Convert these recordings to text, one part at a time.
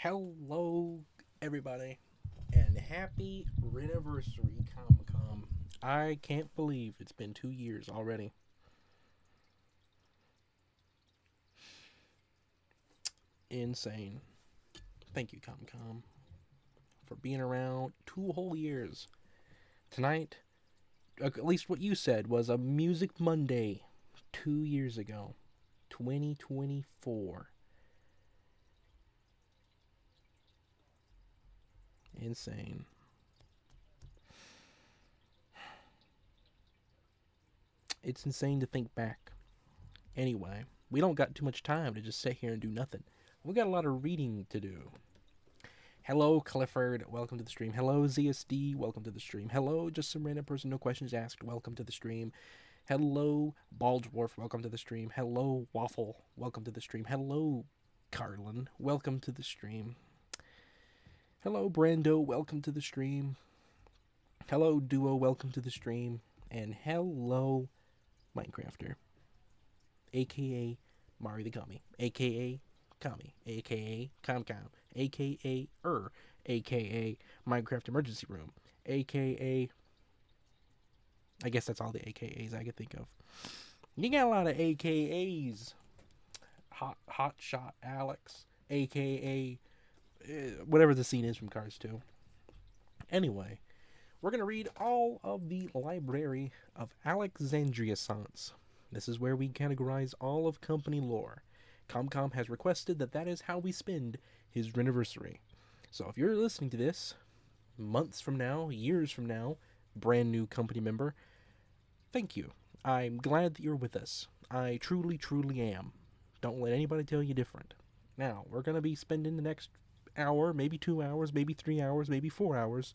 Hello, everybody, and happy Renaiversary, Com. I can't believe it's been 2 years already. Insane. Thank you, Com, for being around 2 whole years. Tonight, at least what you said, was a Music Monday 2 years ago, 2024. Insane. It's insane to think back. Anyway, we don't got too much time to just sit here and do nothing. We got a lot of reading to do. Hello, Clifford. Welcome to the stream. Hello, ZSD. Welcome to the stream. Hello, just some random person, no questions asked. Welcome to the stream. Hello, Baldwarf. Welcome to the stream. Hello, Waffle. Welcome to the stream. Hello, Carlin. Welcome to the stream. Hello, Brando. Welcome to the stream. Hello, Duo. Welcome to the stream. And hello, Minecrafter, aka Mario the Kami, aka Kami, aka ComCom, aka aka Minecraft Emergency Room, aka I guess that's all the AKAs I could think of. You got a lot of AKAs. Hot Shot Alex, aka whatever the scene is from Cars 2. Anyway, we're going to read all of the Library of Alexandriassance. This is where we categorize all of company lore. ComCom has requested that is how we spend his Renaiversary. So if you're listening to this months from now, years from now, brand new company member, thank you. I'm glad that you're with us. I truly, truly am. Don't let anybody tell you different. Now, we're going to be spending the next hour, maybe 2 hours, maybe 3 hours, maybe 4 hours,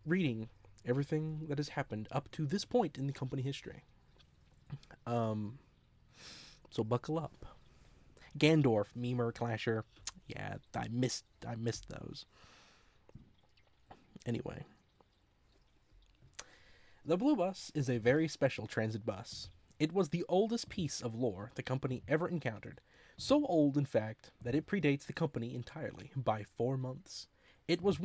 reading everything that has happened up to this point in the company history. So buckle up. Gandorf, Memer, Clasher. Yeah, I missed those. Anyway. The Blue Bus is a very special transit bus. It was the oldest piece of lore the company ever encountered. So old, in fact, that it predates the company entirely by 4 months. It was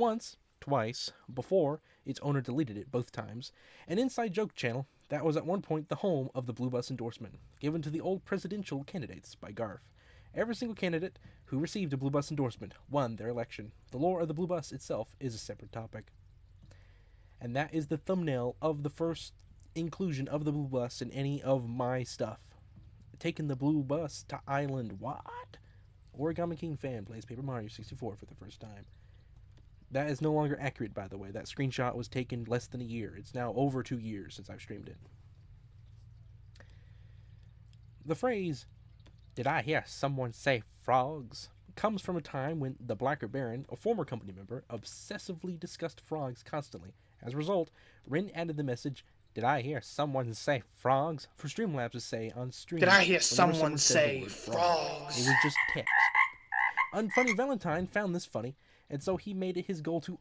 twice, before its owner deleted it both times, an inside joke channel that was at one point the home of the Blue Bus endorsement, given to the old presidential candidates by Garf. Every single candidate who received a Blue Bus endorsement won their election. The lore of the Blue Bus itself is a separate topic. And that is the thumbnail of the first inclusion of the Blue Bus in any of my stuff. Taking the Blue Bus to Island. What? Origami King fan plays Paper Mario 64 for the first time. That is no longer accurate, by the way. That screenshot was taken less than a year. It's now over 2 years since I've streamed it. The phrase, "Did I hear someone say frogs?" comes from a time when the Blacker Baron, a former company member, obsessively discussed frogs constantly. As a result, Ren added the message, "Did I hear someone say frogs?" for Streamlabs to say on stream. Did I hear someone say frogs? It was just text. Unfunny Valentine found this funny, and so he made it his goal to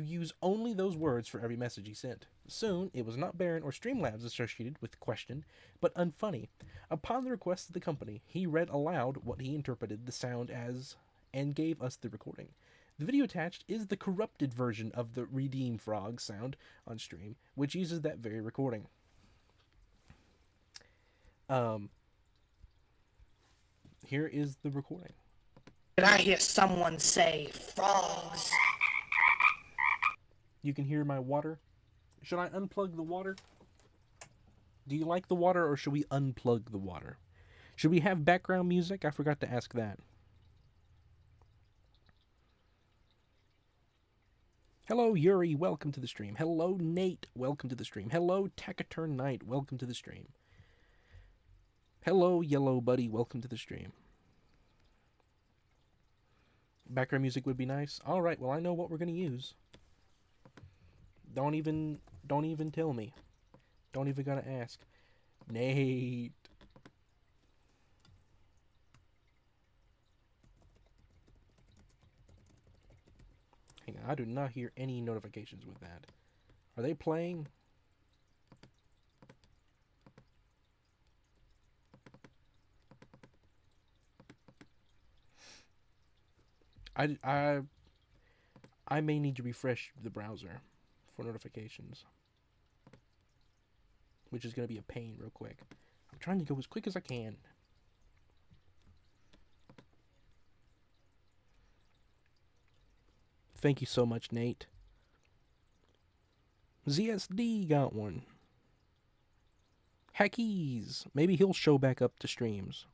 use only those words for every message he sent. Soon, it was not Baron or Streamlabs associated with the question, but Unfunny. Upon the request of the company, he read aloud what he interpreted the sound as and gave us the recording. The video attached is the corrupted version of the Redeem Frog sound on stream, which uses that very recording. Here is the recording. Did I hear someone say frogs? You can hear my water. Should I unplug the water? Do you like the water, or should we unplug the water? Should we have background music? I forgot to ask that. Hello, Yuri. Welcome to the stream. Hello, Nate. Welcome to the stream. Hello, Taciturn Knight. Welcome to the stream. Hello, Yellow Buddy. Welcome to the stream. Background music would be nice. All right. Well, I know what we're going to use. Don't even tell me. Don't even gotta ask. Nate. Hang on, I do not hear any notifications with that. Are they playing? I may need to refresh the browser for notifications, which is going to be a pain real quick. I'm trying to go as quick as I can. Thank you so much, Nate. ZSD got one. Hackies. Maybe he'll show back up to streams.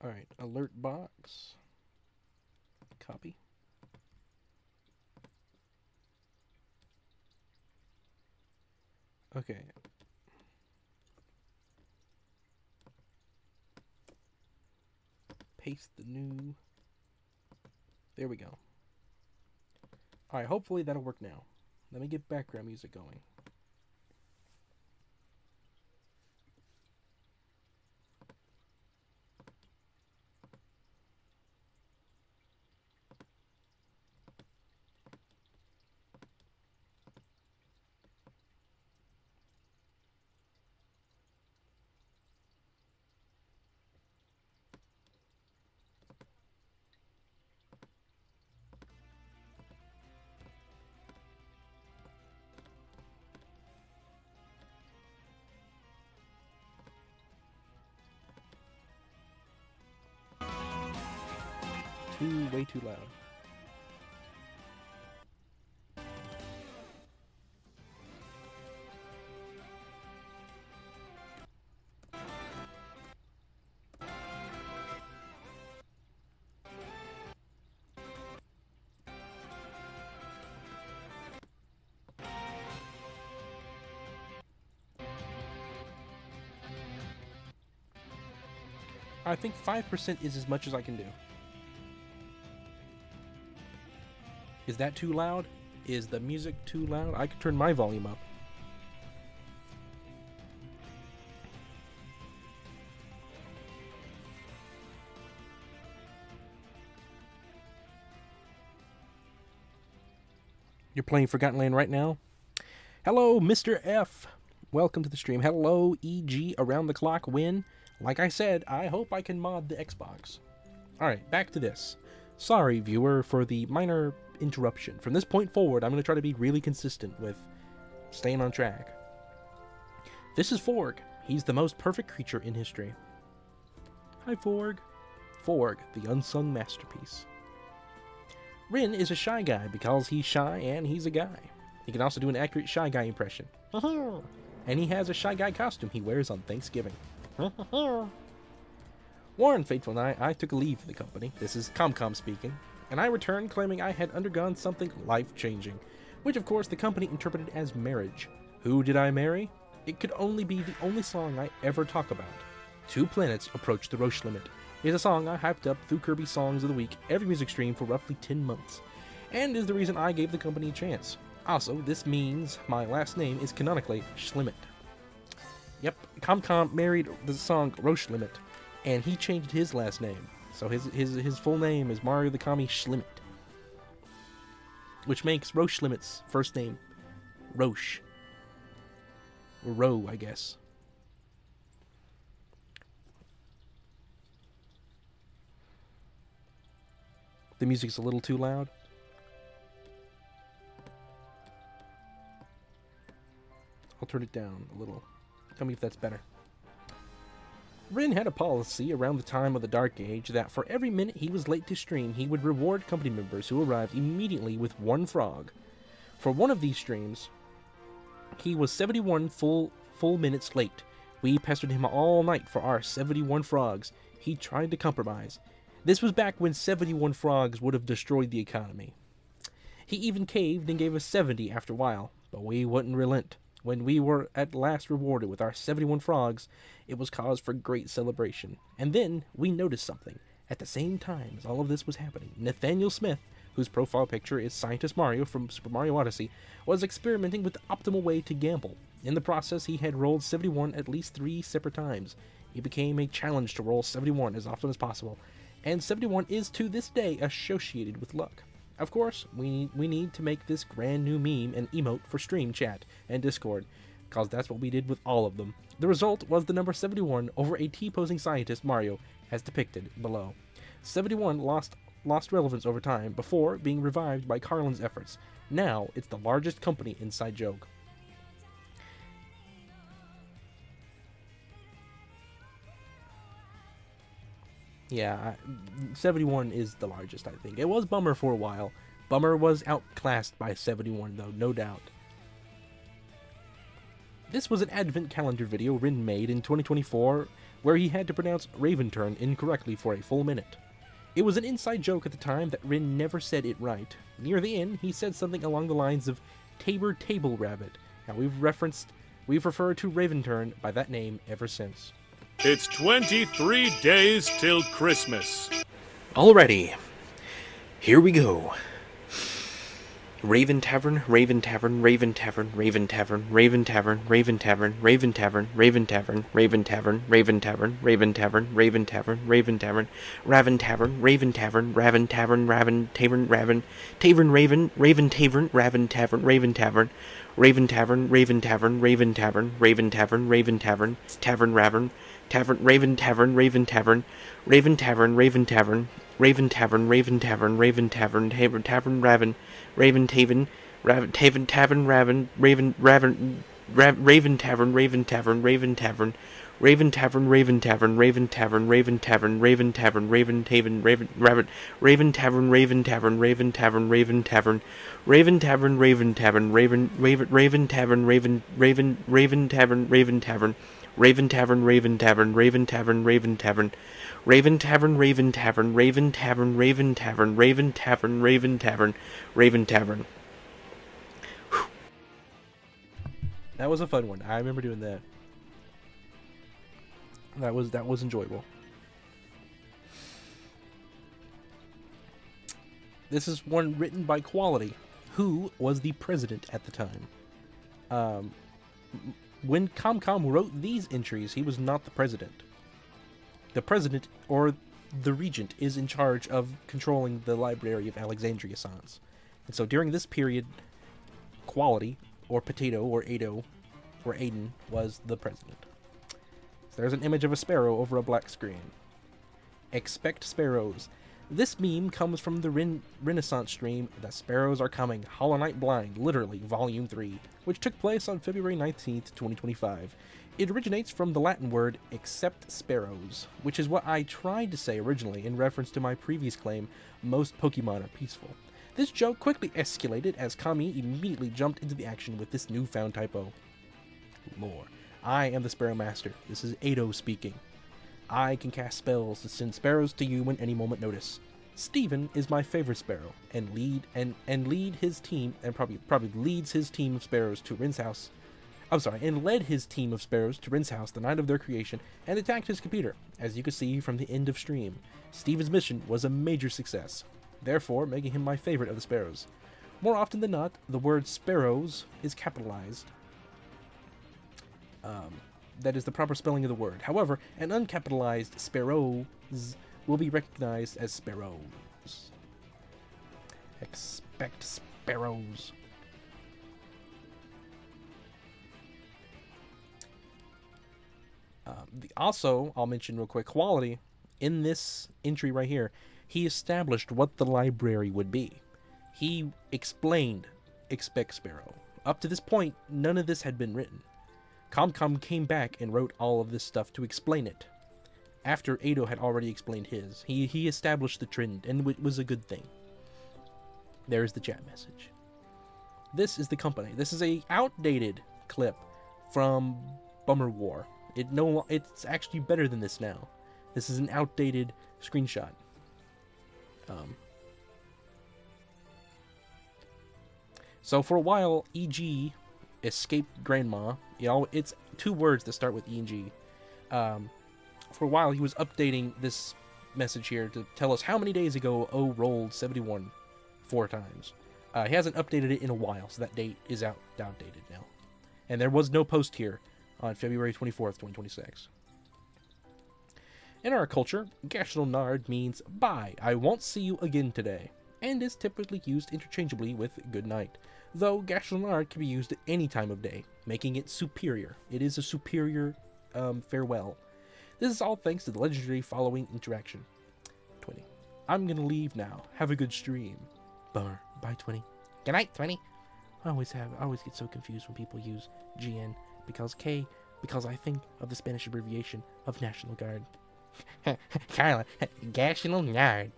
Alright, alert box. Copy. Okay. Paste the new. There we go. Alright, hopefully that'll work now. Let me get background music going. Way too loud. I think 5% is as much as I can do. Is that too loud? Is the music too loud? I can turn my volume up. You're playing Forgotten Land right now? Hello, Mr. F. Welcome to the stream. Hello, EG Around the Clock Win. Like I said, I hope I can mod the Xbox. Alright, back to this. Sorry, viewer, for the minor interruption. From this point forward, I'm going to try to be really consistent with staying on track. This is Forg. He's the most perfect creature in history. Hi, Forg. Forg, the unsung masterpiece. Rin is a shy guy because he's shy and he's a guy. He can also do an accurate shy guy impression. And he has a shy guy costume he wears on Thanksgiving. Warren, Faithful and I took a leave of the company. This is ComCom speaking. And I returned claiming I had undergone something life-changing, which of course the company interpreted as marriage. Who did I marry? It could only be the only song I ever talk about. Two Planets Approach the Roche Limit is a song I hyped up through Kirby Songs of the Week every music stream for roughly 10 months, and is the reason I gave the company a chance. Also, this means my last name is canonically Schlimit. Yep, ComCom married the song Roche Limit, and he changed his last name. So his full name is Mario the Kami Schlimit, which makes Roche Limit's first name Roche. Or Ro, I guess. The music's a little too loud. I'll turn it down a little. Tell me if that's better. Rin had a policy around the time of the Dark Age that for every minute he was late to stream, he would reward company members who arrived immediately with one frog. For one of these streams, he was 71 full minutes late. We pestered him all night for our 71 frogs. He tried to compromise. This was back when 71 frogs would have destroyed the economy. He even caved and gave us 70 after a while, but we wouldn't relent. When we were at last rewarded with our 71 frogs, it was cause for great celebration. And then we noticed something. At the same time as all of this was happening, Nathaniel Smith, whose profile picture is Scientist Mario from Super Mario Odyssey, was experimenting with the optimal way to gamble. In the process, he had rolled 71 at least 3 separate times. It became a challenge to roll 71 as often as possible, and 71 is to this day associated with luck. Of course, we need to make this grand new meme and emote for stream chat and Discord, cause that's what we did with all of them. The result was the number 71 over a T-posing scientist Mario, as depicted below. 71 lost relevance over time before being revived by Carlin's efforts. Now it's the largest company inside joke. Yeah, 71 is the largest, I think. It was Bummer for a while. Bummer was outclassed by 71, though, no doubt. This was an advent calendar video Rin made in 2024, where he had to pronounce Raventurn incorrectly for a full minute. It was an inside joke at the time that Rin never said it right. Near the end, he said something along the lines of Tabor Table Rabbit. Now, we've referred to Raventurn by that name ever since. It's 23 days till Christmas. Alrighty, here we go. Raven Tavern, Raven Tavern, Raven Tavern, Raven Tavern, Raven Tavern, Raven Tavern, Raven Tavern, Raven Tavern, Raven Tavern, Raven Tavern, Raven Tavern, Raven Tavern, Raven Tavern, Raven Tavern, Raven Tavern, Raven Tavern, Raven Tavern, Raven Tavern, Raven, Raven Tavern, Raven Tavern, Raven Tavern, Raven Tavern, Raven Tavern, Raven Tavern, Raven Tavern, Raven Tavern, Tavern Raven, Tavern, Raven Tavern, Raven Tavern, Raven Tavern, Raven Tavern, Raven Tavern, Raven Tavern, Raven Tavern, Tavern Raven, Raven Taven, Taven Tavern Raven, Raven Raven Tavern, Raven Tavern, Raven Tavern, Raven Tavern, Raven Tavern, Raven Tavern, Raven Tavern, Raven Tavern, Raven Taven, Raven Rabbit, Raven Tavern, Raven Tavern, Raven Tavern, Raven Tavern, Raven Tavern, Raven Tavern, Raven Raven Tavern, Raven Raven Tavern, Raven Tavern, Raven Tavern, Raven Tavern, Raven Tavern, Raven Tavern, Raven Tavern, Raven Tavern, Raven Tavern, Raven Tavern, Raven Tavern, Raven Tavern, Raven Tavern. That was a fun one. I remember doing that. That was enjoyable. This is one written by Quality, who was the president at the time. When Comcom wrote these entries, he was not the president. The president, or the regent, is in charge of controlling the library-of-alexandriassance. And so during this period, Quality, or Potato, or Ado, or Aiden, was the president. So there's an image of a sparrow over a black screen. Expect sparrows. This meme comes from the Renaissance stream, The Sparrows Are Coming, Hollow Knight Blind, literally, Volume 3, which took place on February 19th, 2025. It originates from the Latin word, accept sparrows, which is what I tried to say originally in reference to my previous claim, most Pokemon are peaceful. This joke quickly escalated as Kami immediately jumped into the action with this newfound typo. Lore. I am the Sparrow Master. This is Ado speaking. I can cast spells to send sparrows to you in any moment notice. Steven is my favorite sparrow, and lead his team, and probably leads his team of sparrows to Rin's house. And led his team of sparrows to Rin's house the night of their creation and attacked his computer, as you can see from the end of stream. Steven's mission was a major success, therefore making him my favorite of the sparrows. More often than not, the word sparrows is capitalized. That is the proper spelling of the word. However, an uncapitalized sparrows will be recognized as sparrows. Expect sparrows. Also, I'll mention real quick, Quality, in this entry right here, he established what the library would be. He explained Expect Sparrow. Up to this point, none of this had been written. Comcom came back and wrote all of this stuff to explain it. After Ado had already explained his, he established the trend, and it was a good thing. There's the chat message. This is the company. This is a outdated clip from Bummer War. It's actually better than this now. This is an outdated screenshot. So for a while, EG escaped Grandma. It's two words that start with E and G. For a while, he was updating this message here to tell us how many days ago O rolled 71 4 times. He hasn't updated it in a while, so that date is outdated now. And there was no post here on February 24th, 2026. In our culture, Gashel Nard means bye, I won't see you again today. and is typically used interchangeably with good night, though Gashlanard can be used at any time of day, making it superior. It is a superior farewell. This is all thanks to the legendary following interaction. 20. I'm gonna leave now. Have a good stream. Bummer. Bye, 20. Good night, 20. I always get so confused when people use GN because I think of the Spanish abbreviation of National Guard. Carla, Gashlanard.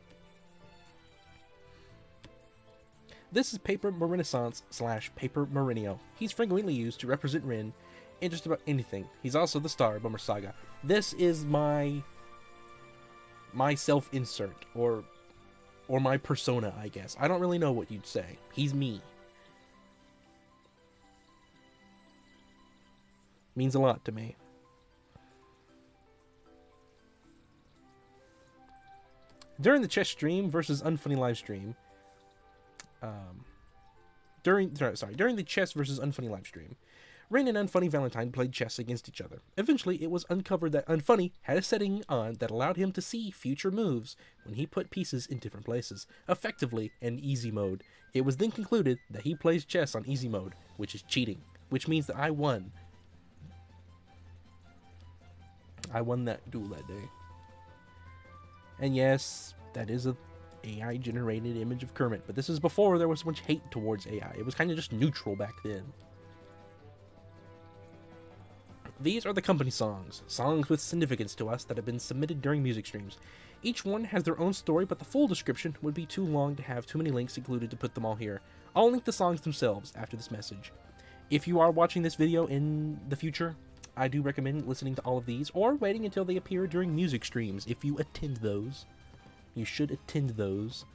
This is Paper Renaissance / Paper Mourinho. He's frequently used to represent Rin in just about anything. He's also the star of Bummer Saga. This is my self-insert, or my persona, I guess. I don't really know what you'd say. He's me. Means a lot to me. During the chess stream versus Unfunny live stream, during the chess versus Unfunny live stream, Rin and Unfunny Valentine played chess against each other. Eventually, it was uncovered that Unfunny had a setting on that allowed him to see future moves when he put pieces in different places, effectively in easy mode. It was then concluded that he plays chess on easy mode, which is cheating, which means that I won. I won that duel that day. And yes, that is a AI-generated image of Kermit, but this is before there was much hate towards AI. It was kind of just neutral back then. These are the company songs with significance to us that have been submitted during music streams. Each one has their own story, but the full description would be too long to have too many links included to put them all here. I'll link the songs themselves after this message. If you are watching this video in the future, I do recommend listening to all of these, or waiting until they appear during music streams if you attend those. You should attend those.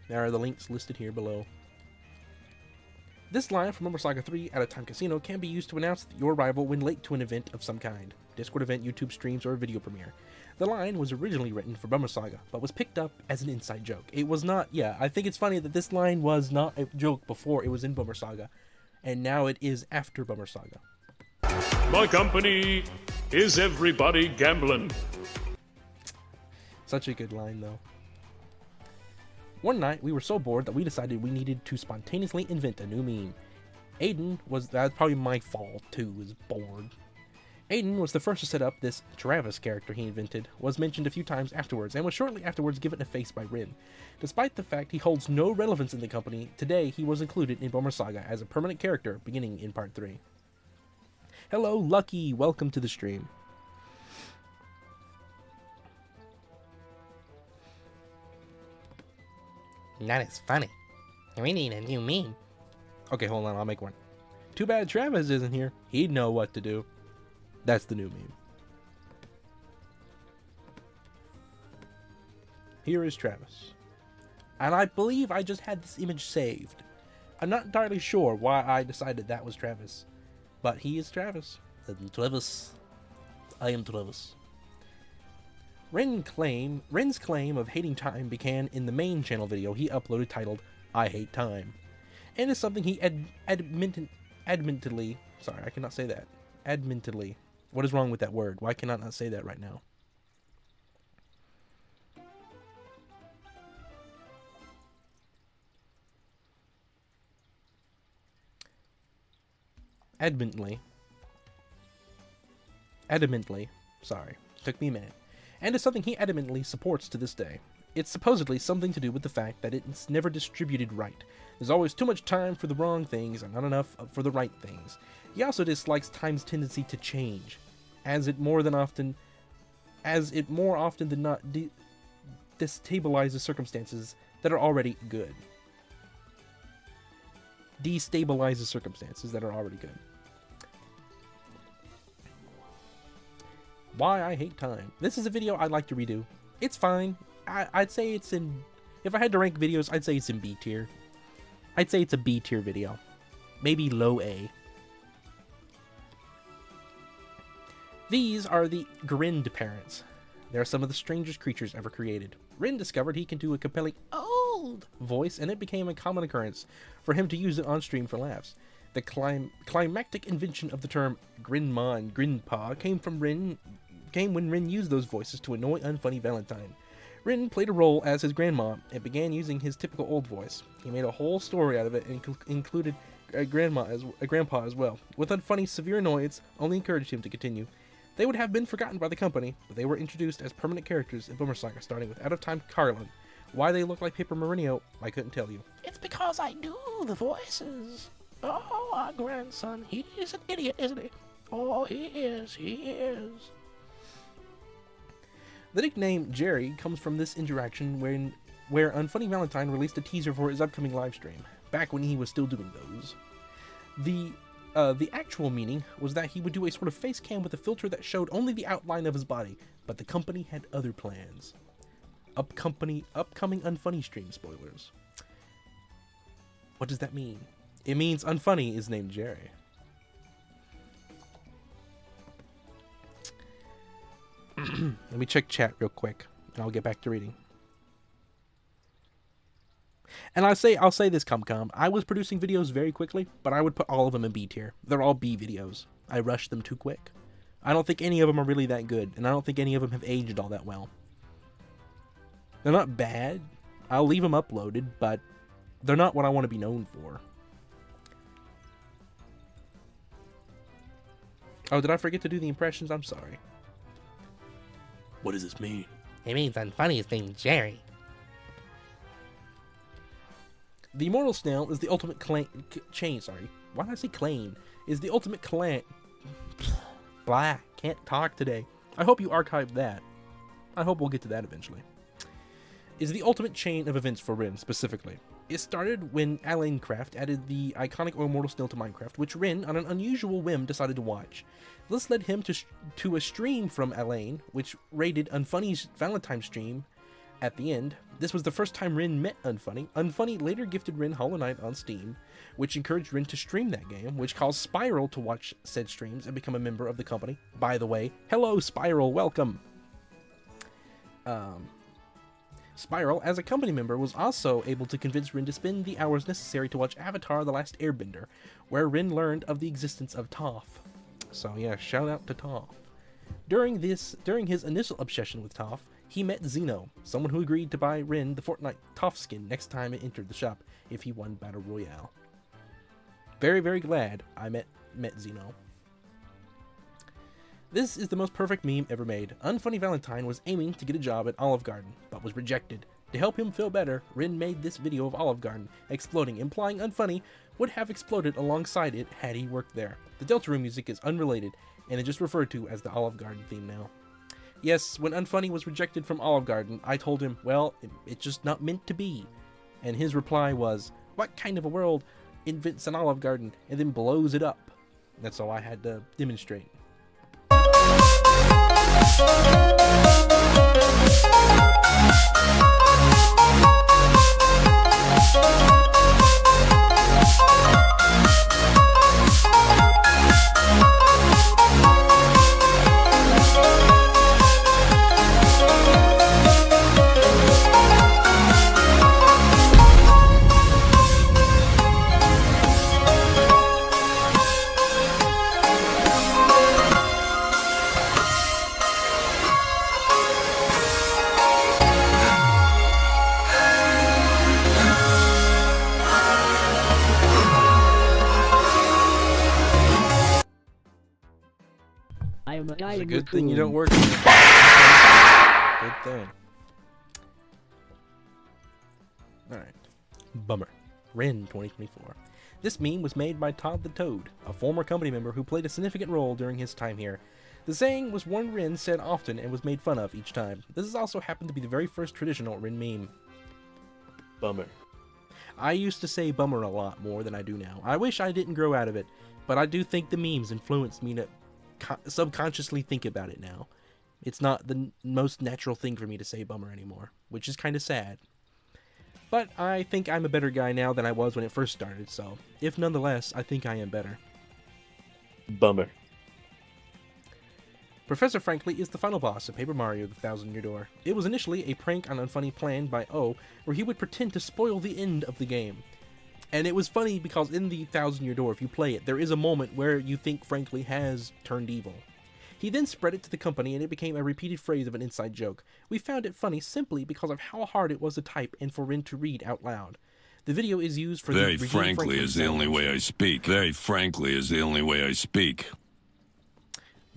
There are the links listed here below. This line from Bummer Saga 3 Out of Time Casino can be used to announce your arrival when late to an event of some kind. Discord event, YouTube streams, or a video premiere. The line was originally written for Bummer Saga, but was picked up as an inside joke. It was not, I think it's funny that this line was not a joke before it was in Bummer Saga, and now it is after Bummer Saga. My company is everybody gambling. Such a good line, though. One night, we were so bored that we decided we needed to spontaneously invent a new meme. That's probably my fault, too, was bored. Aiden was the first to set up this Travis character he invented, was mentioned a few times afterwards, and was shortly afterwards given a face by Rin. Despite the fact he holds no relevance in the company, today he was included in Bummer Saga as a permanent character beginning in Part 3. Hello, Lucky! Welcome to the stream. That is funny. We need a new meme. Okay, hold on, I'll make one. Too bad Travis isn't here. He'd know what to do. That's the new meme. Here is Travis. And I believe I just had this image saved. I'm not entirely sure why I decided that was Travis. But he is Travis. And Travis. I am Travis. Rin's claim of hating time began in the main channel video he uploaded titled, I Hate Time. And is something he admittedly, sorry, I cannot say that. Admittedly. What is wrong with that word? Why cannot I not say that right now? Adamantly, sorry, took me a minute, and is something he adamantly supports to this day. It's supposedly something to do with the fact that it's never distributed right. There's always too much time for the wrong things and not enough for the right things. He also dislikes time's tendency to change, as it more often than not destabilizes circumstances that are already good. Destabilizes circumstances that are already good. Why I hate time. This is a video I'd like to redo. It's fine. I'd say it's in... If I had to rank videos, I'd say it's in B tier. I'd say it's a B tier video. Maybe low A. These are the Grind parents. They're some of the strangest creatures ever created. Rin discovered he can do a compelling old voice, and it became a common occurrence for him to use it on stream for laughs. The climactic invention of the term Grinma and Grinpa came when Rin used those voices to annoy Unfunny Valentine. Rin played a role as his grandma and began using his typical old voice. He made a whole story out of it and included a grandpa as well. With Unfunny, severe annoyance only encouraged him to continue. They would have been forgotten by the company, but they were introduced as permanent characters in Boomer Saga, starting with Out of Time Carlin. Why they look like Paper Marinho, I couldn't tell you. It's because I do the voices. Oh, our grandson, he's an idiot, isn't he? Oh, he is. The nickname Jerry comes from this interaction where Unfunny Valentine released a teaser for his upcoming livestream, back when he was still doing those. The actual meaning was that he would do a sort of face cam with a filter that showed only the outline of his body, but the company had other plans. Upcoming Unfunny stream spoilers. What does that mean? It means Unfunny is named Jerry. Let me check chat real quick, and I'll get back to reading. And I'll say this, Comcom. I was producing videos very quickly, but I would put all of them in B tier. They're all B videos. I rushed them too quick. I don't think any of them are really that good, and I don't think any of them have aged all that well. They're not bad. I'll leave them uploaded, but they're not what I want to be known for. Oh, did I forget to do the impressions? I'm sorry. What does this mean? It means Unfunny is named Jerry. The Immortal Snail is the ultimate chain. Sorry, why did I say claim? Is the ultimate clan. Blah, can't talk today. I hope you archived that. I hope we'll get to that eventually. Is the ultimate chain of events for Rin specifically. It started when Alanecraft added the iconic Immortal Snail to Minecraft, which Rin, on an unusual whim, decided to watch. This led him to a stream from Alane, which raided Unfunny's Valentine stream at the end. This was the first time Rin met Unfunny. Unfunny later gifted Rin Hollow Knight on Steam, which encouraged Rin to stream that game, which caused Spiral to watch said streams and become a member of the company. By the way, hello Spiral, welcome! Spiral, as a company member, was also able to convince Rin to spend the hours necessary to watch Avatar: The Last Airbender, where Rin learned of the existence of Toph. So yeah, shout out to Toph. During his initial obsession with Toph, he met Zeno, someone who agreed to buy Rin the Fortnite Toph skin next time it entered the shop if he won Battle Royale. Very, very glad I met Zeno. This is the most perfect meme ever made. Unfunny Valentine was aiming to get a job at Olive Garden, but was rejected. To help him feel better, Rin made this video of Olive Garden exploding, implying Unfunny would have exploded alongside it had he worked there. The Deltarune music is unrelated, and is just referred to as the Olive Garden theme now. Yes, when Unfunny was rejected from Olive Garden, I told him, well, it's just not meant to be. And his reply was, what kind of a world invents an Olive Garden and then blows it up? That's all I had to demonstrate. It's a good thing you don't work. Good thing. Alright. Bummer. Rin 2024. This meme was made by Todd the Toad, a former company member who played a significant role during his time here. The saying was one Rin said often and was made fun of each time. This has also happened to be the very first traditional Rin meme. Bummer. I used to say bummer a lot more than I do now. I wish I didn't grow out of it, but I do think the memes influenced me to subconsciously think about it now. It's not the most natural thing for me to say bummer anymore, which is kind of sad. But I think I'm a better guy now than I was when it first started, so if nonetheless, I think I am better. Bummer. Professor Frankly is the final boss of Paper Mario: The Thousand Year Door. It was initially a prank on Unfunny planned by O, where he would pretend to spoil the end of the game. And it was funny because in the Thousand Year Door, if you play it, there is a moment where you think Frankly has turned evil. He then spread it to the company, and it became a repeated phrase of an inside joke. We found it funny simply because of how hard it was to type and for Ren to read out loud. The video is used for Very the frankly is the only way I speak. Very frankly is the only way I speak.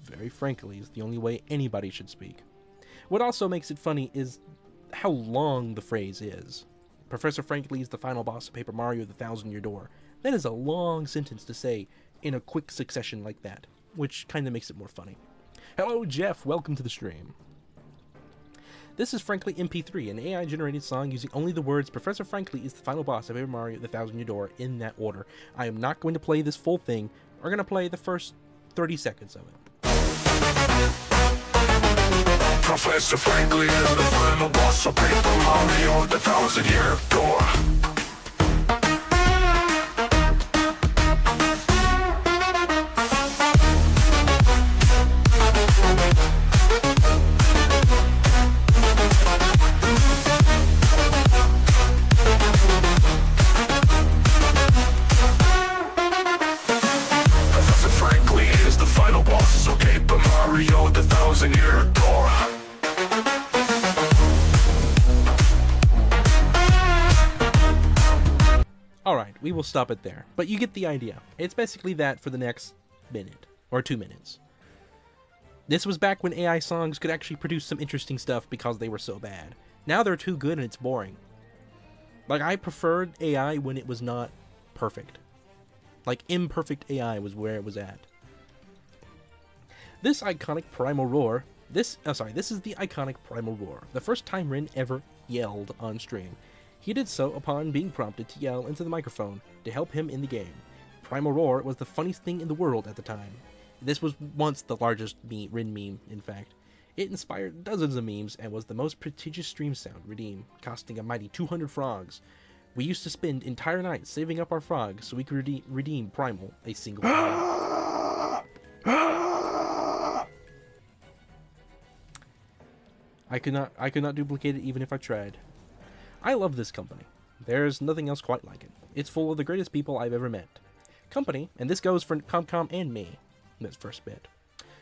Very frankly is the only way anybody should speak. What also makes it funny is how long the phrase is. Professor Frankly is the final boss of Paper Mario: The Thousand-Year Door. That is a long sentence to say in a quick succession like that, which kind of makes it more funny. Hello, Jeff. Welcome to the stream. This is Frankly MP3, an AI-generated song using only the words "Professor Frankly is the final boss of Paper Mario: The Thousand-Year Door" in that order. I am not going to play this full thing. We're going to play the first 30 seconds of it. Professor Frankly is the final boss of Paper Mario: The Thousand-Year Door. Professor Frankly is the final boss of Paper Mario: The Thousand-Year Door. Alright, we will stop it there. But you get the idea. It's basically that for the next minute, or 2 minutes. This was back when AI songs could actually produce some interesting stuff because they were so bad. Now they're too good and it's boring. Like, I preferred AI when it was not perfect. Like, imperfect AI was where it was at. This iconic primal roar, this is the iconic primal roar, the first time Ren ever yelled on stream. He did so upon being prompted to yell into the microphone to help him in the game. Primal roar was the funniest thing in the world at the time. This was once the largest Ren meme, in fact. It inspired dozens of memes and was the most prestigious stream sound redeem, costing a mighty 200 frogs. We used to spend entire nights saving up our frogs so we could redeem Primal a single time. I could not duplicate it even if I tried. I love this company. There's nothing else quite like it. It's full of the greatest people I've ever met. Company, and this goes for Comcom and me, this first bit.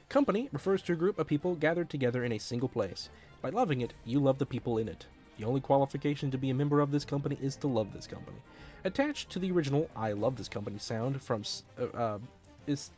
Company refers to a group of people gathered together in a single place. By loving it, you love the people in it. The only qualification to be a member of this company is to love this company. Attached to the original "I love this company" sound from is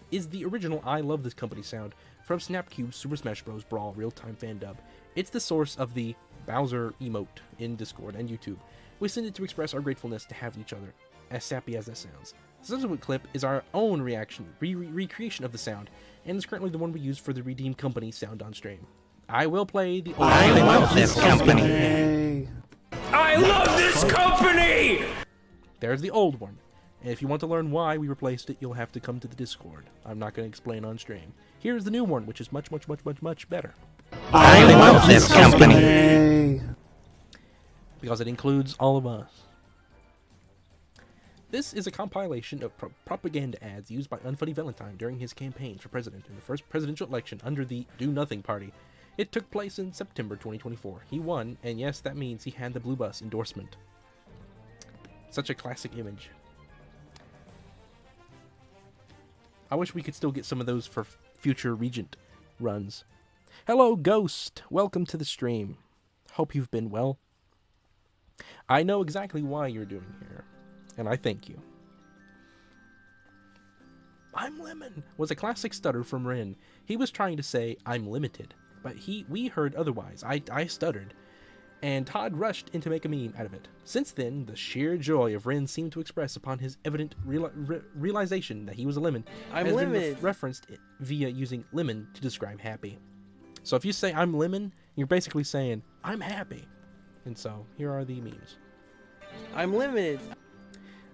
the original "I love this company" sound from Snapcube's Super Smash Bros. Brawl real-time fan dub. It's the source of the Bowser emote in Discord and YouTube. We send it to express our gratefulness to have each other, as sappy as that sounds. The subsequent clip is our own recreation of the sound, and is currently the one we use for the Redeem Company sound on stream. I will play the old I love this company. I love this company! There's the old one. And if you want to learn why we replaced it, you'll have to come to the Discord. I'm not going to explain on stream. Here's the new one, which is much, much, much, much, much better. I love this company. Because it includes all of us. This is a compilation of propaganda ads used by Unfunny Valentine during his campaign for president in the first presidential election under the Do Nothing Party. It took place in September 2024. He won, and yes, that means he had the Blue Bus endorsement. Such a classic image. I wish we could still get some of those for future Regent runs. Hello, Ghost. Welcome to the stream. Hope you've been well. I know exactly why you're doing here, and I thank you. "I'm Lemon" was a classic stutter from Ren. He was trying to say "I'm limited," but we heard otherwise. I stuttered, and Todd rushed in to make a meme out of it. Since then, the sheer joy of Ren seemed to express upon his evident realization that he was a lemon. I'm has limited. been referenced via using lemon to describe happy. So if you say "I'm lemon," you're basically saying "I'm happy." And so here are the memes. I'm limited.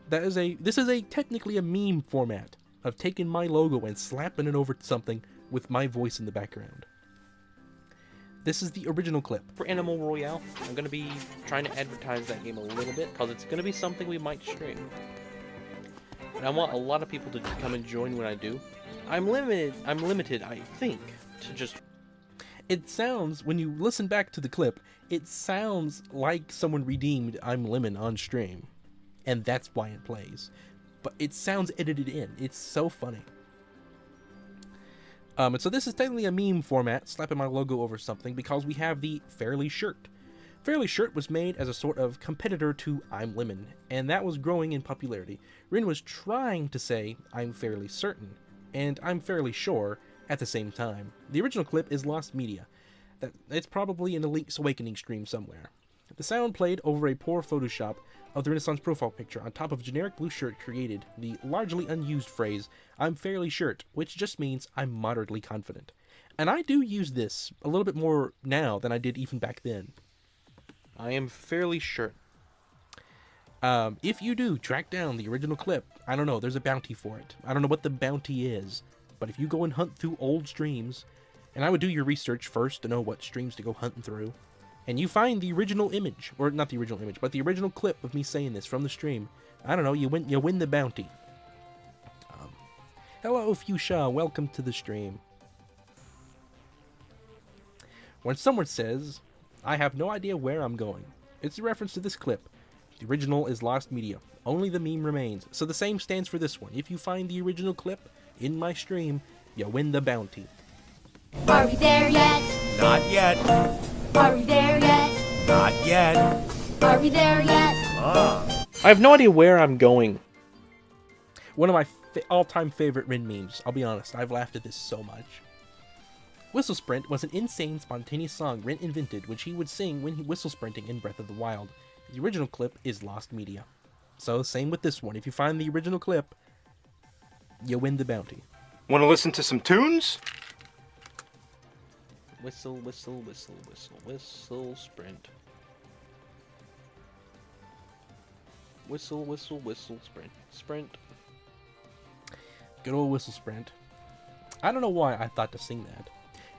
This is technically a meme format of taking my logo and slapping it over something with my voice in the background. This is the original clip. For Animal Royale, I'm going to be trying to advertise that game a little bit, because it's going to be something we might stream. And I want a lot of people to come and join when I do. I'm limited, I think, to just... It sounds, when you listen back to the clip, it sounds like someone redeemed "I'm Lemon" on stream. And that's why it plays. But it sounds edited in. It's so funny. And so this is technically a meme format, slapping my logo over something, because we have the Fairly shirt. Fairly shirt was made as a sort of competitor to I'm Lemon, and that was growing in popularity. Rin was trying to say I'm fairly certain, and I'm fairly sure at the same time. The original clip is lost media. It's probably in the Link's Awakening stream somewhere. The sound played over a poor Photoshop of the Renaissance profile picture on top of a generic blue shirt created the largely unused phrase, I'm fairly shirt, which just means I'm moderately confident. And I do use this a little bit more now than I did even back then. I am fairly sure. If you do track down the original clip, I don't know, there's a bounty for it. I don't know what the bounty is, but if you go and hunt through old streams, and I would do your research first to know what streams to go hunting through, and you find the original image, or not the original image, but the original clip of me saying this from the stream, I don't know, you win the bounty. Hello, Fuchsia, welcome to the stream. When someone says, I have no idea where I'm going, it's a reference to this clip. The original is lost media. Only the meme remains. So the same stands for this one. If you find the original clip in my stream, you win the bounty. Are we there yet? Not yet. Are we there yet? Not yet. Are we there yet? I have no idea where I'm going. One of my all-time favorite Rin memes. I'll be honest, I've laughed at this so much. Whistle Sprint was an insane, spontaneous song Rin invented, which he would sing when he whistle sprinting in Breath of the Wild. The original clip is lost media. So, same with this one. If you find the original clip, you win the bounty. Want to listen to some tunes? Whistle, whistle, whistle, whistle, whistle, sprint. Whistle, whistle, whistle, sprint, sprint. Good old Whistle Sprint. I don't know why I thought to sing that.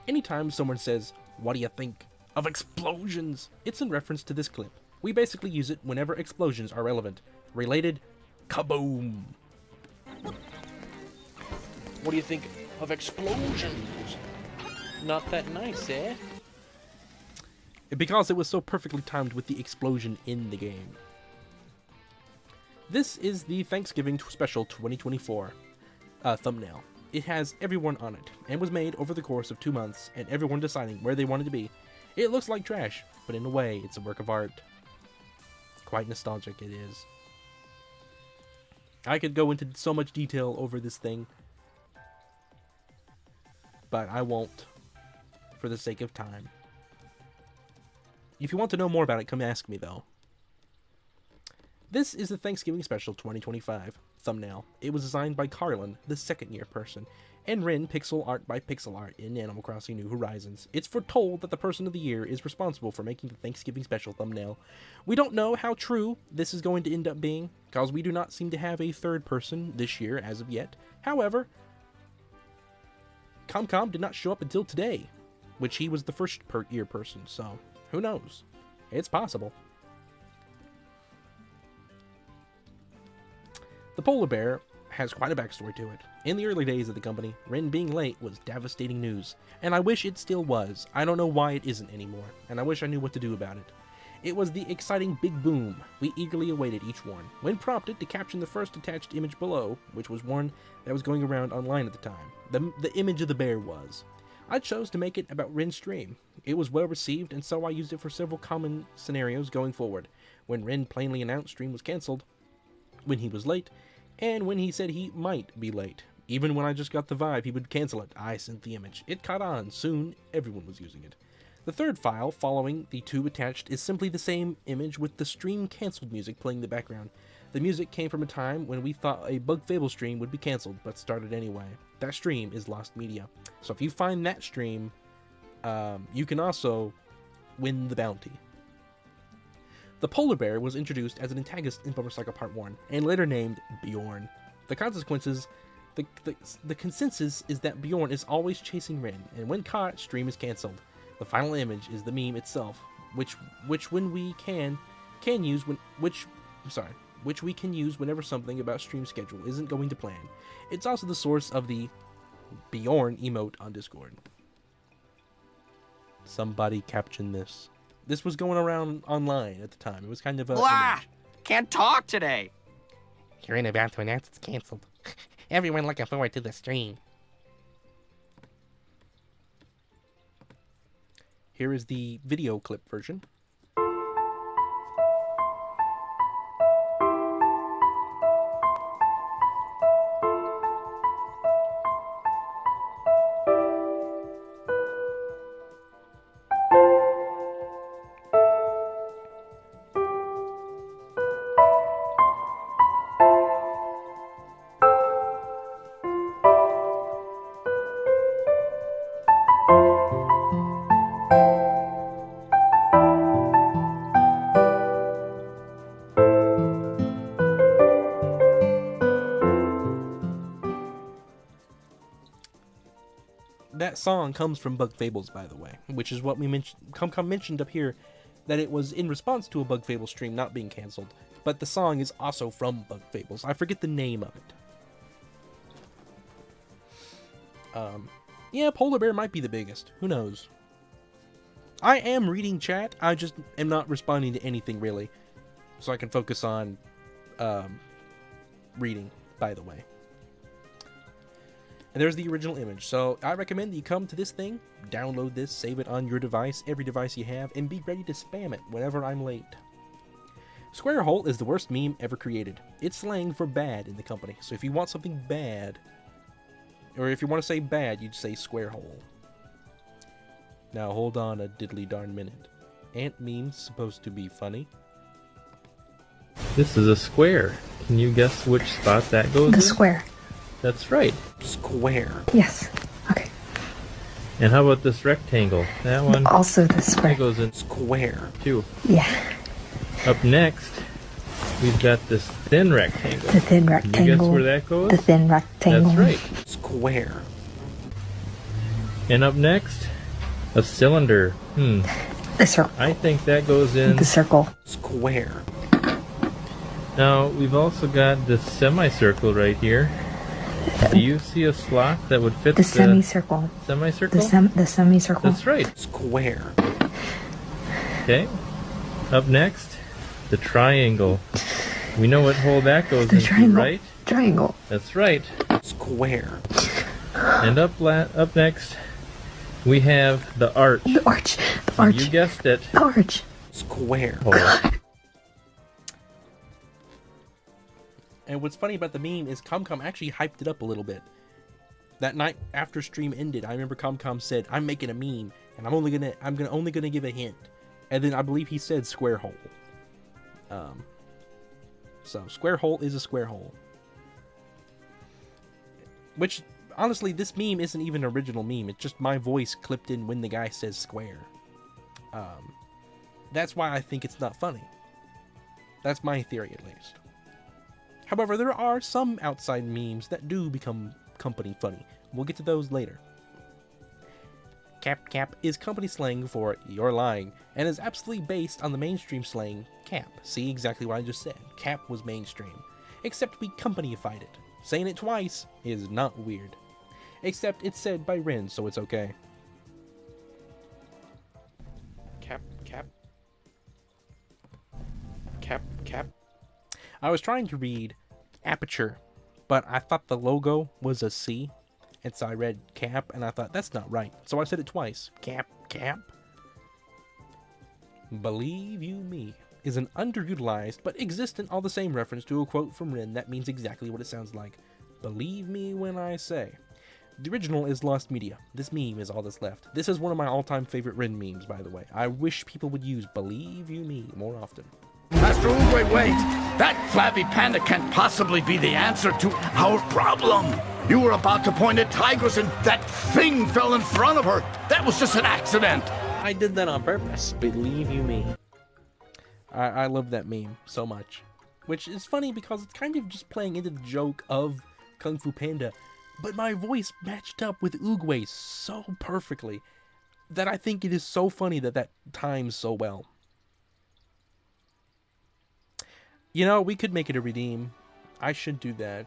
Anytime someone says, what do you think of explosions? It's in reference to this clip. We basically use it whenever explosions are relevant. Related, kaboom! What do you think of explosions? Not that nice, eh? Because it was so perfectly timed with the explosion in the game. This is the Thanksgiving Special 2024 thumbnail. It has everyone on it, and was made over the course of 2 months, and everyone deciding where they wanted to be. It looks like trash, but in a way, it's a work of art. Quite nostalgic, it is. I could go into so much detail over this thing, but I won't, for the sake of time. If you want to know more about it, come ask me, though. This is the Thanksgiving Special 2025 thumbnail. It was designed by Carlin, the second-year person, and Rin pixel art by pixel art in Animal Crossing New Horizons. It's foretold that the person of the year is responsible for making the Thanksgiving Special thumbnail. We don't know how true this is going to end up being, because we do not seem to have a third person this year as of yet. However, ComCom did not show up until today, which he was the first-year person, so who knows? It's possible. The polar bear has quite a backstory to it. In the early days of the company, Rin being late was devastating news, and I wish it still was. I don't know why it isn't anymore, and I wish I knew what to do about it. It was the exciting big boom. We eagerly awaited each one, when prompted to caption the first attached image below, which was one that was going around online at the time. The image of the bear was. I chose to make it about Rin's stream. It was well received, and so I used it for several common scenarios going forward. When Rin plainly announced stream was cancelled, when he was late, and when he said he might be late. Even when I just got the vibe he would cancel it, I sent the image. It caught on. Soon, everyone was using it. The third file, following the two attached, is simply the same image with the stream cancelled music playing in the background. The music came from a time when we thought a Bug Fable stream would be cancelled, but started anyway. That stream is lost media. So if you find that stream, you can also win the bounty. The polar bear was introduced as an antagonist in Bumper Cycle Part 1, and later named Bjorn. The consequences, the consensus is that Bjorn is always chasing Rin, and when caught, stream is cancelled. The final image is the meme itself, which we can use whenever something about stream schedule isn't going to plan. It's also the source of the Bjorn emote on Discord. Somebody caption this. This was going around online at the time. It was kind of a Blah! image. Can't talk today. You're about to announce it's canceled. Everyone looking forward to the stream. Here is the video clip version. That song comes from Bug Fables, by the way, which is what we mentioned. Comcom mentioned up here that it was in response to a Bug Fables stream not being canceled, but the song is also from Bug Fables. I forget the name of it. Yeah, Polar Bear might be the biggest. Who knows? I am reading chat. I just am not responding to anything really, so I can focus on reading. By the way. And there's the original image. So I recommend that you come to this thing, download this, save it on your device, every device you have, and be ready to spam it whenever I'm late. Square hole is the worst meme ever created. It's slang for bad in the company. So if you want something bad, or if you want to say bad, you'd say square hole. Now hold on a diddly darn minute. Ant meme's supposed to be funny. This is a square. Can you guess which spot that goes in? The square. That's right. Square. Yes. Okay. And how about this rectangle? That one Also the square. that goes in Square. too. Yeah. Up next, we've got this thin rectangle. The thin Can you guess rectangle. where that goes? The thin rectangle. That's right. Square. And up next, a cylinder. The circle. I think that goes in. The circle. Square. Now, we've also got this semicircle right here. Do you see a slot that would fit The semicircle. semicircle? The semicircle. That's right. Square. Okay. Up next, the triangle. We know what hole that goes The into, triangle. right? Triangle. That's right. Square. And up next, we have the arch. The arch. The arch. You guessed it. The arch. Square. Hole. And what's funny about the meme is Comcom actually hyped it up a little bit. That night after stream ended, I remember Comcom said, "I'm making a meme, and I'm only gonna give a hint." And then I believe he said square hole. So square hole is a square hole. Which honestly, this meme isn't even an original meme. It's just my voice clipped in when the guy says square. That's why I think it's not funny. That's my theory, at least. However, there are some outside memes that do become company funny. We'll get to those later. Cap is company slang for "you're lying," and is absolutely based on the mainstream slang cap. See, exactly what I just said. Cap was mainstream. Except we companyified it. Saying it twice is not weird. Except it's said by Rin, so it's okay. Cap. I was trying to read aperture, but I thought the logo was a C, and so I read cap, and I thought that's not right, so I said it twice. Cap. Believe you me is an underutilized but existent all the same reference to a quote from Rin that means exactly what it sounds like. Believe me when I say. The original is lost media. This meme is all that's left. This is one of my all-time favorite Rin memes, by the way. I wish people would use "believe you me" more often. Master Oogway, wait! That flabby panda can't possibly be the answer to our problem! You were about to point at Tigress and that thing fell in front of her! That was just an accident! I did that on purpose. Believe you me. I love that meme so much. Which is funny because it's kind of just playing into the joke of Kung Fu Panda, but my voice matched up with Oogway so perfectly that I think it is so funny that times so well. You know, we could make it a redeem. I should do that.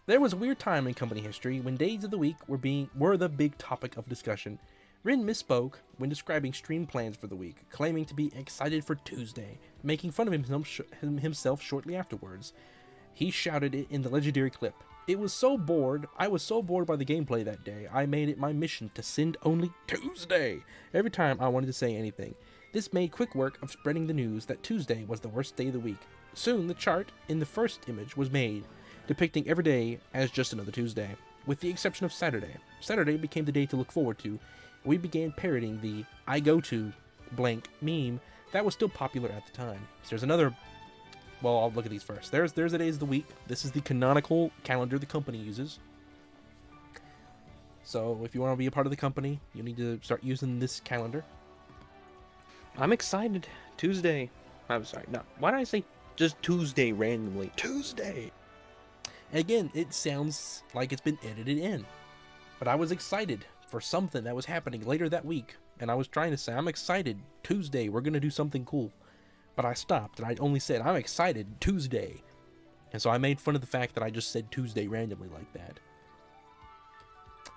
There was a weird time in company history when days of the week were the big topic of discussion. Rin misspoke when describing stream plans for the week, claiming to be excited for Tuesday, making fun of himself shortly afterwards. He shouted it in the legendary clip. I was so bored by the gameplay that day, I made it my mission to send only Tuesday every time I wanted to say anything. This made quick work of spreading the news that Tuesday was the worst day of the week. Soon the chart in the first image was made, depicting every day as just another Tuesday, with the exception of Saturday. Saturday became the day to look forward to. We began parroting the I go to blank meme that was still popular at the time. So there's another, well, I'll look at these first. There's the days of the week. This is the canonical calendar the company uses. So if you want to be a part of the company, you need to start using this calendar. I'm excited. Tuesday. I'm sorry. No, why did I say just Tuesday randomly? Tuesday. Again, it sounds like it's been edited in. But I was excited for something that was happening later that week. And I was trying to say, I'm excited. Tuesday, we're going to do something cool. But I stopped and I only said, I'm excited. Tuesday. And so I made fun of the fact that I just said Tuesday randomly like that.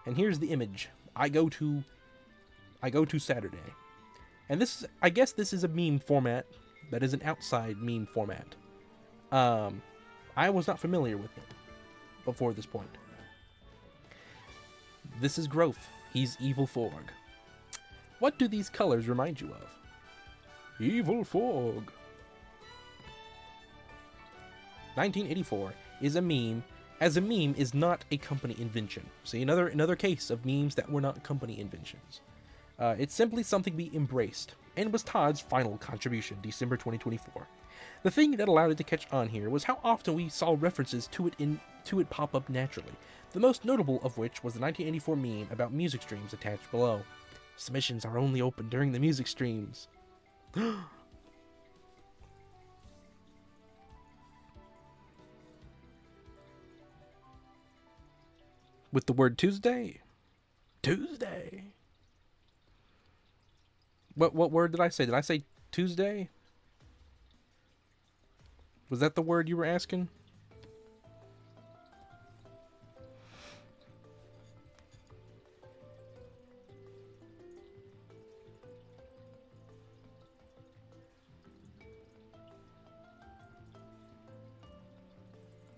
And here's the image. I go to Saturday. And this, I guess this is a meme format that is an outside meme format. I was not familiar with it before this point. This is Growth. He's Evil Forg. What do these colors remind you of? Evil Forg. 1984 is a meme, as a meme is not a company invention. See, another case of memes that were not company inventions. It's simply something we embraced, and was Todd's final contribution, December 2024. The thing that allowed it to catch on here was how often we saw references to it pop up naturally, the most notable of which was the 1984 meme about music streams attached below. Submissions are only open during the music streams. With the word Tuesday. Tuesday. What word did I say? Did I say Tuesday? Was that the word you were asking?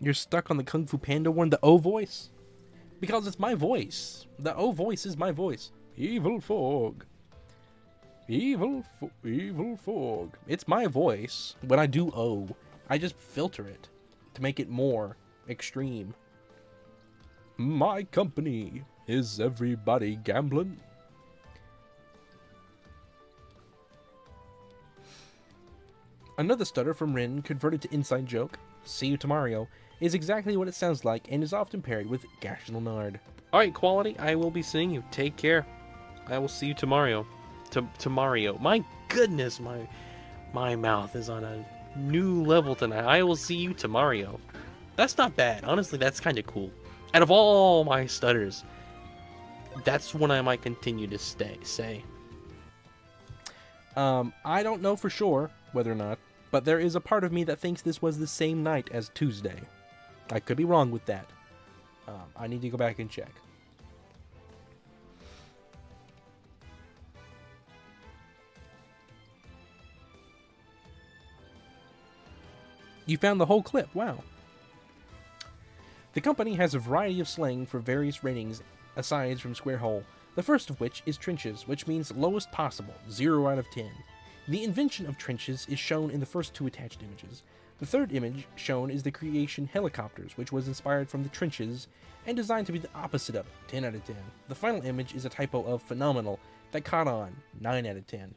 You're stuck on the Kung Fu Panda one, the O voice? Because it's my voice. The O voice is my voice. Evil Fog. Evil Fog. It's my voice. When I do O, I just filter it to make it more extreme. My company. Is everybody gambling? Another stutter from Rin converted to inside joke. See you tomorrow is exactly what it sounds like and is often paired with Gash Nard. Alright, Quality, I will be seeing you. Take care. I will see you tomorrow. Tomorrow. My goodness, my mouth is on a new level tonight. I will see you tomorrow. That's not bad. Honestly, that's kind of cool. Out of all my stutters, that's one I might continue to say. I don't know for sure whether or not, but there is a part of me that thinks this was the same night as Tuesday. I could be wrong with that. I need to go back and check. You found the whole clip. Wow. The company has a variety of slang for various ratings aside from square hole, the first of which is trenches, which means lowest possible, 0 out of 10. The invention of trenches is shown in the first two attached images. The third image shown is the creation helicopters, which was inspired from the trenches and designed to be the opposite of it, 10 out of 10. The final image is a typo of phenomenal that caught on, 9 out of 10.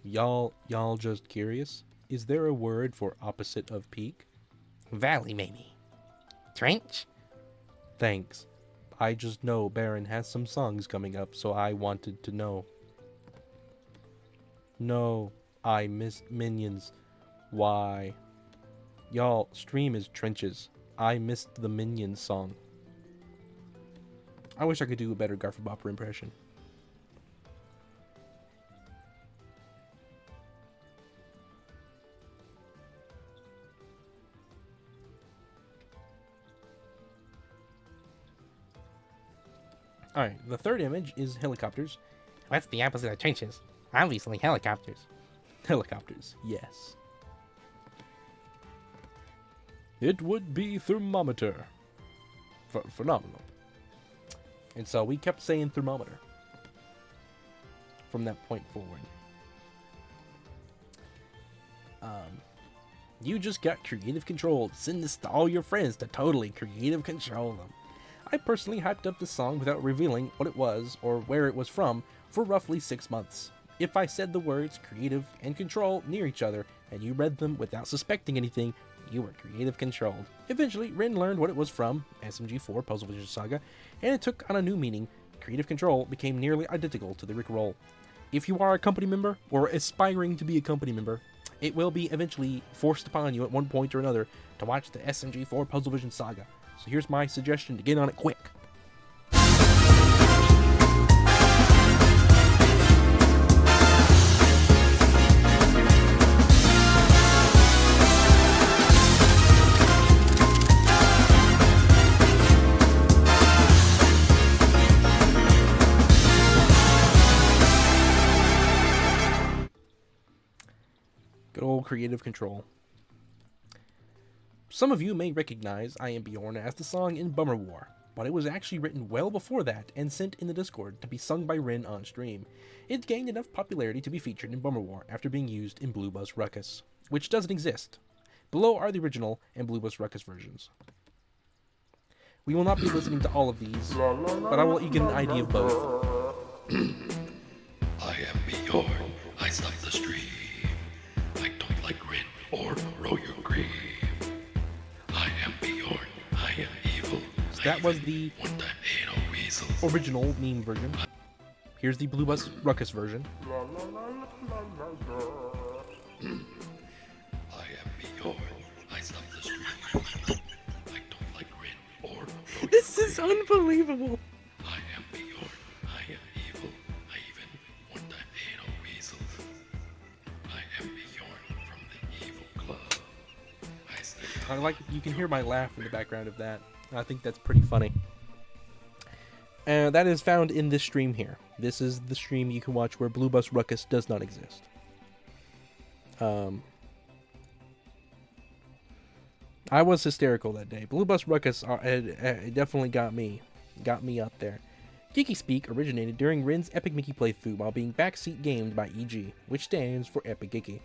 Y'all just curious? Is there a word for opposite of peak? Valley, maybe. Trench? Thanks. I just know Baron has some songs coming up, so I wanted to know. No, I missed Minions. Why? Y'all, stream is trenches. I missed the Minions song. I wish I could do a better Garfield Bopper impression. Alright, the third image is helicopters. What's the opposite of trenches? Obviously helicopters. Helicopters, yes. It would be thermometer. Phenomenal. And so we kept saying thermometer from that point forward. You just got creative control. Send this to all your friends to totally creative control them. I personally hyped up the song without revealing what it was or where it was from for roughly 6 months. If I said the words creative and control near each other and you read them without suspecting anything, you were creative controlled. Eventually, Rin learned what it was from, SMG4 Puzzle Vision Saga, and it took on a new meaning. Creative control became nearly identical to the Rickroll. If you are a company member or aspiring to be a company member, it will be eventually forced upon you at one point or another to watch the SMG4 Puzzle Vision Saga. So here's my suggestion to get on it quick. Good old creative control. Some of you may recognize I Am Bjorn as the song in Bummer War, but it was actually written well before that and sent in the Discord to be sung by Rin on stream. It gained enough popularity to be featured in Bummer War after being used in Blue Bus Ruckus, which doesn't exist. Below are the original and Blue Bus Ruckus versions. We will not be listening to all of these, but I will let you get an idea of both. I am Bjorn. I stop the stream. I don't like Rin or row your grave. I am Bjorn. I am evil. So that was the original meme version. Here's the Blue Bus Ruckus version. I am Bjorn. I stop the stream. I don't like Rin or row your This is unbelievable. I am Bjorn. I am evil. I even one time ate a weasel. I am Bjorn from the evil club. I like, you can hear my laugh in the background of that. I think that's pretty funny. That is found in this stream here. This is the stream you can watch where Blue Bus Ruckus does not exist. I was hysterical that day. Blue Bus Ruckus it definitely got me up there. Geeky Speak originated during Rin's Epic Mickey playthrough while being backseat gamed by EG, which stands for Epic Geeky.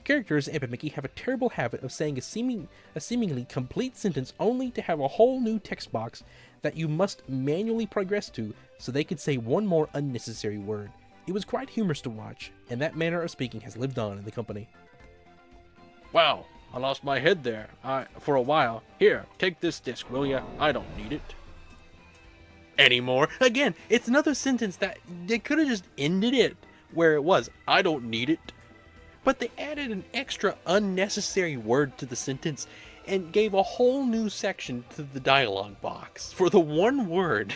Characters in Epic Mickey have a terrible habit of saying a seemingly complete sentence only to have a whole new text box that you must manually progress to so they could say one more unnecessary word. It was quite humorous to watch, and that manner of speaking has lived on in the company. Wow, I lost my head there. For a while. Here, take this disc, will ya? I don't need it anymore. Again, it's another sentence that they could have just ended it where it was, I don't need it. But they added an extra unnecessary word to the sentence and gave a whole new section to the dialogue box for the one word.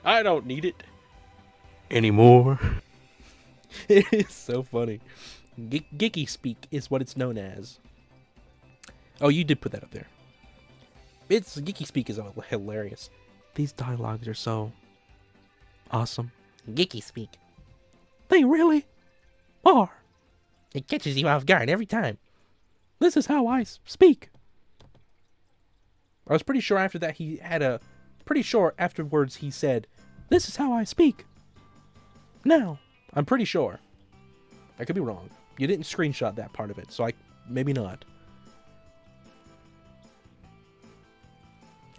I don't need it anymore. It is so funny. Geeky Speak is what it's known as. Oh, you did put that up there. Geeky Speak is hilarious. These dialogues are so awesome. Geeky Speak. They really are. It catches you off guard every time. This is how I speak. I was pretty sure after that he had pretty sure afterwards he said, this is how I speak. Now, I'm pretty sure. I could be wrong. You didn't screenshot that part of it, so maybe not.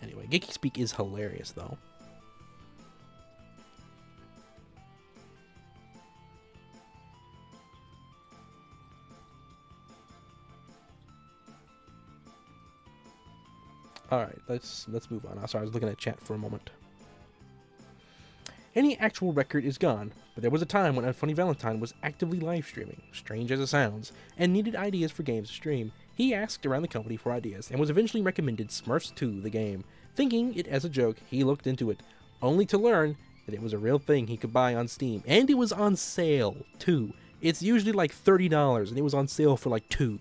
Anyway, Geeky Speak is hilarious though. Alright, let's move on. Sorry, I was looking at chat for a moment. Any actual record is gone, but there was a time when Unfunny Valentine was actively live streaming, strange as it sounds, and needed ideas for games to stream. He asked around the company for ideas, and was eventually recommended Smurfs 2, the game. Thinking it as a joke, he looked into it, only to learn that it was a real thing he could buy on Steam, and it was on sale, too. It's usually like $30, and it was on sale for like $2.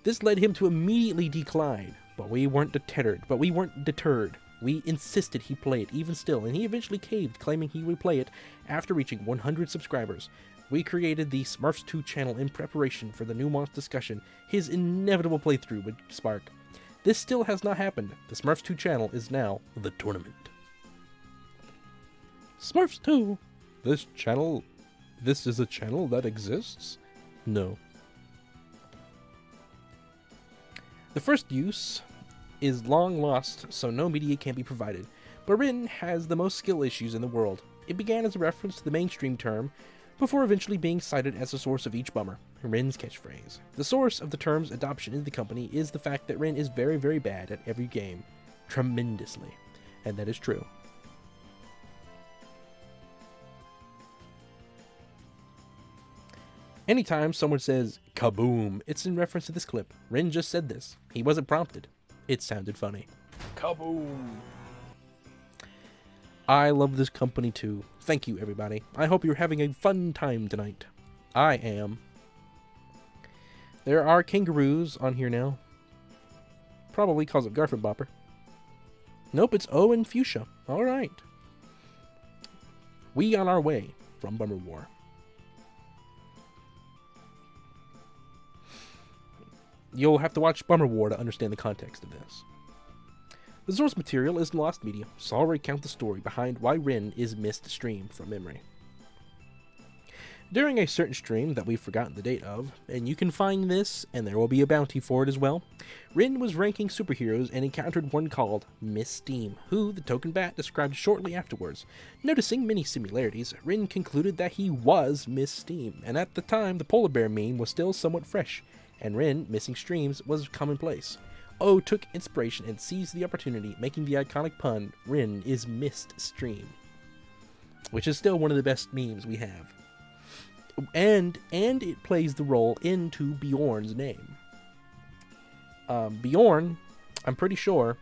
This led him to immediately decline. But we weren't deterred. We insisted he play it even still, and he eventually caved, claiming he would play it after reaching 100 subscribers. We created the Smurfs 2 channel in preparation for the nuanced discussion his inevitable playthrough would spark. This still has not happened. The Smurfs 2 channel is now the tournament. Smurfs 2? This is a channel that exists? No. The first use is long lost, so no media can be provided, but Rin has the most skill issues in the world. It began as a reference to the mainstream term, before eventually being cited as the source of each bummer, Rin's catchphrase. The source of the term's adoption in the company is the fact that Rin is very, very bad at every game. Tremendously. And that is true. Anytime someone says, kaboom, it's in reference to this clip. Rin just said this. He wasn't prompted. It sounded funny. Kaboom! I love this company too. Thank you, everybody. I hope you're having a fun time tonight. I am. There are kangaroos on here now. Probably cause of Garfield Bopper. Nope, it's O and Fuchsia. Alright. We on our way from Bummer War. You'll have to watch Bummer War to understand the context of this. The source material is lost media, so I'll recount the story behind why Rin is missed stream from memory. During a certain stream that we've forgotten the date of, and you can find this, and there will be a bounty for it as well, Rin was ranking superheroes and encountered one called Miss Steam, who the token bat described shortly afterwards. Noticing many similarities, Rin concluded that he was Miss Steam, and at the time the polar bear meme was still somewhat fresh, and Rin missing streams was commonplace. O took inspiration and seized the opportunity, making the iconic pun, Rin is missed stream. Which is still one of the best memes we have. And it plays the role into Bjorn's name. Bjorn, I'm pretty sure,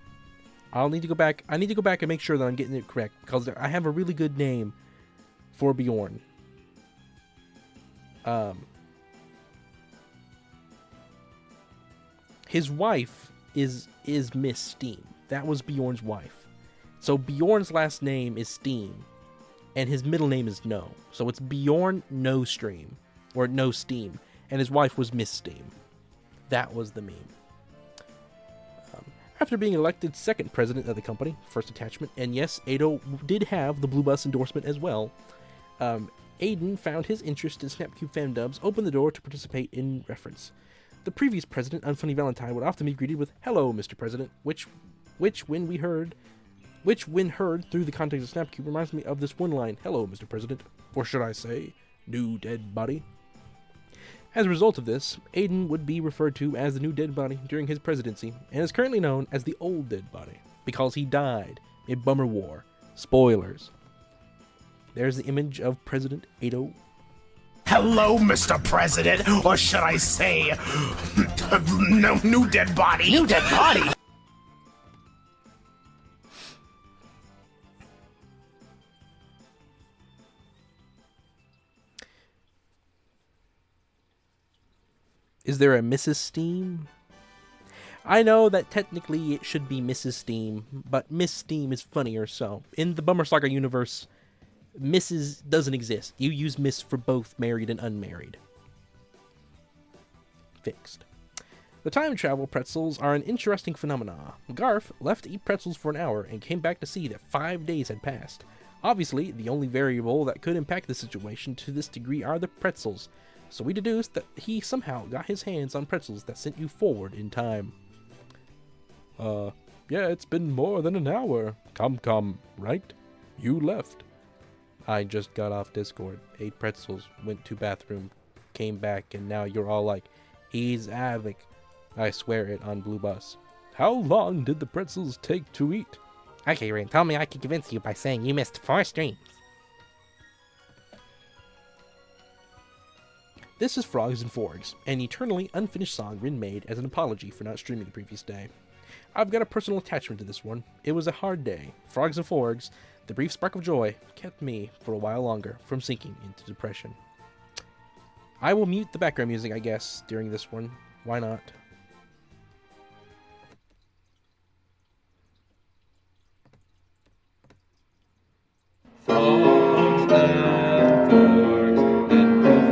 I need to go back and make sure that I'm getting it correct, because I have a really good name for Bjorn. His wife is Miss Steam. That was Bjorn's wife. So Bjorn's last name is Steam, and his middle name is No. So it's Bjorn No Stream, or No Steam, and his wife was Miss Steam. That was the meme. After being elected second president of the company, first attachment, and yes, Ado did have the Blue Bus endorsement as well, Aiden found his interest in Snapcube fandubs opened the door to participate in reference. The previous president, Unfunny Valentine, would often be greeted with "Hello, Mr. President," which when heard through the context of Snapcube reminds me of this one line, "Hello, Mr. President," or should I say, "New dead body." As a result of this, Aiden would be referred to as the new dead body during his presidency, and is currently known as the old dead body, because he died in Bummer War. Spoilers. There's the image of President Ado. Hello, Mr. President, or should I say, no, new dead body. New dead body? Is there a Mrs. Steam? I know that technically it should be Mrs. Steam, but Miss Steam is funnier, so in the Bummer Saga universe, Mrs. doesn't exist. You use Miss for both married and unmarried. Fixed. The time travel pretzels are an interesting phenomena. Garf left to eat pretzels for an hour and came back to see that 5 days had passed. Obviously, the only variable that could impact the situation to this degree are the pretzels, so we deduced that he somehow got his hands on pretzels that sent you forward in time. Yeah, it's been more than an hour. Come, right? You left. I just got off Discord, ate pretzels, went to bathroom, came back, and now you're all like, he's Avic. I swear it on Blue Bus. How long did the pretzels take to eat? Okay, Rin, tell me I can convince you by saying you missed 4 streams. This is Frogs and Forgs, an eternally unfinished song Rin made as an apology for not streaming the previous day. I've got a personal attachment to this one. It was a hard day. Frogs and Forgs, the brief spark of joy, kept me, for a while longer, from sinking into depression. I will mute the background music, I guess, during this one. Why not? Frogs and forks and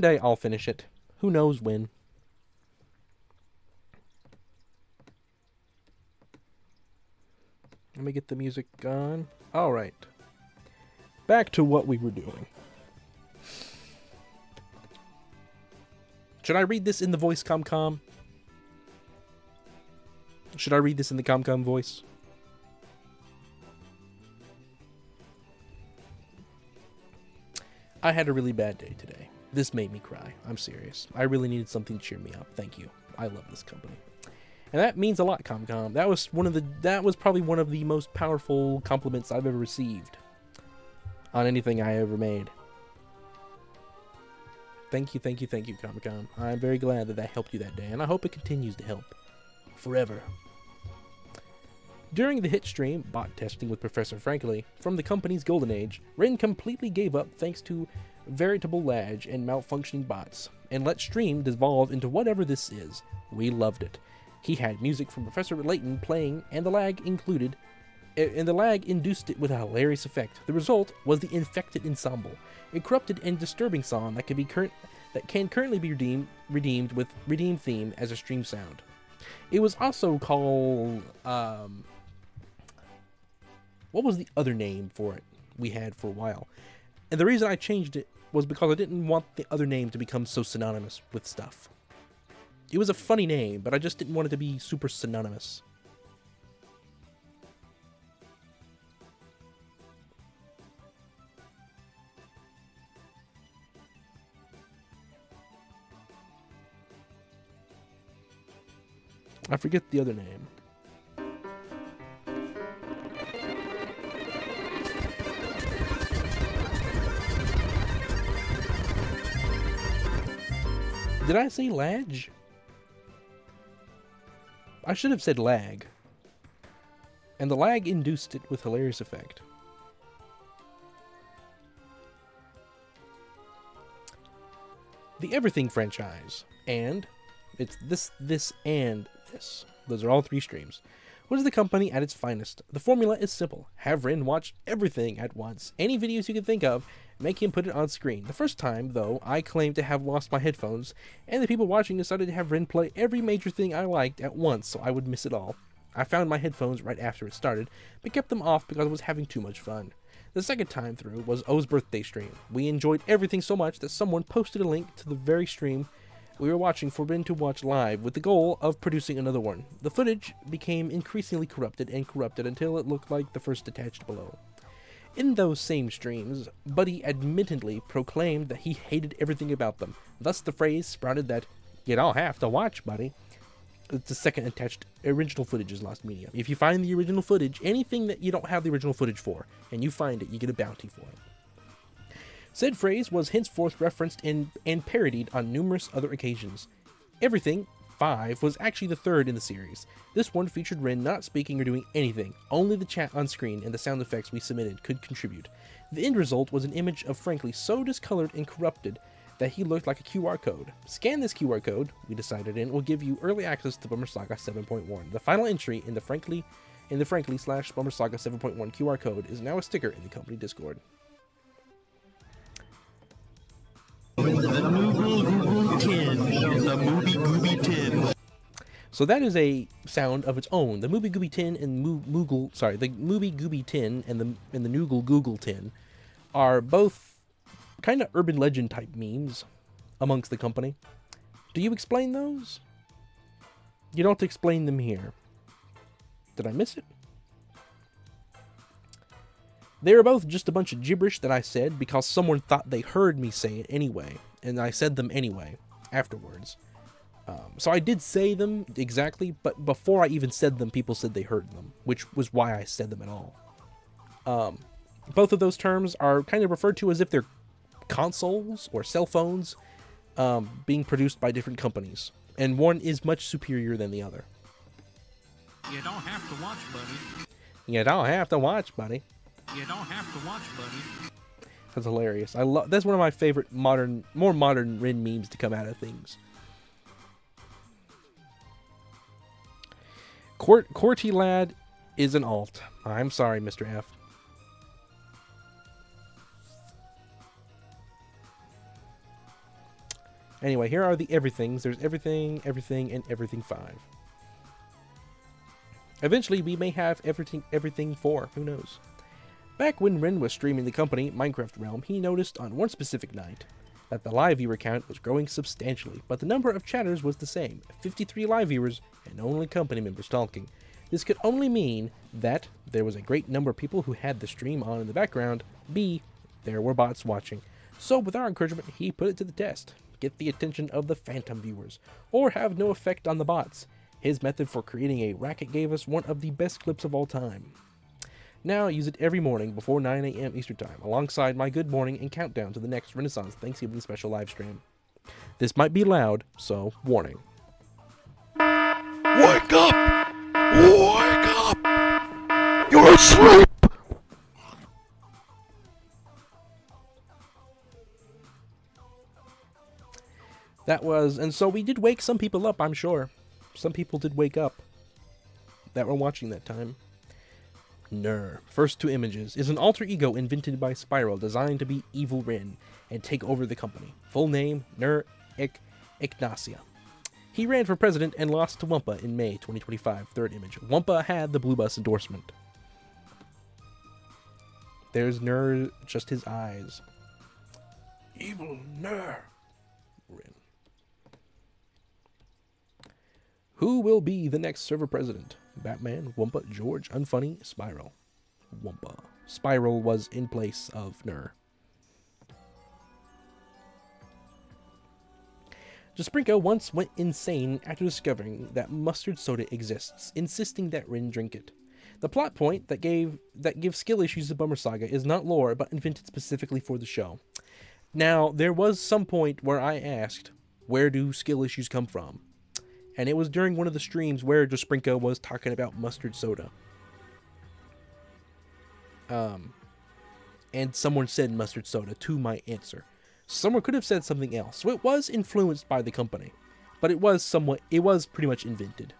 Someday I'll finish it. Who knows when. Let me get the music on. Alright. Back to what we were doing. Should I read this in the voice ComCom? Should I read this in the ComCom voice? I had a really bad day today. This made me cry. I'm serious. I really needed something to cheer me up. Thank you. I love this company. And that means a lot, ComCom. That was probably one of the most powerful compliments I've ever received on anything I ever made. Thank you, ComCom. I'm very glad that helped you that day, and I hope it continues to help. Forever. During the hit stream, Bot Testing with Professor Frankly, from the company's golden age, Ren completely gave up thanks to veritable lag and malfunctioning bots, and let stream devolve into whatever this is. We loved it. He had music from Professor Layton playing, and the lag induced it with a hilarious effect. The result was the Infected Ensemble, a corrupted and disturbing song that can currently be redeemed with Redeem Theme as a stream sound. It was also called what was the other name for it we had for a while? And the reason I changed it was because I didn't want the other name to become so synonymous with stuff. It was a funny name, but I just didn't want it to be super synonymous. I forget the other name. Did I say lag? I should have said lag. And the lag induced it with hilarious effect. The Everything franchise. And it's this, and this. Those are all three streams. What is the company at its finest? The formula is simple. Have Ren watch everything at once. Any videos you can think of, make him put it on screen. The first time, though, I claimed to have lost my headphones, and the people watching decided to have Ren play every major thing I liked at once so I would miss it all. I found my headphones right after it started, but kept them off because I was having too much fun. The second time through was O's birthday stream. We enjoyed everything so much that someone posted a link to the very stream we were watching for Ren to watch live with the goal of producing another one. The footage became increasingly corrupted until it looked like the first attached below. In those same streams, Buddy admittedly proclaimed that he hated everything about them. Thus the phrase sprouted that, "You don't have to watch, Buddy." It's the second attached original footage is lost media. If you find the original footage, anything that you don't have the original footage for, and you find it, you get a bounty for it. Said phrase was henceforth referenced and parodied on numerous other occasions. Everything 5 was actually the third in the series. This one featured Ren not speaking or doing anything. Only the chat on screen and the sound effects we submitted could contribute. The end result was an image of Frankly so discolored and corrupted that he looked like a QR code. Scan this QR code, we decided, and it will give you early access to Bummer Saga 7.1. The final entry in the Frankly/Bummer Saga 7.1 QR code is now a sticker in the company Discord. So that is a sound of its own. The Mooby Gooby Tin and the Mooby Gooby Tin and the Noogle Google Tin are both kind of urban legend type memes amongst the company. Do you explain those? You don't explain them here. Did I miss it? They were both just a bunch of gibberish that I said because someone thought they heard me say it anyway, and I said them anyway afterwards. So I did say them exactly, but before I even said them, people said they heard them, which was why I said them at all. Both of those terms are kind of referred to as if they're consoles or cell phones being produced by different companies, and one is much superior than the other. You don't have to watch, buddy. You don't have to watch, buddy. You don't have to watch, buddy. That's hilarious. That's one of my favorite more modern Ren memes to come out of things. Corty Lad is an alt. I'm sorry, Mr. F. Anyway, here are the everythings. There's everything, everything, and everything 5. Eventually, we may have everything 4. Who knows? Back when Ren was streaming the company Minecraft Realm, he noticed on one specific night that the live viewer count was growing substantially, but the number of chatters was the same, 53 live viewers and only company members talking. This could only mean that there was a great number of people who had the stream on in the background, B, there were bots watching. So with our encouragement, he put it to the test. Get the attention of the phantom viewers, or have no effect on the bots. His method for creating a racket gave us one of the best clips of all time. Now use it every morning before 9 a.m. Eastern Time, alongside my good morning and countdown to the next Renaissance Thanksgiving special live stream. This might be loud, so warning. Wake up! Wake up! You're asleep! That was, and so we did wake some people up, I'm sure. Some people did wake up that were watching that time. Ner, first 2 images, is an alter ego invented by Spiral designed to be Evil Ren and take over the company. Full name, Ner Ignacia. He ran for president and lost to Wumpa in May 2025. Third image. Wumpa had the Blue Bus endorsement. There's Ner, just his eyes. Evil Ner. Ren. Who will be the next server president? Batman, Wumpa, George, Unfunny, Spiral. Wumpa. Spiral was in place of Ner. Jasprinko once went insane after discovering that mustard soda exists, insisting that Rin drink it. The plot point that gives skill issues to Bummer Saga is not lore, but invented specifically for the show. Now, there was some point where I asked, where do skill issues come from? And it was during one of the streams where Jasprinko was talking about mustard soda. And someone said mustard soda to my answer. Someone could have said something else, so it was influenced by the company. But it was pretty much invented.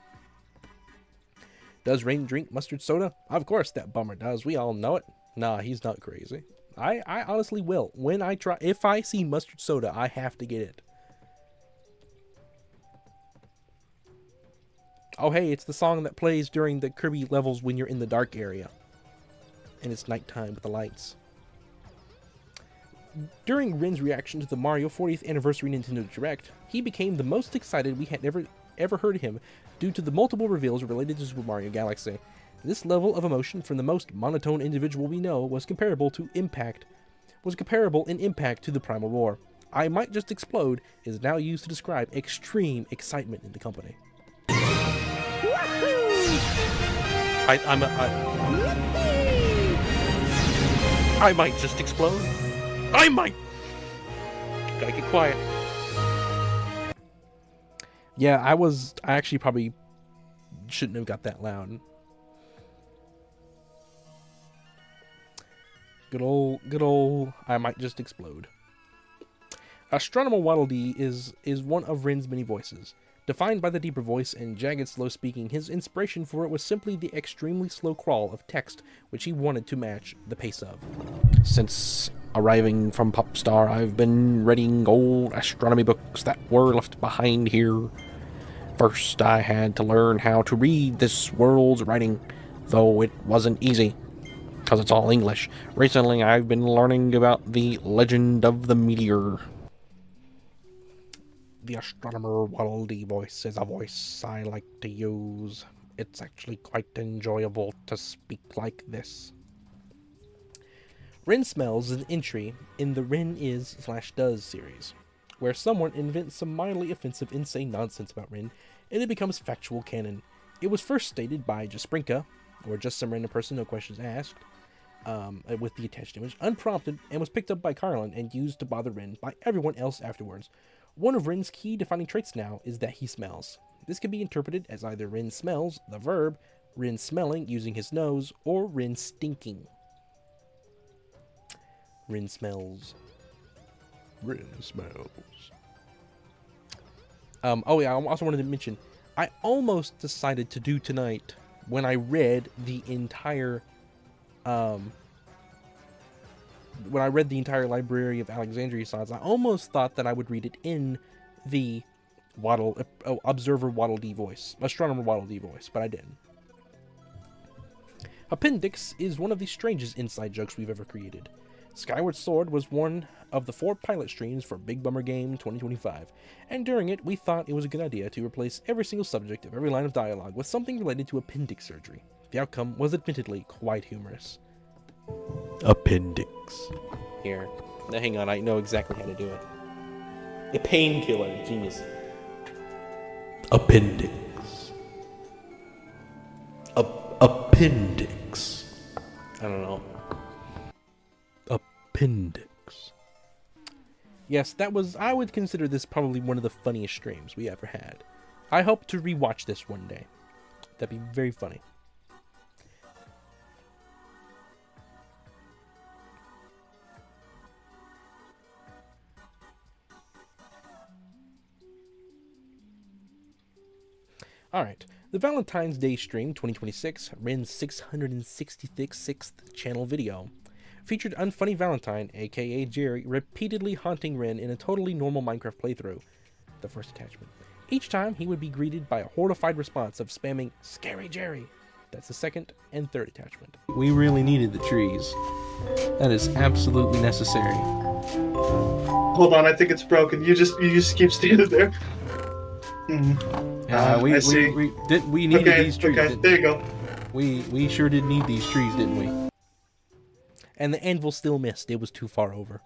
Does Rain drink mustard soda? Of course that bummer does, we all know it. Nah, he's not crazy. I honestly will. If I see mustard soda, I have to get it. Oh hey, it's the song that plays during the Kirby levels when you're in the dark area. And it's nighttime with the lights. During Rin's reaction to the Mario 40th Anniversary Nintendo Direct, he became the most excited we had ever heard him due to the multiple reveals related to Super Mario Galaxy. This level of emotion from the most monotone individual we know was comparable in impact to the Primal Roar. I Might Just Explode is now used to describe extreme excitement in the company. I might just explode. I might. Gotta get quiet. Yeah, I actually probably shouldn't have got that loud. Good old, I might just explode. Astronomer Waddle Dee is one of Rin's many voices. Defined by the deeper voice and jagged slow speaking, his inspiration for it was simply the extremely slow crawl of text which he wanted to match the pace of. Since arriving from Popstar, I've been reading old astronomy books that were left behind here. First, I had to learn how to read this world's writing, though it wasn't easy, because it's all English. Recently, I've been learning about the legend of the meteor. The Astronomer Waddle Dee voice is a voice I like to use. It's actually quite enjoyable to speak like this. Rin Smells is an entry in the Rin Is/Does series, where someone invents some mildly offensive insane nonsense about Rin, and it becomes factual canon. It was first stated by Jasprinka, or just some random person, no questions asked, with the attached image, unprompted, and was picked up by Carlin and used to bother Rin by everyone else afterwards. One of Rin's key defining traits now is that he smells. This can be interpreted as either Rin smells, the verb, Rin smelling using his nose, or Rin stinking. Rin smells. Rin smells. Oh yeah, I also wanted to mention, I almost decided to do tonight when I read the entire Library of Alexandriassance, I almost thought that I would read it in the observer Waddle Dee voice, astronomer Waddle Dee voice, but I didn't. Appendix is one of the strangest inside jokes we've ever created. Skyward Sword was one of the 4 pilot streams for Big Bummer Game 2025, and during it, we thought it was a good idea to replace every single subject of every line of dialogue with something related to appendix surgery. The outcome was admittedly quite humorous. Appendix. Here. Now, hang on, I know exactly how to do it. A painkiller. Genius. Appendix. Appendix. I don't know. Appendix. Yes, I would consider this probably one of the funniest streams we ever had. I hope to rewatch this one day. That'd be very funny. Alright, the Valentine's Day stream 2026, Ren's 666th channel video, featured Unfunny Valentine, aka Jerry, repeatedly haunting Ren in a totally normal Minecraft playthrough. The first attachment. Each time, he would be greeted by a horrified response of spamming Scary Jerry. That's the second and third attachment. We really needed the trees. That is absolutely necessary. Hold on, I think it's broken. You just keep standing there. I see. We needed these trees. Okay, there you go. We sure did need these trees, didn't we? And the anvil still missed. It was too far over.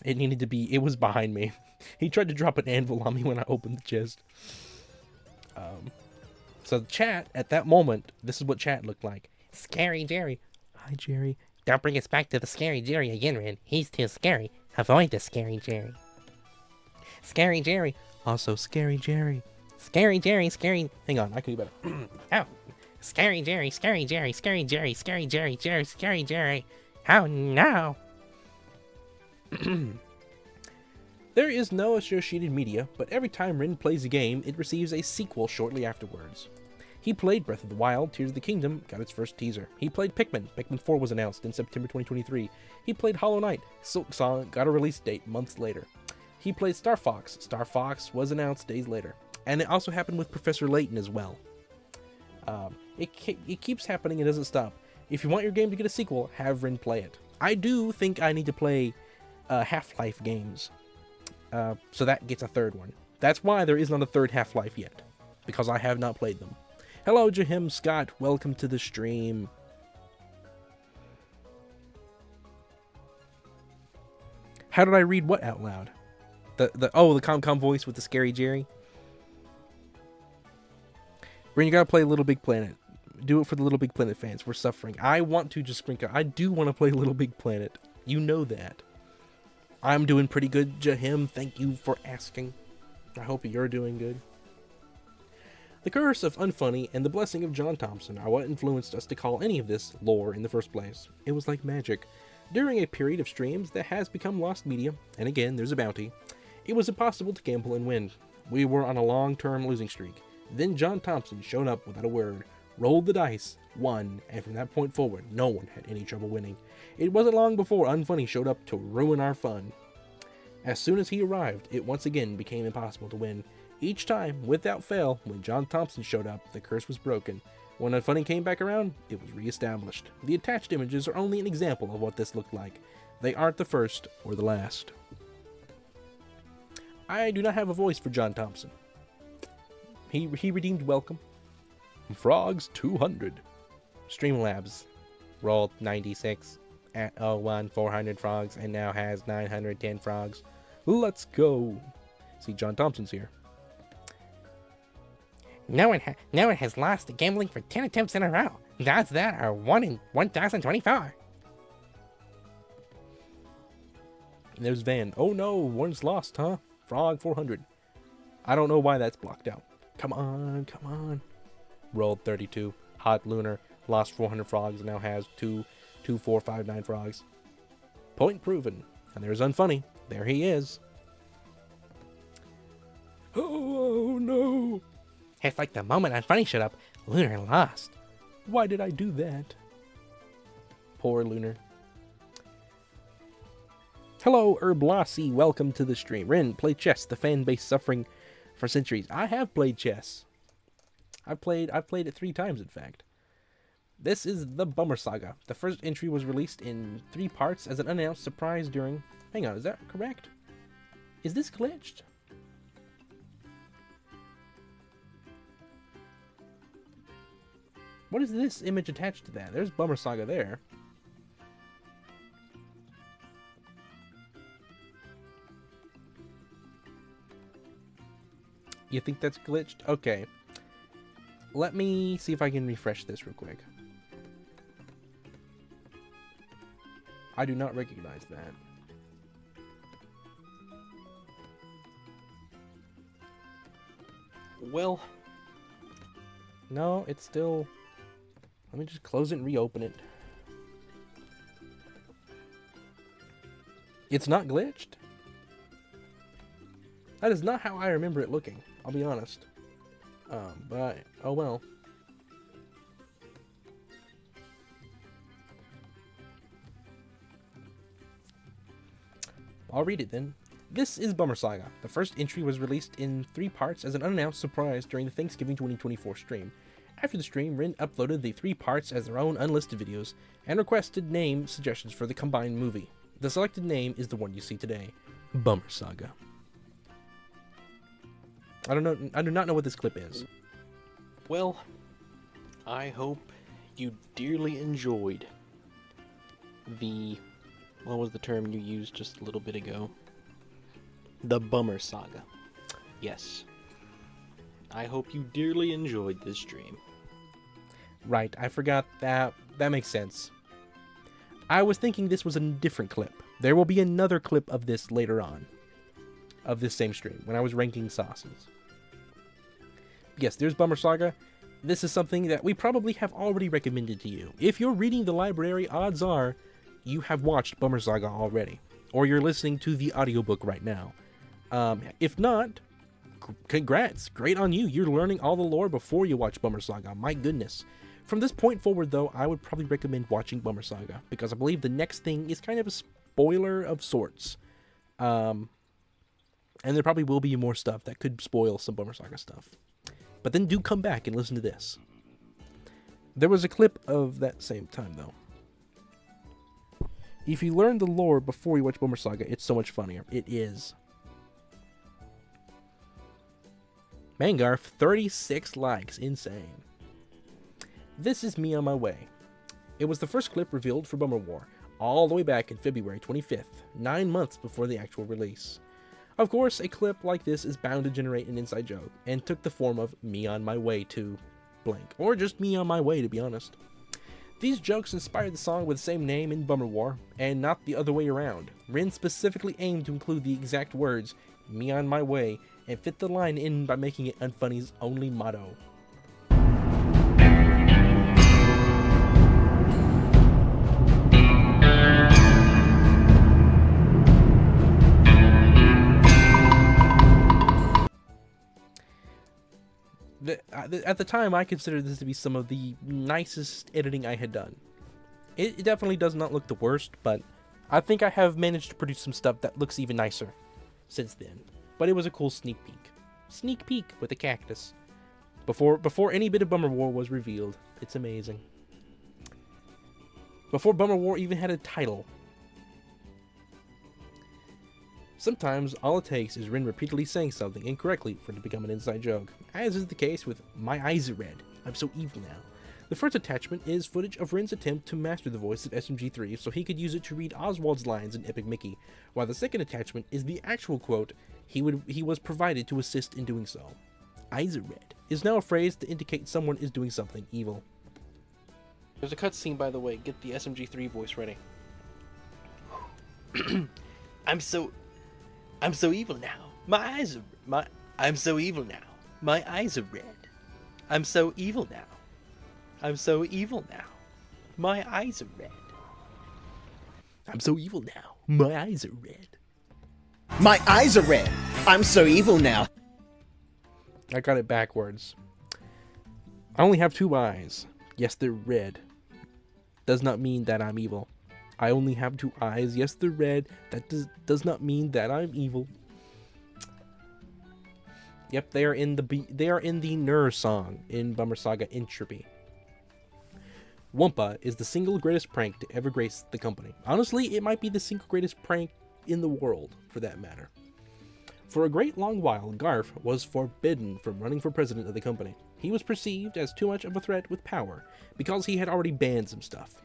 It needed to be. It was behind me. He tried to drop an anvil on me when I opened the chest. So the chat at that moment, this is what chat looked like. Scary Jerry. Hi, Jerry. Don't bring us back to the Scary Jerry again, Ren. He's too scary. Avoid the Scary Jerry. Scary Jerry. Also, Scary Jerry. Scary Jerry, scary. Hang on, I can do better. Oh. Scary Jerry, Scary Jerry, Scary Jerry, Scary Jerry, Jerry, Scary Jerry. Oh no. There is no associated media, but every time Ren plays a game, it receives a sequel shortly afterwards. He played Breath of the Wild, Tears of the Kingdom, got its first teaser. He played Pikmin. Pikmin 4 was announced in September 2023. He played Hollow Knight. Silk Song got a release date months later. He played Star Fox. Star Fox was announced days later. And it also happened with Professor Layton as well. It keeps happening, it doesn't stop. If you want your game to get a sequel, have Ren play it. I do think I need to play Half-Life games. So that gets a third one. That's why there is not a third Half-Life yet. Because I have not played them. Hello, Jahim Scott. Welcome to the stream. How did I read what out loud? The ComCom voice with the Scary Jerry? Ren, you gotta play Little Big Planet. Do it for the Little Big Planet fans. We're suffering. I want to just sprinkle. I do want to play Little Big Planet. You know that. I'm doing pretty good, Jahim. Thank you for asking. I hope you're doing good. The curse of Unfunny and the blessing of John Thompson are what influenced us to call any of this lore in the first place. It was like magic. During a period of streams that has become lost media, and again, there's a bounty, it was impossible to gamble and win. We were on a long-term losing streak. Then John Thompson showed up without a word, rolled the dice, won, and from that point forward, no one had any trouble winning. It wasn't long before Unfunny showed up to ruin our fun. As soon as he arrived, it once again became impossible to win. Each time, without fail, when John Thompson showed up, the curse was broken. When Unfunny came back around, it was reestablished. The attached images are only an example of what this looked like. They aren't the first or the last. I do not have a voice for John Thompson. He redeemed welcome. Frogs 200. Streamlabs rolled 96 at 400 frogs and now has 910 frogs. Let's go. See, John Thompson's here. No one has lost at gambling for 10 attempts in a row. The odds of that are 1 in 1,024. And there's Van. Oh no, one's lost, huh? Frog 400. I don't know why that's blocked out. Come on, come on. Rolled 32. Hot Lunar. Lost 400 frogs and now has 2,459 frogs. Point proven. And there's Unfunny. There he is. Oh no. It's like the moment Unfunny showed up, Lunar lost. Why did I do that? Poor Lunar. Hello, Herblassi. Welcome to the stream. Ren, play chess. The fan base suffering for centuries. I have played chess. I've played it 3 times, in fact. This is the Bummer Saga. The first entry was released in 3 parts as an unannounced surprise during... Hang on, is that correct? Is this glitched? What is this image attached to that? There's Bummer Saga there. You think that's glitched? Okay. Let me see if I can refresh this real quick. I do not recognize that. Well, no, it's still... Let me just close it and reopen it. It's not glitched? That is not how I remember it looking, I'll be honest. But, oh well. I'll read it then. This is Bummer Saga. The first entry was released in 3 parts as an unannounced surprise during the Thanksgiving 2024 stream. After the stream, Rin uploaded the 3 parts as their own unlisted videos and requested name suggestions for the combined movie. The selected name is the one you see today, Bummer Saga. I do not know what this clip is. Well, I hope you dearly enjoyed the... What was the term you used just a little bit ago? The Bummer Saga. Yes. I hope you dearly enjoyed this stream. Right, I forgot that. That makes sense. I was thinking this was a different clip. There will be another clip of this later on. Of this same stream, when I was ranking sauces. Yes, there's Bummer Saga. This is something that we probably have already recommended to you. If you're reading the library, odds are you have watched Bummer Saga already. Or you're listening to the audiobook right now. If not, congrats. Great on you. You're learning all the lore before you watch Bummer Saga. My goodness. From this point forward, though, I would probably recommend watching Bummer Saga, because I believe the next thing is kind of a spoiler of sorts. And there probably will be more stuff that could spoil some Bummer Saga stuff. But then do come back and listen to this. There was a clip of that same time, though. If you learn the lore before you watch Bummer Saga, it's so much funnier. It is. Mangarf, 36 likes. Insane. This is me on my way. It was the first clip revealed for Bummer War, all the way back in February 25th, 9 months before the actual release. Of course, a clip like this is bound to generate an inside joke, and took the form of me on my way to blank, or just me on my way, to be honest. These jokes inspired the song with the same name in Bummer War, and not the other way around. Rin specifically aimed to include the exact words, me on my way, and fit the line in by making it Unfunny's only motto. At the time, I considered this to be some of the nicest editing I had done. It definitely does not look the worst, but I think I have managed to produce some stuff that looks even nicer since then. But it was a cool sneak peek. Sneak peek with a cactus. Before any bit of Bummer War was revealed. It's amazing. Before Bummer War even had a title. Sometimes all it takes is Rin repeatedly saying something incorrectly for it to become an inside joke, as is the case with My Eyes Are Red, I'm So Evil Now. The first attachment is footage of Rin's attempt to master the voice of SMG3 so he could use it to read Oswald's lines in Epic Mickey, while the second attachment is the actual quote he was provided to assist in doing so. Eyes are red is now a phrase to indicate someone is doing something evil. There's a cutscene, by the way. Get the SMG3 voice ready. I'm so evil now. I'm so evil now. My eyes are red. I'm so evil now. I'm so evil now. My eyes are red. I'm so evil now. My eyes are red. My eyes are red. I'm so evil now. I got it backwards. I only have 2 eyes. Yes, they're red. Does not mean that I'm evil. I only have 2 eyes. Yes, they're red. That does not mean that I'm evil. Yep, they are in the Nur song in Bummer Saga Entropy. Wumpa is the single greatest prank to ever grace the company. Honestly, it might be the single greatest prank in the world, for that matter. For a great long while, Garf was forbidden from running for president of the company. He was perceived as too much of a threat with power, because he had already banned some stuff.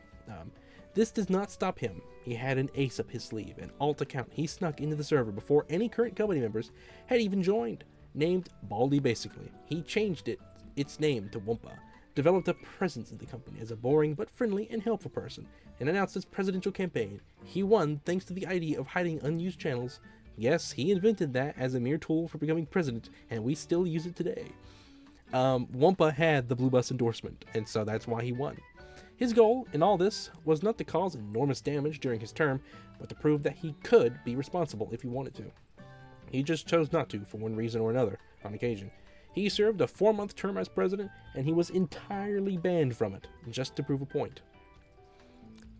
This does not stop him. He had an ace up his sleeve, an alt account he snuck into the server before any current company members had even joined, named Baldy basically. He changed its name to Wumpa, developed a presence in the company as a boring but friendly and helpful person, and announced his presidential campaign. He won thanks to the idea of hiding unused channels. Yes, he invented that as a mere tool for becoming president, and we still use it today. Wumpa had the Blue Bus endorsement, and so that's why he won. His goal in all this was not to cause enormous damage during his term, but to prove that he could be responsible if he wanted to. He just chose not to for one reason or another on occasion. He served a 4-month term as president, and he was entirely banned from it, just to prove a point.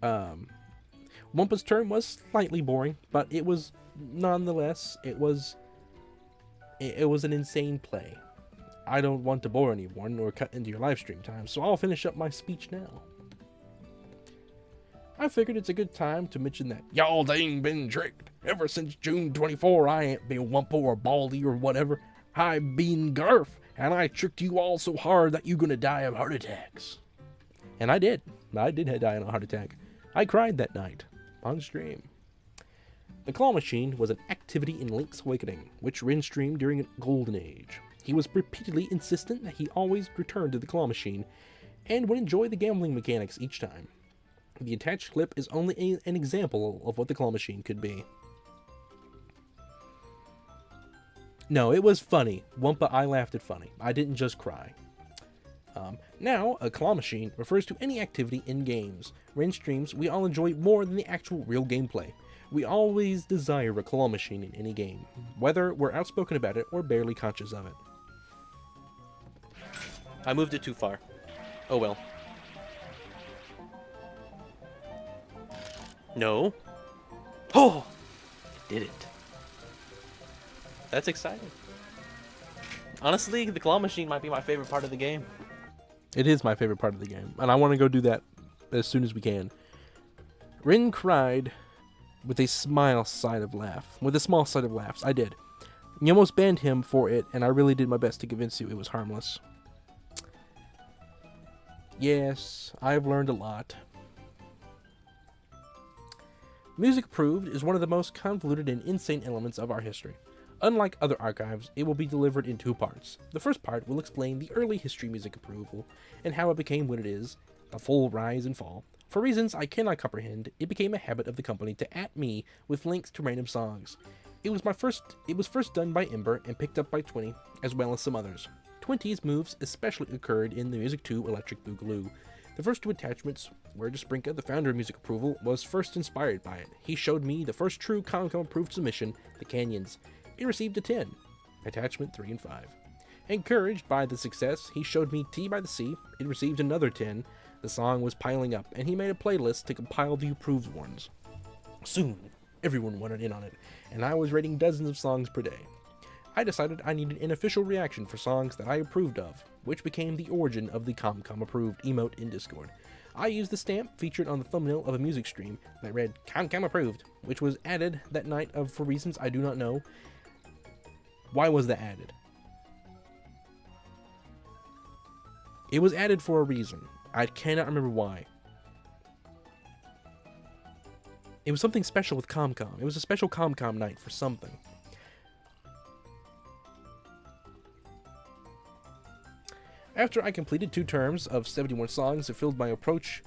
Wumpa's term was slightly boring, but it was nonetheless, it was an insane play. I don't want to bore anyone or cut into your live stream time, so I'll finish up my speech now. I figured it's a good time to mention that y'all dang been tricked. Ever since June 24, I ain't been Wumpa or Baldy or whatever. I been Garf, and I tricked you all so hard that you gonna die of heart attacks. And I did. I did die of a heart attack. I cried that night on stream. The claw machine was an activity in Link's Awakening, which Rin streamed during a golden age. He was repeatedly insistent that he always return to the claw machine, and would enjoy the gambling mechanics each time. The attached clip is only an example of what the claw machine could be. No, it was funny. Wumpa, I laughed at funny. I didn't just cry. Now, a claw machine refers to any activity in games. Rin streams we all enjoy more than the actual real gameplay. We always desire a claw machine in any game, whether we're outspoken about it or barely conscious of it. I moved it too far. Oh well. No. Oh! I did it. That's exciting. Honestly, the claw machine might be my favorite part of the game. It is my favorite part of the game, and I want to go do that as soon as we can. Rin cried with a small side of laughs. I did. You almost banned him for it, and I really did my best to convince you it was harmless. Yes, I've learned a lot. Music Approved is one of the most convoluted and insane elements of our history. Unlike other archives, it will be delivered in 2 parts. The first part will explain the early history Music Approval and how it became what it is, the full rise and fall. For reasons I cannot comprehend, it became a habit of the company to @ me with links to random songs. It was first done by Ember and picked up by 20, as well as some others. 20's moves especially occurred in the Music 2 Electric Boogaloo. The first 2 attachments, where Sprinka, the founder of Music Approval, was first inspired by it. He showed me the first true Concom approved submission, The Canyons. It received a 10, attachment 3 and 5. Encouraged by the success, he showed me Tea by the Sea. It received another 10. The song was piling up, and he made a playlist to compile the approved ones. Soon, everyone wanted in on it, and I was rating dozens of songs per day. I decided I needed an official reaction for songs that I approved of, which became the origin of the Comcom approved emote in Discord. I used the stamp featured on the thumbnail of a music stream that read Comcom approved, which was added that night for reasons I do not know. Why was that added? It was added for a reason. I cannot remember why. It was something special with Comcom. It was a special Comcom night for something. After I completed 2 terms of 71 songs that filled my approved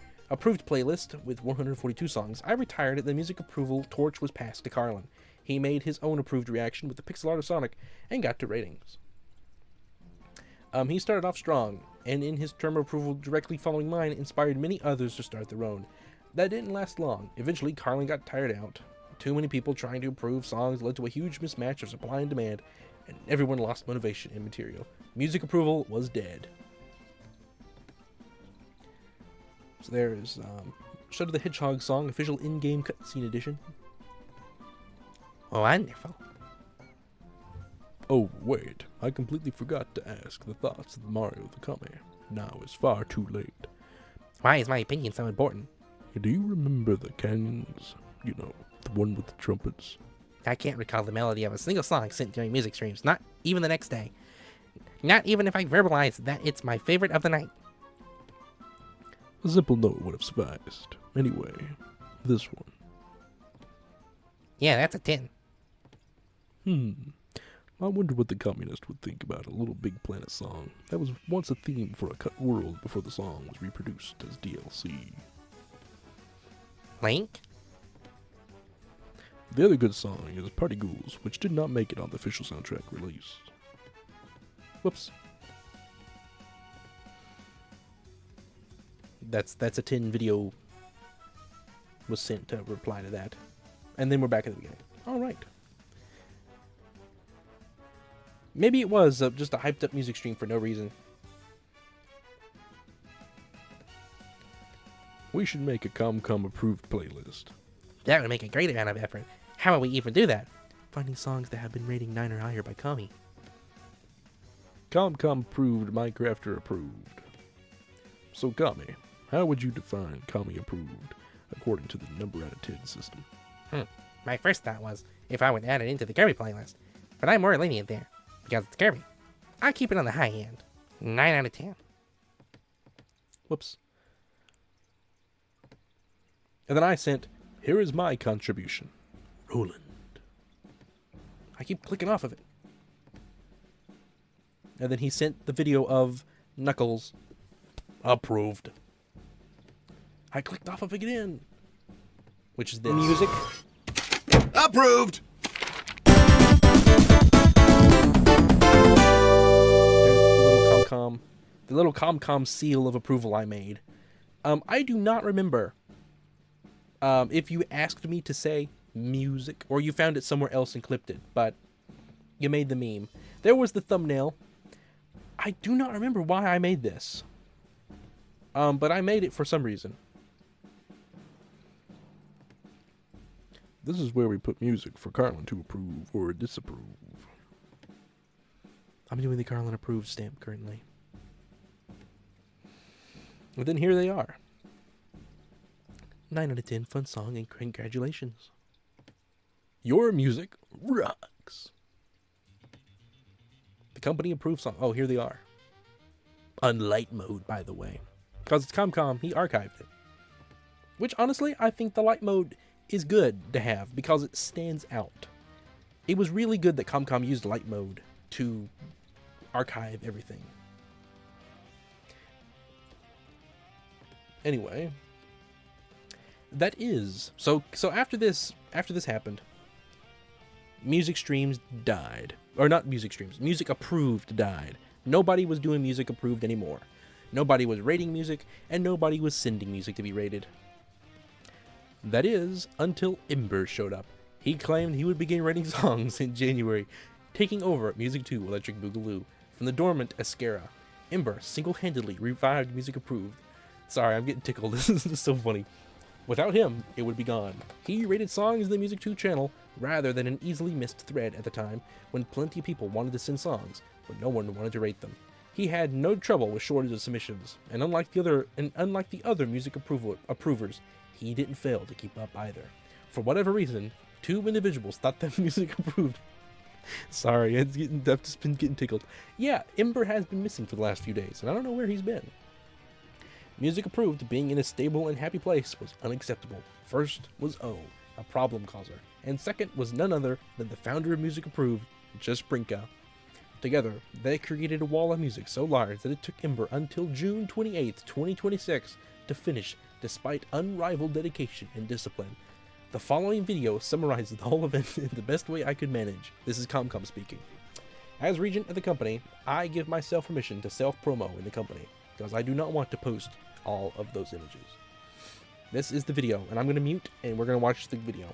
playlist with 142 songs, I retired and the Music Approval torch was passed to Carlin. He made his own approved reaction with the pixel art of Sonic and got to ratings. He started off strong, and in his term of approval directly following mine, inspired many others to start their own. That didn't last long. Eventually, Carlin got tired out. Too many people trying to approve songs led to a huge mismatch of supply and demand, and everyone lost motivation and material. Music Approval was dead. So there's Shadow the Hedgehog song, official in-game cutscene edition. Wonderful. Oh, wait, I completely forgot to ask the thoughts of Mario the Kami. Now it's far too late. Why is my opinion so important? Do you remember the canyons? You know, the one with the trumpets? I can't recall the melody of a single song sent during music streams, not even the next day. Not even if I verbalize that it's my favorite of the night. A simple note would have sufficed. Anyway, this one. Yeah, that's a 10. I wonder what the communist would think about a Little Big Planet song that was once a theme for a cut world before the song was reproduced as DLC. Link? The other good song is Party Ghouls, which did not make it on the official soundtrack release. Whoops. That's a 10 video was sent to reply to that. And then we're back at the beginning. Alright. Maybe it was just a hyped up music stream for no reason. We should make a ComCom approved playlist. That would make a great amount of effort. How will we even do that? Finding songs that have been rating 9 or higher by Kami. ComCom approved, Minecrafter approved. So Kami, how would you define Kami approved according to the number out of 10 system? My first thought was if I would add it into the Kirby playlist, but I'm more lenient there because it's Kirby. I keep it on the high end. 9 out of 10. Whoops. And then I sent, here is my contribution. Roland. I keep clicking off of it. And then he sent the video of Knuckles. Approved. I clicked off of it again. Which is this. Music. Approved! The little ComCom seal of approval I made. I do not remember if you asked me to say music or you found it somewhere else and clipped it, but you made the meme. There was the thumbnail. I do not remember why I made this. But I made it for some reason. This is where we put music for Carlin to approve or disapprove. I'm doing the Carlin approved stamp currently. And then here they are. 9 out of 10 fun song and congratulations. Your music rocks. The company approved song. Oh, here they are. Unlight mode, by the way. Because it's ComCom, he archived it. Which, honestly, I think the light mode is good to have because it stands out. It was really good that ComCom used light mode to archive everything. Anyway, that is so after this happened, music streams died. Or not music streams, music approved died. Nobody was doing music approved anymore. Nobody was rating music, and nobody was sending music to be rated. That is, until Ember showed up. He claimed he would begin rating songs in January, taking over at Music 2 Electric Boogaloo from the dormant Escara. Ember single-handedly revived music approved. Sorry, I'm getting tickled. This is just so funny. Without him, it would be gone. He rated songs in the Music 2 channel rather than an easily missed thread at the time when plenty of people wanted to send songs, but no one wanted to rate them. He had no trouble with shortage of submissions, and unlike the other music approvers, he didn't fail to keep up either. For whatever reason, 2 individuals thought that music approved. Sorry, I've just been getting tickled. Yeah, Ember has been missing for the last few days, and I don't know where he's been. Music approved being in a stable and happy place was unacceptable. First was O, a problem causer, and second was none other than the founder of Music Approved, Just Brinka. Together, they created a wall of music so large that it took Ember until June 28th, 2026 to finish, despite unrivaled dedication and discipline. The following video summarizes the whole event in the best way I could manage. This is ComCom speaking. As regent of the company, I give myself permission to self-promo in the company, because I do not want to post all of those images. This is the video, and I'm going to mute, and we're going to watch the video.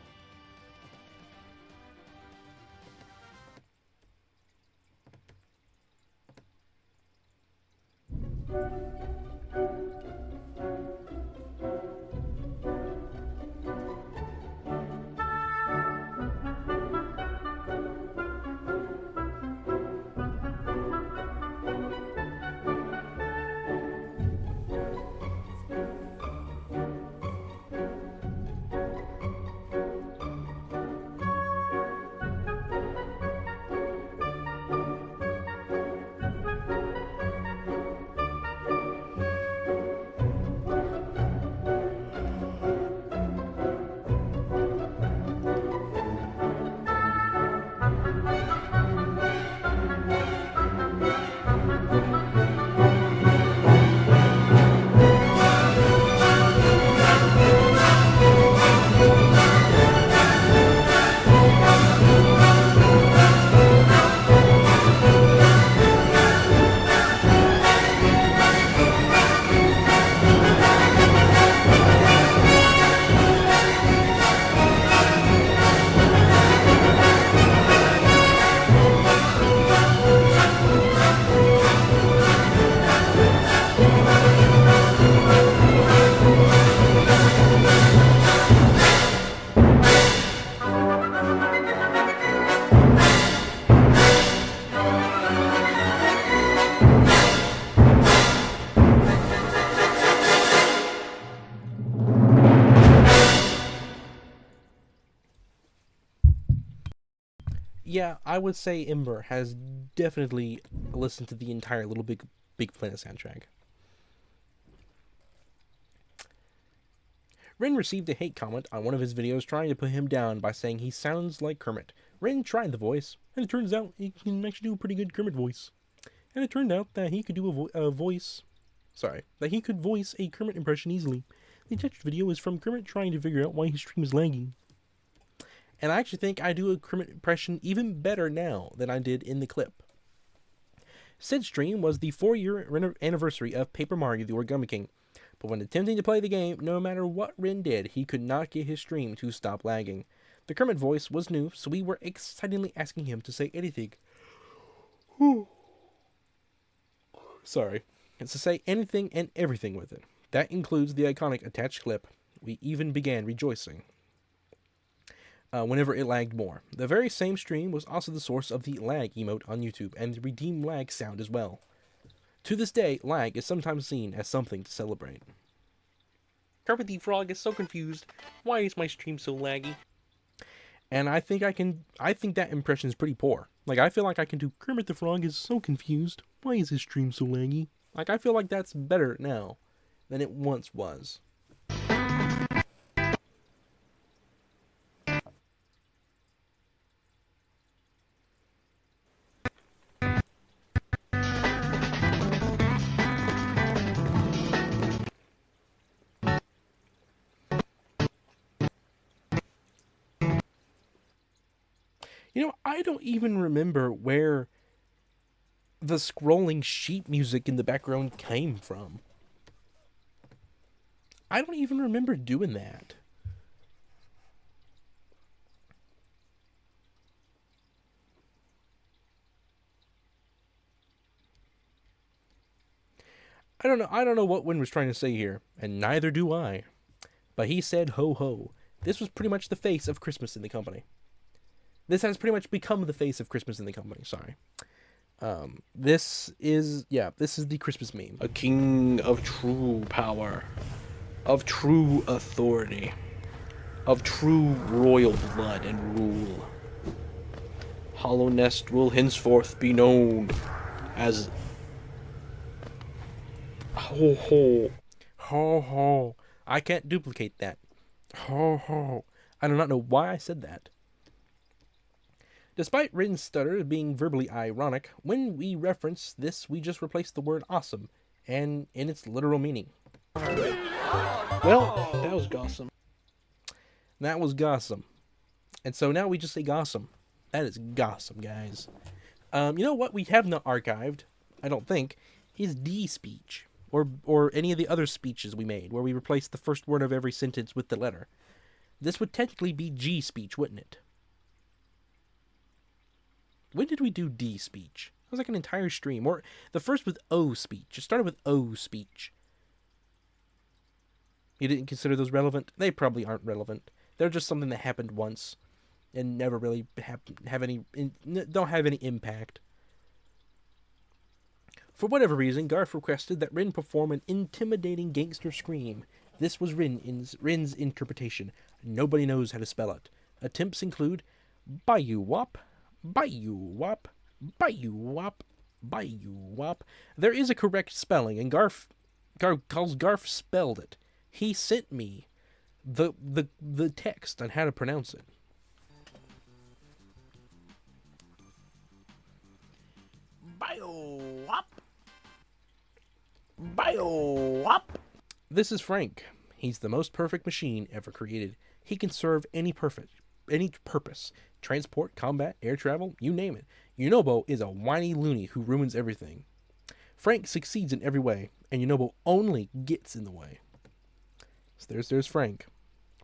yeah, I would say Ember has definitely listened to the entire Little Big Planet soundtrack. Rin received a hate comment on one of his videos trying to put him down by saying he sounds like Kermit. Rin tried the voice, and it turns out he can actually do a pretty good Kermit voice. And it turned out that he could do that he could voice a Kermit impression easily. The attached video is from Kermit trying to figure out why his stream is lagging. And I actually think I do a Kermit impression even better now than I did in the clip. Said stream was the 4-year anniversary of Paper Mario The Origami King. But when attempting to play the game, no matter what Rin did, he could not get his stream to stop lagging. The Kermit voice was new, so we were excitedly asking him to say anything. Sorry. It's to say anything and everything with it. That includes the iconic attached clip. We even began rejoicing whenever it lagged more. The very same stream was also the source of the lag emote on YouTube and the redeem lag sound as well. To this day, lag is sometimes seen as something to celebrate. Kermit the Frog is so confused. Why is my stream so laggy? And I think that impression is pretty poor. Like, I feel like I can do Kermit the Frog is so confused. Why is his stream so laggy? Like, I feel like that's better now than it once was. You know, I don't even remember where the scrolling sheep music in the background came from. I don't even remember doing that. I don't know what Win was trying to say here, and neither do I. But he said ho ho. This was pretty much the face of Christmas in the company. This has pretty much become the face of Christmas in the company, sorry. This is the Christmas meme. A king of true power, of true authority, of true royal blood and rule. Hollow Nest will henceforth be known as Ho Ho. Ho ho. I can't duplicate that. Ho ho. I do not know why I said that. Despite Rin's stutter being verbally ironic, when we reference this, we just replace the word awesome, and in its literal meaning. Well, that was gossam. That was gossam. And so now we just say gossam. That is gossam, guys. You know what we have not archived, I don't think, is D-speech. Or any of the other speeches we made, where we replaced the first word of every sentence with the letter. This would technically be G-speech, wouldn't it? When did we do D speech? It was like an entire stream. Or the first with O speech. It started with O speech. You didn't consider those relevant? They probably aren't relevant. They're just something that happened once and never really don't have any impact. For whatever reason, Garf requested that Rin perform an intimidating gangster scream. This was Rin's interpretation. Nobody knows how to spell it. Attempts include Bayou Wop, Bayou Wop, Bayou Wop, Bayou Wop. There is a correct spelling, and Garf spelled it. He sent me the text on how to pronounce it. Bayou Wop. Bayou Wop. This is Frank. He's the most perfect machine ever created. He can serve any purpose. Transport, combat, air travel, you name it. Yunobo is a whiny loony who ruins everything. Frank succeeds in every way, and Yunobo only gets in the way. So there's Frank.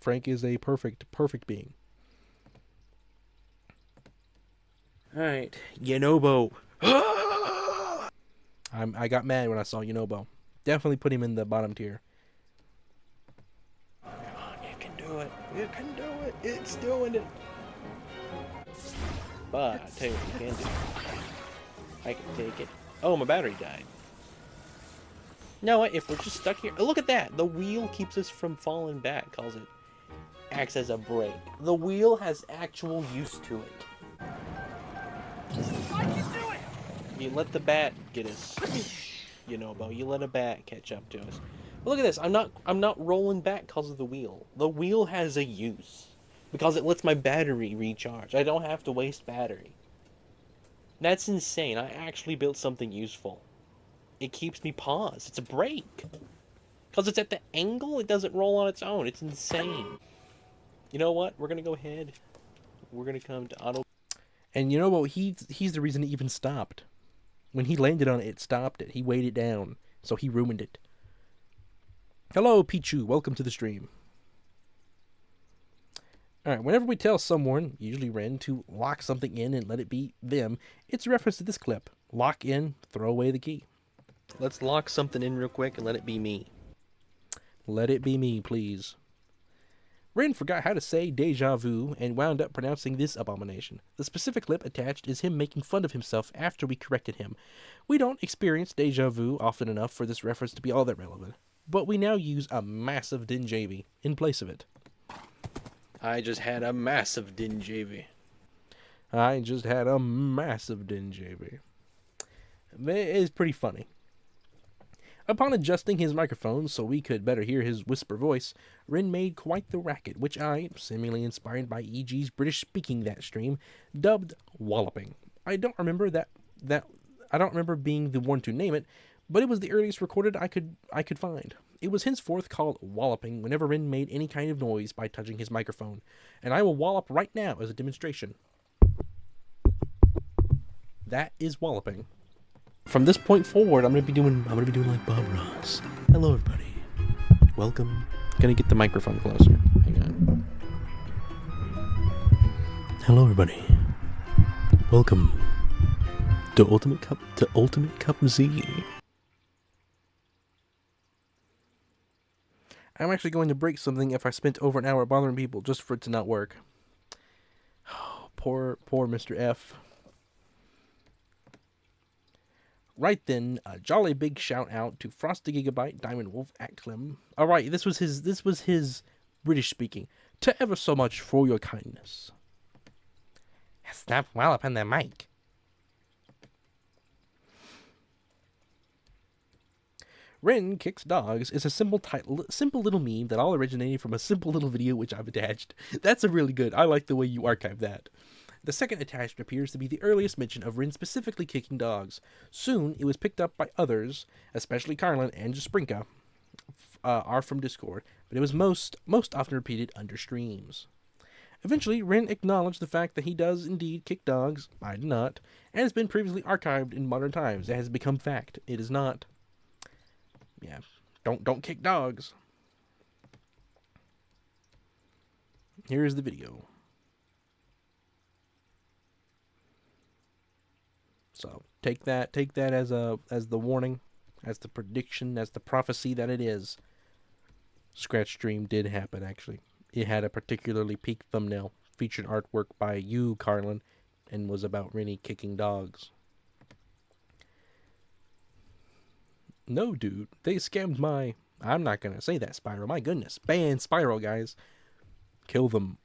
Frank is a perfect being. Alright, Yunobo. I got mad when I saw Yunobo. Definitely put him in the bottom tier. Come on, you can do it. You can do it. It's doing it. But I'll tell you what you can do. I can take it. Oh, my battery died. You know what? If we're just stuck here... Look at that! The wheel keeps us from falling back. Calls it... Acts as a brake. The wheel has actual use to it. You let the bat get us. You know, Bo. You let a bat catch up to us. But look at this. I'm not rolling back because of the wheel. The wheel has a use. Because it lets my battery recharge. I don't have to waste battery. That's insane. I actually built something useful. It keeps me paused. It's a brake. Because it's at the angle, it doesn't roll on its own. It's insane. You know what? We're going to go ahead. We're going to come to auto. And you know what? He's the reason it even stopped. When he landed on it, it stopped it. He weighed it down. So he ruined it. Hello, Pichu. Welcome to the stream. Alright, whenever we tell someone, usually Ren, to lock something in and let it be them, it's a reference to this clip. Lock in, throw away the key. Let's lock something in real quick and let it be me. Let it be me, please. Ren forgot how to say deja vu and wound up pronouncing this abomination. The specific clip attached is him making fun of himself after we corrected him. We don't experience deja vu often enough for this reference to be all that relevant, but we now use a massive dinjavy in place of it. I just had a massive dinjavy. I just had a massive dinjavy. It is pretty funny. Upon adjusting his microphone so we could better hear his whisper voice, Ren made quite the racket, which I, seemingly inspired by EG's British speaking that stream, dubbed walloping. I don't remember I don't remember being the one to name it, but it was the earliest recorded I could find. It was henceforth called walloping whenever Ren made any kind of noise by touching his microphone, and I will wallop right now as a demonstration. That is walloping. From this point forward, I'm gonna be doing like Bob Ross. Hello, everybody. Welcome. Gonna get the microphone closer. Hang on. Hello, everybody. Welcome to Ultimate Cup Z. I'm actually going to break something if I spent over an hour bothering people just for it to not work. Oh, poor Mr. F. Right then, a jolly big shout out to Frosty Gigabyte, Diamond Wolf, Clem. Alright, this was his British speaking. To ever so much for your kindness. Stop walloping the mic. Ren Kicks Dogs is a simple little meme that all originated from a simple little video which I've attached. That's a really good. I like the way you archive that. The second attached appears to be the earliest mention of Ren specifically kicking dogs. Soon, it was picked up by others, especially Carlin and Jasprinka, are from Discord, but it was most often repeated under streams. Eventually, Ren acknowledged the fact that he does indeed kick dogs, I do not, and has been previously archived in modern times. It has become fact. It is not. Yeah, don't kick dogs. Here's the video. So take that as the warning, as the prediction, as the prophecy that it is. Scratch Stream did happen, actually. It had a particularly peak thumbnail, featured artwork by you, Carlin, and was about Rennie kicking dogs. No, dude, they scammed my... I'm not gonna say that, Spyro. My goodness. Ban Spyro, guys. Kill them,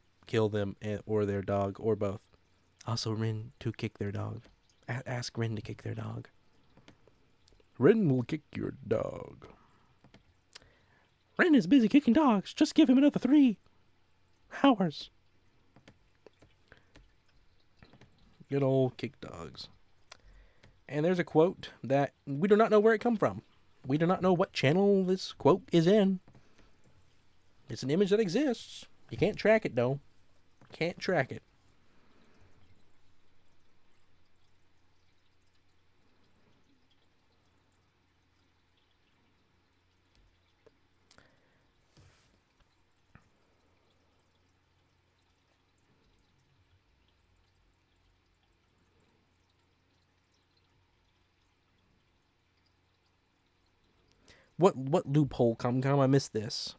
or their dog, or both. Also, Ren to kick their dog. Ask Ren to kick their dog. Ren will kick your dog. Ren is busy kicking dogs. Just give him another 3 hours. Good old kick dogs. And there's a quote that we do not know where it come from. We do not know what channel this quote is in. It's an image that exists. You can't track it, though. Can't track it. What loophole, come? I missed this.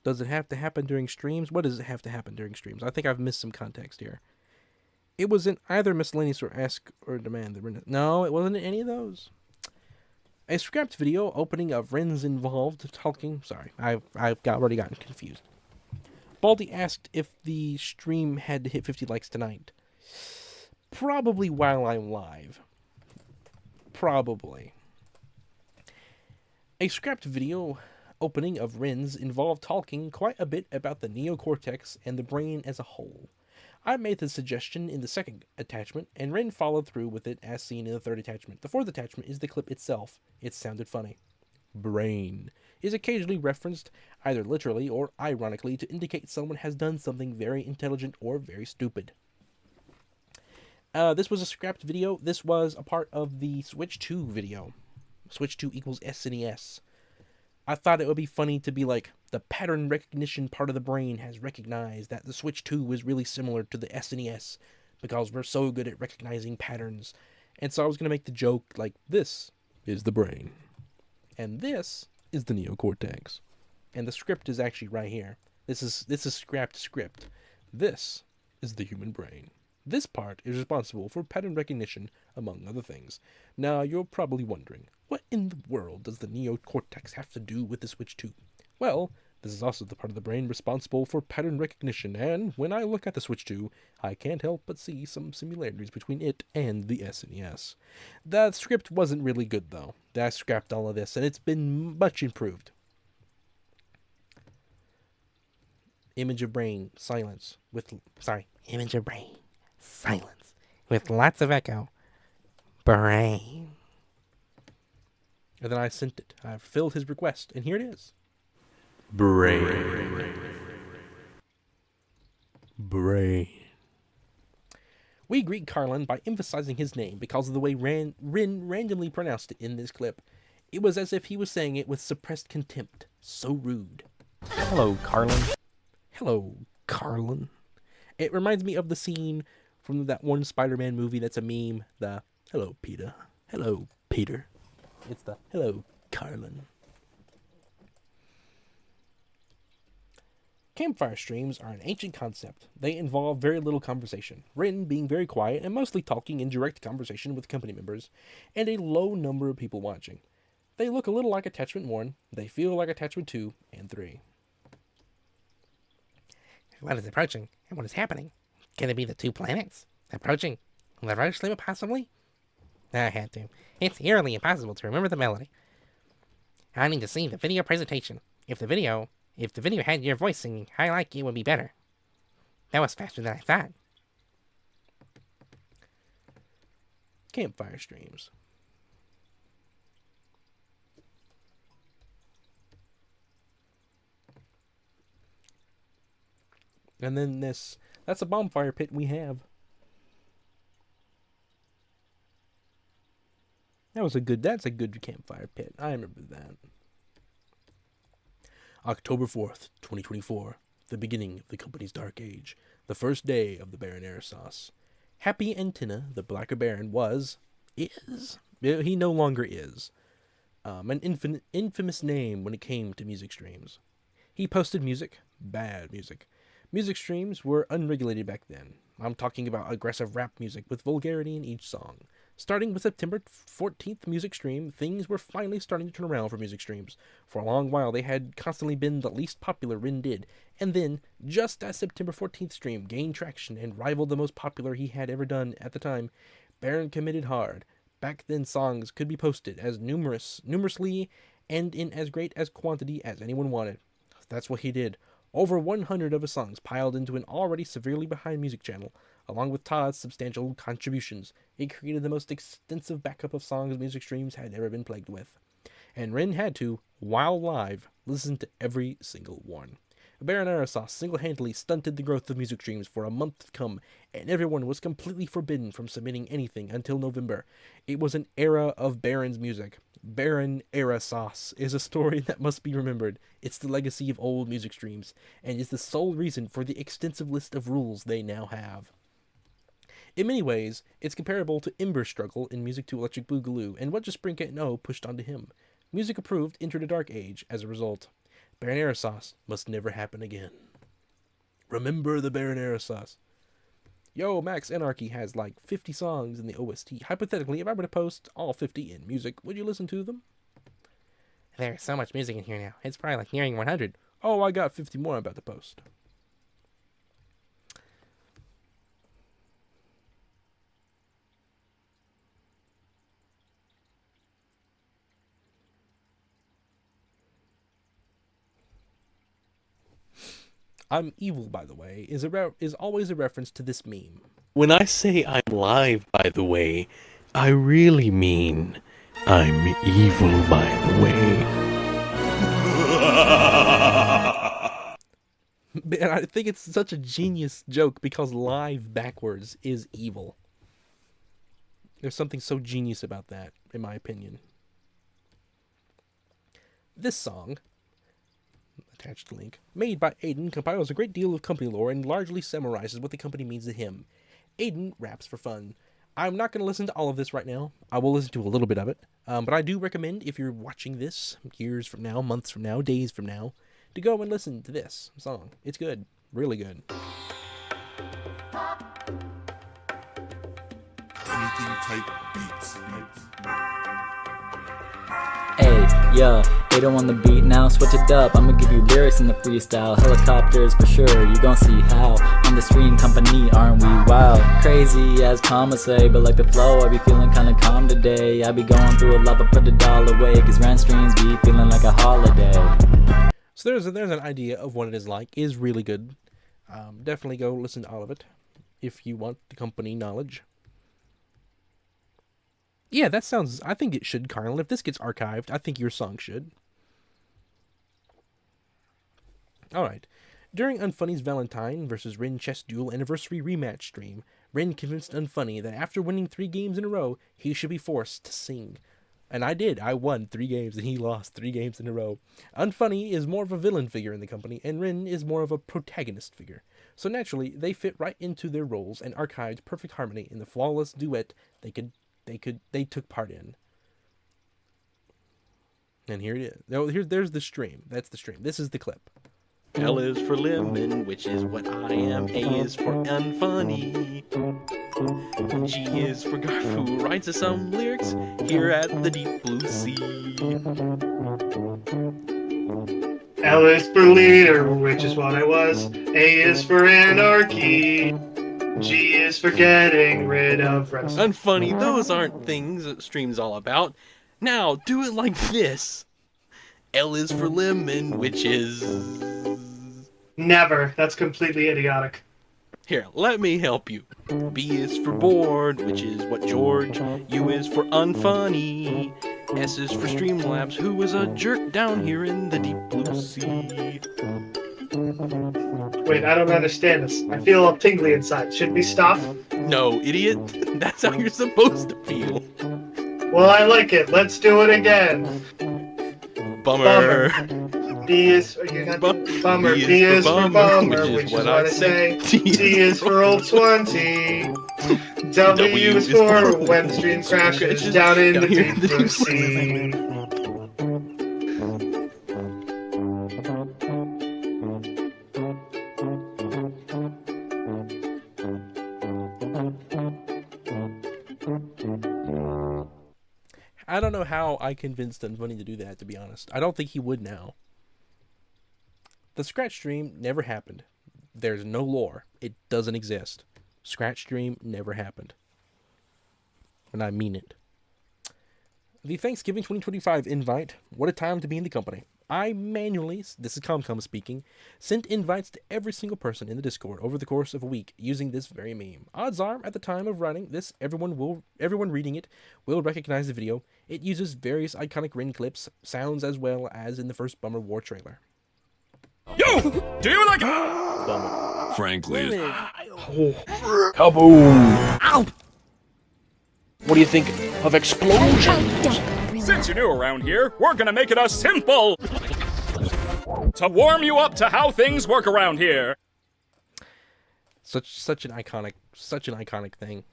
Does it have to happen during streams? What does it have to happen during streams? I think I've missed some context here. It was in either miscellaneous or ask or demand. No, it wasn't in any of those. A scrapped video opening of Ren's involved talking. Sorry, I've already gotten confused. Baldy asked if the stream had to hit 50 likes tonight. Probably while I'm live. Probably. A scrapped video opening of Ren's involved talking quite a bit about the neocortex and the brain as a whole. I made the suggestion in the second attachment, and Ren followed through with it as seen in the third attachment. The fourth attachment is the clip itself. It sounded funny. Brain is occasionally referenced, either literally or ironically, to indicate someone has done something very intelligent or very stupid. This was a scrapped video. This was a part of the Switch 2 video. Switch 2 equals SNES. I thought it would be funny to be like, the pattern recognition part of the brain has recognized that the Switch 2 is really similar to the SNES because we're so good at recognizing patterns. And so I was going to make the joke like, this is the brain. And this is the neocortex. And the script is actually right here. This is scrapped script. This is the human brain. This part is responsible for pattern recognition, among other things. Now, you're probably wondering, what in the world does the neocortex have to do with the Switch 2? Well, this is also the part of the brain responsible for pattern recognition, and when I look at the Switch 2, I can't help but see some similarities between it and the SNES. The script wasn't really good, though. I scrapped all of this, and it's been much improved. Image of brain, silence, Image of brain, silence, with lots of echo. Brain. And then I sent it. I fulfilled his request, and here it is. Brain. Brain. We greet Carlin by emphasizing his name because of the way Rin randomly pronounced it in this clip. It was as if he was saying it with suppressed contempt. So rude. Hello, Carlin. Hello, Carlin. It reminds me of the scene from that one Spider-Man movie that's a meme. The, hello, Peter. Hello, Peter. It's the, hello, Carlin. Campfire streams are an ancient concept. They involve very little conversation, Rin being very quiet and mostly talking in direct conversation with company members, and a low number of people watching. They look a little like Attachment 1, they feel like Attachment 2 and 3. What is approaching, and what is happening? Can it be the two planets? Approaching? The reverse limit, possibly? I had to. It's eerily impossible to remember the melody. I need to see the video presentation. If the video had your voice singing, I like it would be better. That was faster than I thought. Campfire streams. And then this, that's a bonfire pit we have. That's a good campfire pit. I remember that. October 4th, 2024, the beginning of the company's dark age, the first day of the Baron-Erasmus. Happy Antenna, the Blacker Baron, he no longer is, an infamous name when it came to music streams. He posted music, bad music. Music streams were unregulated back then. I'm talking about aggressive rap music with vulgarity in each song. Starting with September 14th music stream, things were finally starting to turn around for music streams. For a long while, they had constantly been the least popular Rin did, and then, just as September 14th stream gained traction and rivaled the most popular he had ever done at the time, Baron committed hard. Back then, songs could be posted as numerously, and in as great as quantity as anyone wanted. That's what he did. Over 100 of his songs piled into an already severely behind music channel. Along with Todd's substantial contributions, it created the most extensive backup of songs music streams had ever been plagued with. And Rin had to, while live, listen to every single one. Baron-Erasmus single-handedly stunted the growth of music streams for a month to come, and everyone was completely forbidden from submitting anything until November. It was an era of Baron's music. Baron-Erasmus is a story that must be remembered. It's the legacy of old music streams, and is the sole reason for the extensive list of rules they now have. In many ways, it's comparable to Ember's struggle in Music to Electric Boogaloo, and what just Spring Can't Know pushed onto him. Music Approved entered a dark age as a result. Baron-Erasmus must never happen again. Remember the Baron-Erasmus. Yo, Max Anarchy has like 50 songs in the OST. Hypothetically, if I were to post all 50 in music, would you listen to them? There's so much music in here now. It's probably like nearing 100. Oh, I got 50 more I'm about to post. I'm evil, by the way, is always a reference to this meme. When I say I'm live, by the way, I really mean I'm evil, by the way. And I think it's such a genius joke because live backwards is evil. There's something so genius about that, in my opinion. This song, attached link, made by Aiden, compiles a great deal of company lore and largely summarizes what the company means to him. Aiden raps for fun. I'm not going to listen to all of this right now. I will listen to a little bit of it. But I do recommend, if you're watching this years from now, months from now, days from now, to go and listen to this song. It's good. Really good. Anything type beats. Hey, yo, Ado on the beat now, switch it up, I'ma give you lyrics in the freestyle. Helicopters for sure, you gon' see how. On the stream, company, aren't we wild? Crazy as Kama say, but like the flow, I be feeling kinda calm today. I be going through a lot, but put it all away, cause rent streams be feeling like a holiday. So there's an idea of what it is like. It is really good. Definitely go listen to all of it if you want the company knowledge. Yeah, that sounds... I think it should, Carl. If this gets archived, I think your song should. Alright. During Unfunny's Valentine vs. Rin Chess Duel Anniversary Rematch stream, Rin convinced Unfunny that after winning 3 games in a row, he should be forced to sing. And I did. I won 3 games and he lost 3 games in a row. Unfunny is more of a villain figure in the company, and Rin is more of a protagonist figure. So naturally, they fit right into their roles and archived perfect harmony in the flawless duet they took part in. And here it is. Oh, there's the stream. That's the stream. This is the clip. L is for lemon, which is what I am. A is for unfunny. G is for Garf, who writes us some lyrics here at the deep blue sea. L is for leader, which is what I was. A is for anarchy. G is for getting rid of rest. Unfunny, those aren't things that stream's all about. Now, do it like this. L is for lemon, which is... Never. That's completely idiotic. Here, let me help you. B is for bored, which is what George. U is for unfunny. S is for Streamlabs, who is a jerk down here in the deep blue sea. Wait, I don't understand this. I feel all tingly inside. Should we stop? No, idiot. That's how you're supposed to feel. Well, I like it. Let's do it again. Bummer. B is bummer. B is for bummer, which is what I say. T is for old 20. W is for when the stream crashes down in the deep blue sea. I don't know how I convinced Unfunny to do that, to be honest. I don't think he would now. The Scratch stream never happened. There's no lore. It doesn't exist. Scratch stream never happened. And I mean it. The Thanksgiving 2025 invite. What a time to be in the company. I manually, this is ComCom speaking, sent invites to every single person in the Discord over the course of a week using this very meme. Odds are, at the time of writing this, everyone reading it will recognize the video. It uses various iconic Rin clips, sounds as well as in the first Bummer War trailer. Yo! Do you like Bummer? Frankly, kaboom! Ow! What do you think of explosions? Since you're new around here, we're gonna make it a simple to warm you up to how things work around here. Such an iconic thing.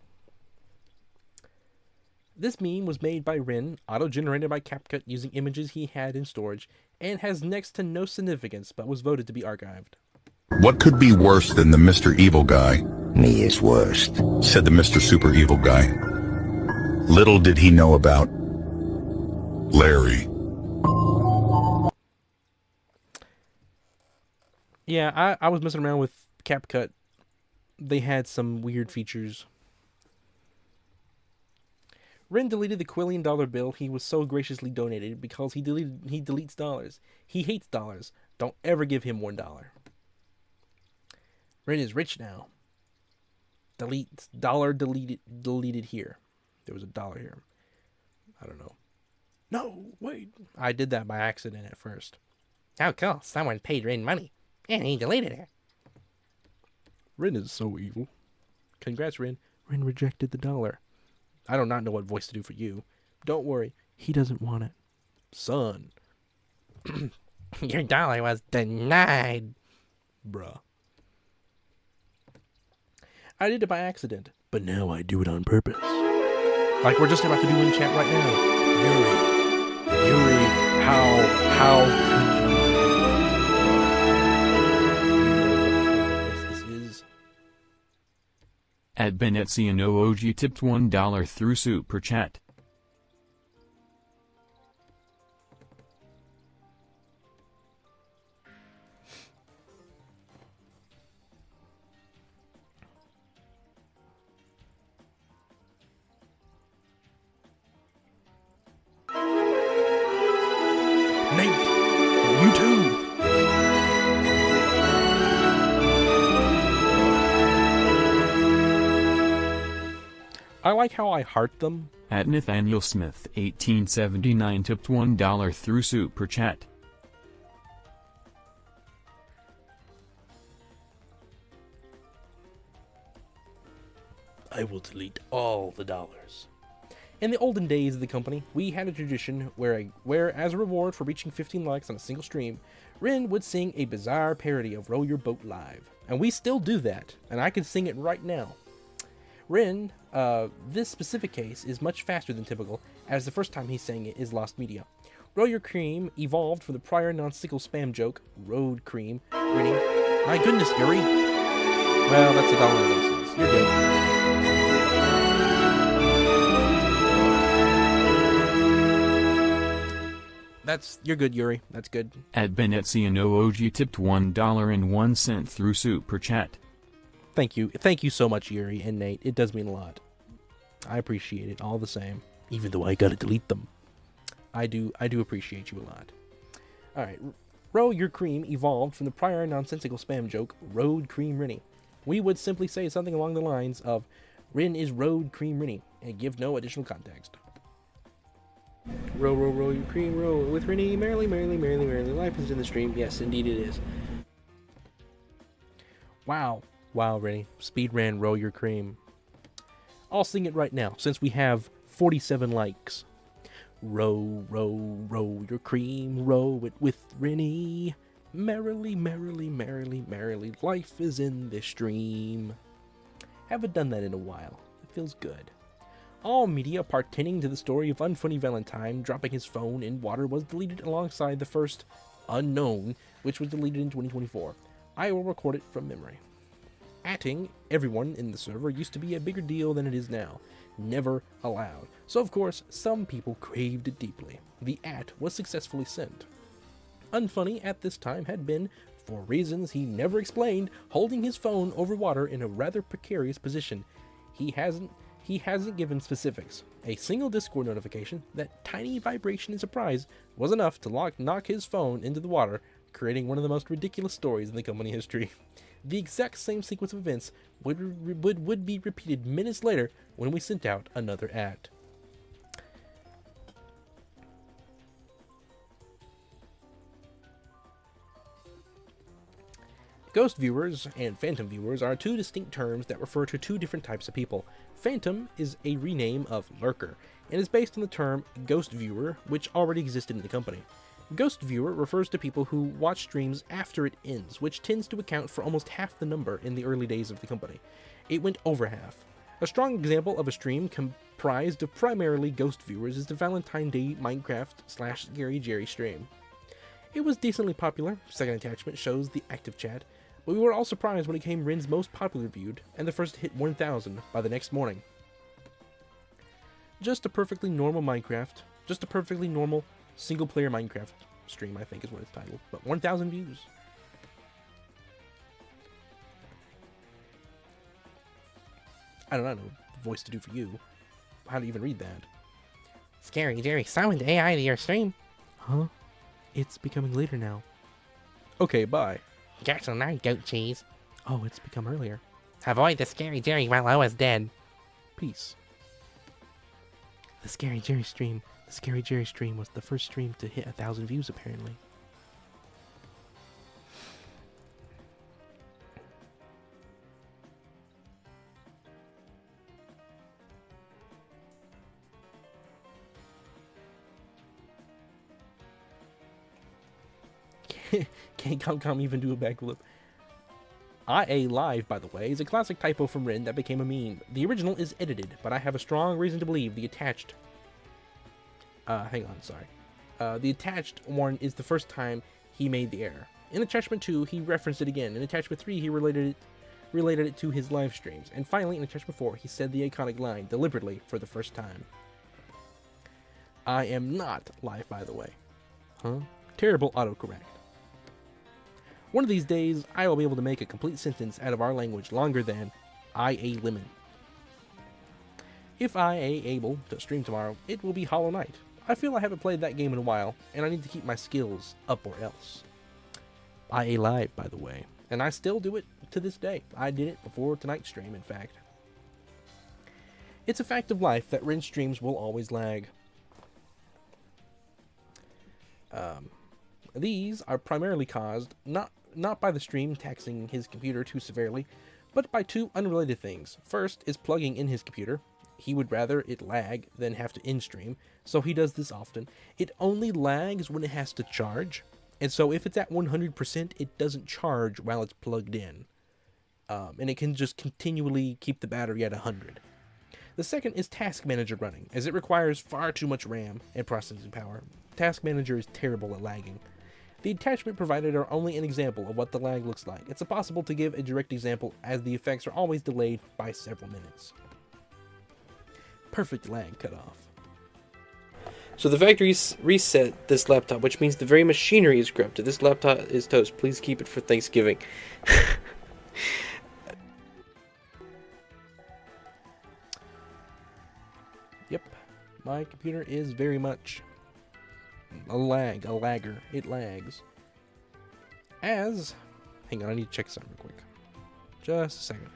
This meme was made by Rin, auto-generated by CapCut using images he had in storage, and has next to no significance, but was voted to be archived. What could be worse than the Mr. Evil Guy? Me is worst, said the Mr. Super Evil Guy. Little did he know about Larry. Yeah, I was messing around with CapCut. They had some weird features. Ren deleted the $1 quillion bill he was so graciously donated because he deletes dollars. He hates dollars. Don't ever give him $1. Ren is rich now. Dollar deleted here. There was a dollar here. I don't know. No, wait. I did that by accident at first. Oh, cool. Someone paid Ren money, and he deleted it. Ren is so evil. Congrats, Ren. Ren rejected the dollar. I do not know what voice to do for you. Don't worry. He doesn't want it. Son. Your dollar was denied. Bruh. I did it by accident, but now I do it on purpose. Like we're just about to do in chat right now. Yuri, how could you? This is. At Benetsiano OG tipped $1 through Super Chat. Nate, you too. I like how I heart them. At Nathaniel Smith 1879 tipped $1 through Super Chat. I will delete all the dollars. In the olden days of the company, we had a tradition where as a reward for reaching 15 likes on a single stream, Ren would sing a bizarre parody of Row Your Boat live. And we still do that, and I can sing it right now. Ren, this specific case is much faster than typical, as the first time he sang it is lost media. Row Your Cream evolved from the prior non-sickle spam joke, Road Cream, reading, my goodness, Yuri. Well, that's $1.06. You're good. You're good, Yuri. That's good. At Benetsiano OG tipped $1.01 through Super Chat. Thank you. Thank you so much, Yuri and Nate. It does mean a lot. I appreciate it all the same. Even though I gotta delete them. I do appreciate you a lot. Alright. Row Your Cream evolved from the prior nonsensical spam joke, Road Cream Rennie. We would simply say something along the lines of, Ren is Road Cream Rennie, and give no additional context. Row, row, row your cream, row with Rennie, merrily, merrily, merrily, merrily. Life is in the stream. Yes, indeed it is. Wow. Wow, Rennie. Speed ran Row Your Cream. I'll sing it right now, since we have 47 likes. Row, row, row your cream, row it with Rennie. Merrily, merrily, merrily, merrily. Life is in the stream. Haven't done that in a while. It feels good. All media pertaining to the story of Unfunny Valentine dropping his phone in water was deleted alongside the first Unknown, which was deleted in 2024. I will record it from memory. Atting everyone in the server used to be a bigger deal than it is now. Never allowed. So of course, some people craved it deeply. The at was successfully sent. Unfunny at this time had been, for reasons he never explained, holding his phone over water in a rather precarious position. He hasn't given specifics. A single Discord notification, that tiny vibration and surprise, was enough to knock his phone into the water, creating one of the most ridiculous stories in the company history. The exact same sequence of events would be repeated minutes later when we sent out another ad. Ghost viewers and phantom viewers are two distinct terms that refer to two different types of people. Phantom is a rename of lurker, and is based on the term ghost viewer, which already existed in the company. Ghost viewer refers to people who watch streams after it ends, which tends to account for almost half the number in the early days of the company. It went over half. A strong example of a stream comprised of primarily ghost viewers is the Valentine Day Minecraft/Scary Jerry stream. It was decently popular. Second attachment shows the active chat. But we were all surprised when it came Ren's most popular viewed, and the first to hit 1,000 by the next morning. Just a perfectly normal single-player Minecraft stream, I think is what it's titled. But 1,000 views. I don't know voice to do for you. How do you even read that? Scary Jerry summoned AI to your stream. Huh? It's becoming later now. Okay, bye. You're so nice, goat cheese. Oh, it's become earlier. Avoid the Scary Jerry while I was dead. Peace. The Scary Jerry stream. The Scary Jerry stream was the first stream to hit 1,000 views, apparently. Can't Come even do a backflip. IA Live, by the way, is a classic typo from Rin that became a meme. The original is edited, but I have a strong reason to believe the attached... hang on, sorry. The attached one is the first time he made the error. In Attachment 2, he referenced it again. In Attachment 3, he related it to his live streams. And finally, in Attachment 4, he said the iconic line deliberately for the first time. I am not live, by the way. Huh? Terrible autocorrect. One of these days, I will be able to make a complete sentence out of our language longer than IA lemon. If I am able to stream tomorrow, it will be Hollow Knight. I feel I haven't played that game in a while, and I need to keep my skills up or else. IA Live, by the way, and I still do it to this day. I did it before tonight's stream, in fact. It's a fact of life that Rin streams will always lag. These are primarily caused not by the stream taxing his computer too severely, but by two unrelated things. First is plugging in his computer. He would rather it lag than have to in-stream, so he does this often. It only lags when it has to charge, and so if it's at 100%, it doesn't charge while it's plugged in. And it can just continually keep the battery at 100. The second is Task Manager running, as it requires far too much RAM and processing power. Task Manager is terrible at lagging. The attachment provided are only an example of what the lag looks like. It's impossible to give a direct example, as the effects are always delayed by several minutes. Perfect lag cutoff. So the factory reset this laptop, which means the very machinery is corrupted. This laptop is toast. Please keep it for Thanksgiving. Yep, my computer is very much a lagger. It lags. As, hang on, I need to check this out real quick. Just a second.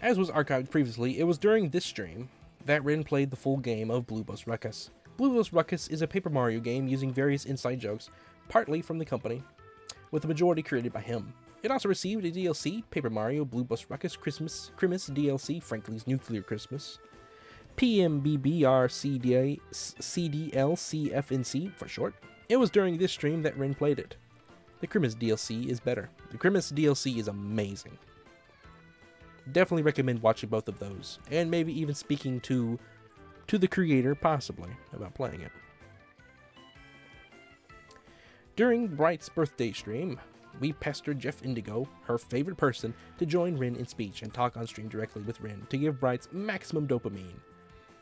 As was archived previously, it was during this stream that Rin played the full game of Blue Bus Ruckus. Blue Bus Ruckus is a Paper Mario game using various inside jokes, partly from the company, with the majority created by him. It also received a DLC, Paper Mario Blue Bus Ruckus Christmas DLC, Frankly's Nuclear Christmas, PMBBR CDLCFNC for short. It was during this stream that Rin played it. The Christmas DLC is better. The Christmas DLC is amazing. Definitely recommend watching both of those, and maybe even speaking to the creator, possibly, about playing it. During Bright's birthday stream, we pestered Jeff Indigo, her favorite person, to join Rin in speech and talk on stream directly with Rin to give Bright's maximum dopamine.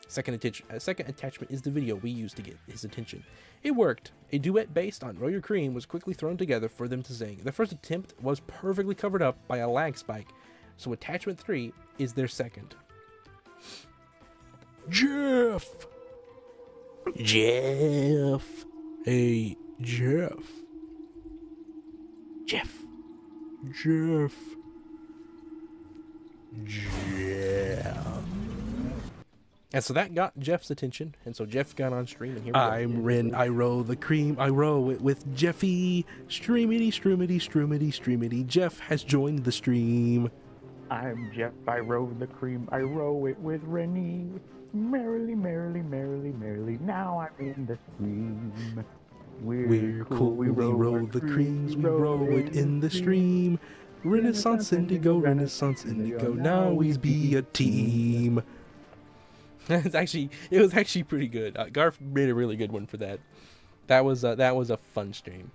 Second attachment is the video we used to get his attention. It worked. A duet based on Roll Your Cream was quickly thrown together for them to sing. The first attempt was perfectly covered up by a lag spike, so attachment 3 is their second. Jeff! Hey, Jeff. And so that got Jeff's attention, and so Jeff got on stream, and here we go. I'm Rin, I roll the cream, I roll it with Jeffy. Streamity. Jeff has joined the stream. I'm Jeff, I roll the cream, I roll it with Rennie. Merrily, now I'm in the stream. We're cool, we roll the creams, we roll it in the stream. Renaissance Indigo, now we be a team. It was actually pretty good. Garth made a really good one for that. That was a fun stream.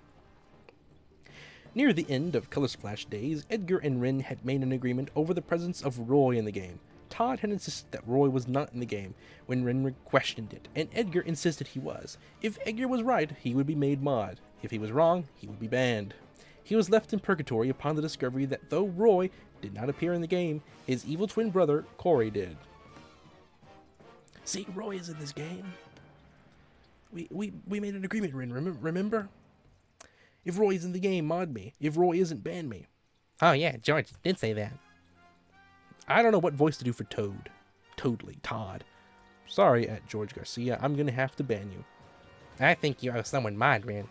Near the end of Color Splash days, Edgar and Rin had made an agreement over the presence of Roy in the game. Todd had insisted that Roy was not in the game when Ren questioned it, and Edgar insisted he was. If Edgar was right, he would be made mod. If he was wrong, he would be banned. He was left in purgatory upon the discovery that though Roy did not appear in the game, his evil twin brother, Corey, did. See, Roy is in this game. We made an agreement, Ren, remember? If Roy is in the game, mod me. If Roy isn't, ban me. Oh yeah, George did say that. I don't know what voice to do for Toad. Totally, Todd. Sorry, at George Garcia, I'm gonna have to ban you. I think you owe someone mod, Ren.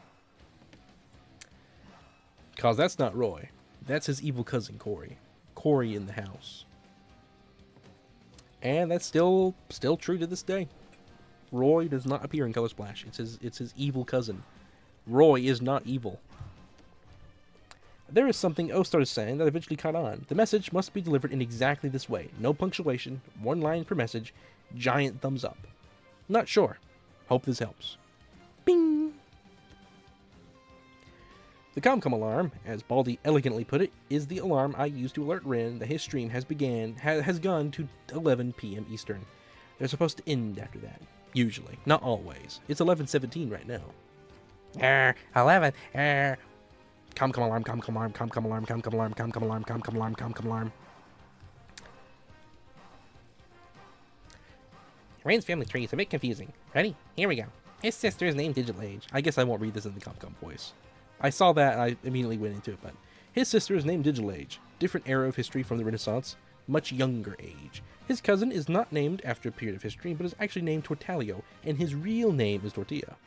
Cause that's not Roy. That's his evil cousin, Corey. Corey in the house. And that's still true to this day. Roy does not appear in Color Splash. It's his evil cousin. Roy is not evil. There is something O started saying that eventually caught on. The message must be delivered in exactly this way. No punctuation, one line per message, giant thumbs up. Not sure. Hope this helps. Bing! The ComCom alarm, as Baldy elegantly put it, is the alarm I use to alert Ren that his stream has gone to 11 p.m. Eastern. They're supposed to end after that. Usually. Not always. It's 11:17 right now. 11. ComCom alarm, ComCom alarm, ComCom alarm, ComCom alarm, ComCom alarm, ComCom alarm, ComCom alarm. Ren's family tree is a bit confusing. Ready? Here we go. His sister is named Digital Age. I guess I won't read this in the ComCom voice. I saw that and I immediately went into it, but his sister is named Digital Age. Different era of history from the Renaissance. Much younger age. His cousin is not named after a period of history, but is actually named Tortalio, and his real name is Tortilla.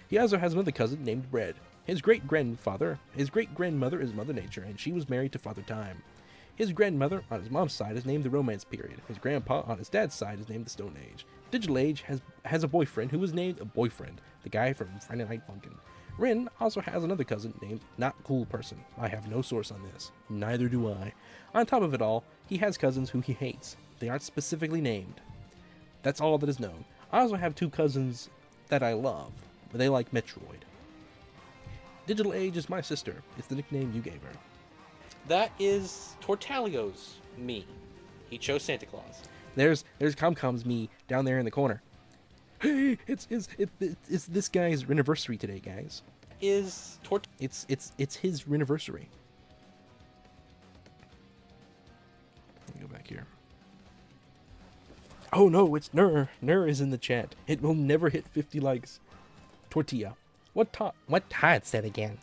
He also has another cousin named Bread. His great-grandmother is Mother Nature, and she was married to Father Time. His grandmother on his mom's side is named the Romance Period. His grandpa on his dad's side is named the Stone Age. Digital Age has a boyfriend who was named a Boyfriend, the guy from Friday Night Funkin'. Ren also has another cousin named Not Cool Person. I have no source on this. Neither do I. On top of it all, he has cousins who he hates. They aren't specifically named. That's all that is known. I also have two cousins that I love, but they like Metroid. Digital Age is my sister. It's the nickname you gave her. That is Tortalio's me. He chose Santa Claus. There's ComCom's me down there in the corner. Hey, it's this guy's anniversary today, guys. It's his anniversary. Let me go back here. Oh no, it's Nur. Nur is in the chat. It will never hit 50 likes. Tortilla. What Todd said again?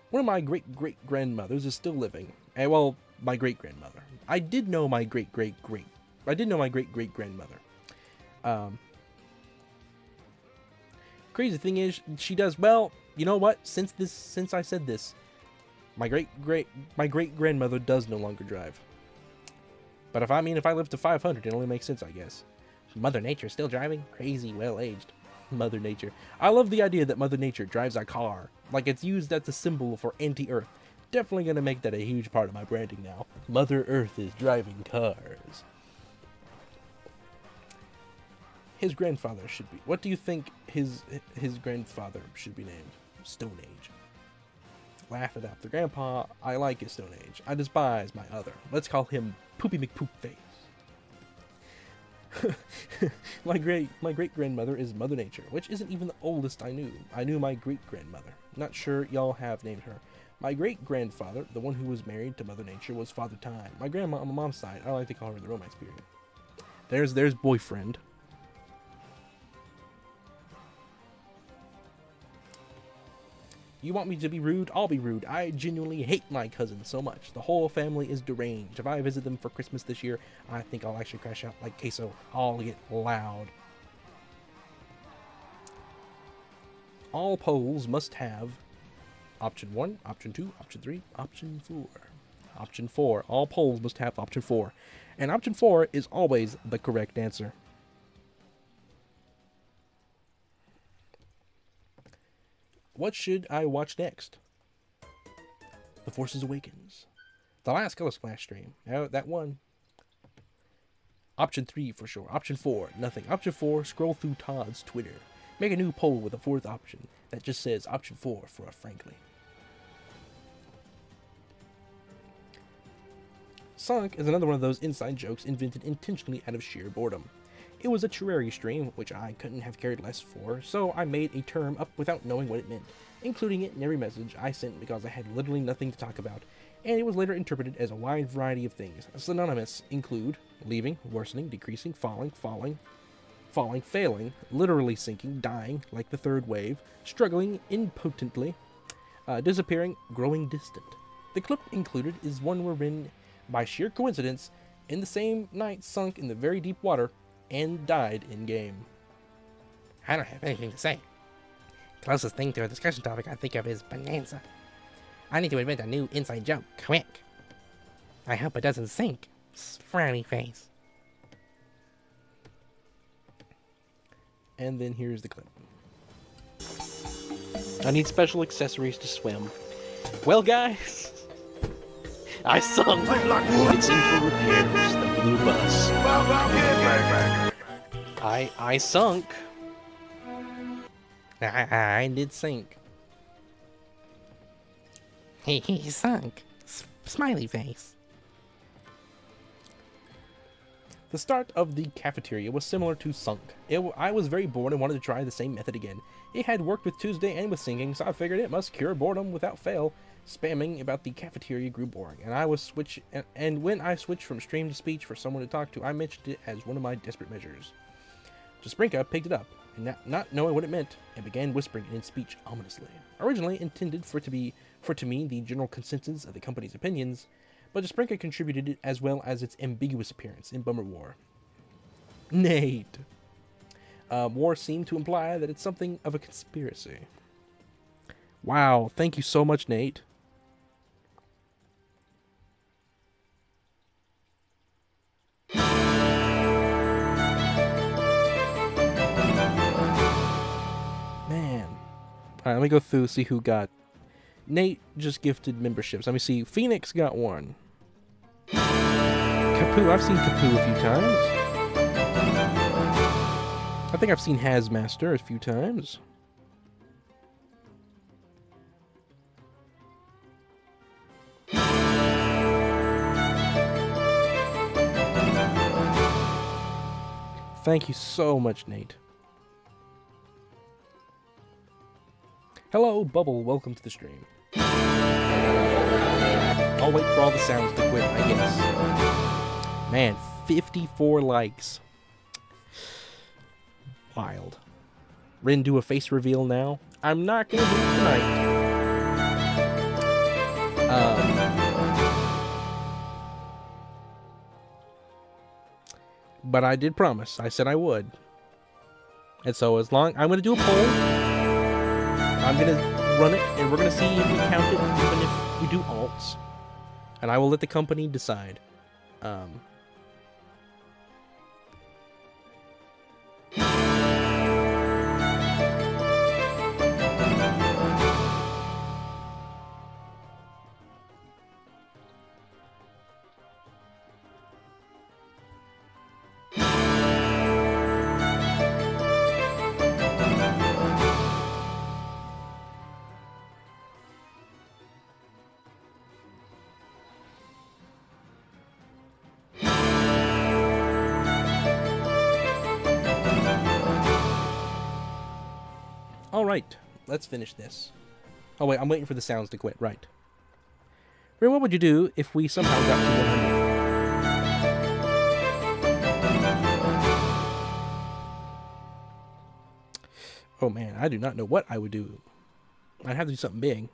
One of my great-great-grandmothers is still living. Well, my great-grandmother. I did know my great-great-grandmother. Crazy thing is, she does well. You know what? Since I said this, my great-grandmother does no longer drive. But if I live to 500, it only makes sense, I guess. Mother Nature still driving? Crazy, well-aged. Mother Nature. I love the idea that Mother Nature drives a car. Like it's used as a symbol for anti-Earth. Definitely gonna make that a huge part of my branding now. Mother Earth is driving cars. His grandfather should be... What do you think his grandfather should be named? Stone Age. Laugh it up. The grandpa, I like his Stone Age. I despise my other. Let's call him Poopy McPoopface. My great-grandmother is Mother Nature, which isn't even the oldest I knew. I knew my great-grandmother. Not sure y'all have named her. My great-grandfather, the one who was married to Mother Nature, was Father Time. My grandma on my mom's side, I like to call her the Romance Period. There's Boyfriend. You want me to be rude? I'll be rude. I genuinely hate my cousins so much. The whole family is deranged. If I visit them for Christmas this year, I think I'll actually crash out like queso. I'll get loud. All polls must have option 1, option 2, option 3, option 4. Option 4. All polls must have option 4. And option 4 is always the correct answer. What should I watch next? The Forces Awakens. The last Color Splash stream. That one. Option 3 for sure. Option 4, nothing. Option 4, scroll through Todd's Twitter. Make a new poll with a 4th option that just says option 4 for a frankly. Sunk is another one of those inside jokes invented intentionally out of sheer boredom. It was a terrarium stream, which I couldn't have cared less for, so I made a term up without knowing what it meant, including it in every message I sent because I had literally nothing to talk about, and it was later interpreted as a wide variety of things. Synonymous include leaving, worsening, decreasing, falling, failing, literally sinking, dying, like the third wave, struggling impotently, disappearing, growing distant. The clip included is one wherein, by sheer coincidence, in the same night sunk in the very deep water and died in-game. I don't have anything to say. Closest thing to a discussion topic I think of is Bonanza. I need to invent a new inside joke, quick. I hope it doesn't sink. Frowny face. And then here's the clip. I need special accessories to swim. Well, guys, I sunk. It's in for repairs. The blue bus. I sunk. I did sink. He sunk. Smiley face. The start of the cafeteria was similar to Sunk. I was very bored and wanted to try the same method again. It had worked with Tuesday and with singing, so I figured it must cure boredom without fail. Spamming about the cafeteria grew boring, and when I switched from stream to speech for someone to talk to, I mentioned it as one of my desperate measures. Jasprinka picked it up, and not knowing what it meant, and began whispering it in speech ominously. Originally intended for to mean the general consensus of the company's opinions, but Jasprinka contributed it as well as its ambiguous appearance in Bummer War. Nate! War seemed to imply that it's something of a conspiracy. Wow, thank you so much, Nate. Man. Alright, let me go through, see who got. Nate just gifted memberships. Let me see. Phoenix got one. Kapoo, I've seen Kapoo a few times. I think I've seen Hazmaster a few times. Thank you so much, Nate. Hello, Bubble. Welcome to the stream. I'll wait for all the sounds to quit, I guess. Man, 54 likes. Wild. Rin, do a face reveal now? I'm not gonna do it tonight. But I did promise. I said I would. And so as long... I'm gonna do a poll. I'm gonna run it, and we're gonna see if we count it, even if we do alts. And I will let the company decide. Alright, let's finish this. Oh wait, I'm waiting for the sounds to quit, right. Rin, what would you do if we somehow got to 100? Oh man, I do not know what I would do. I'd have to do something big.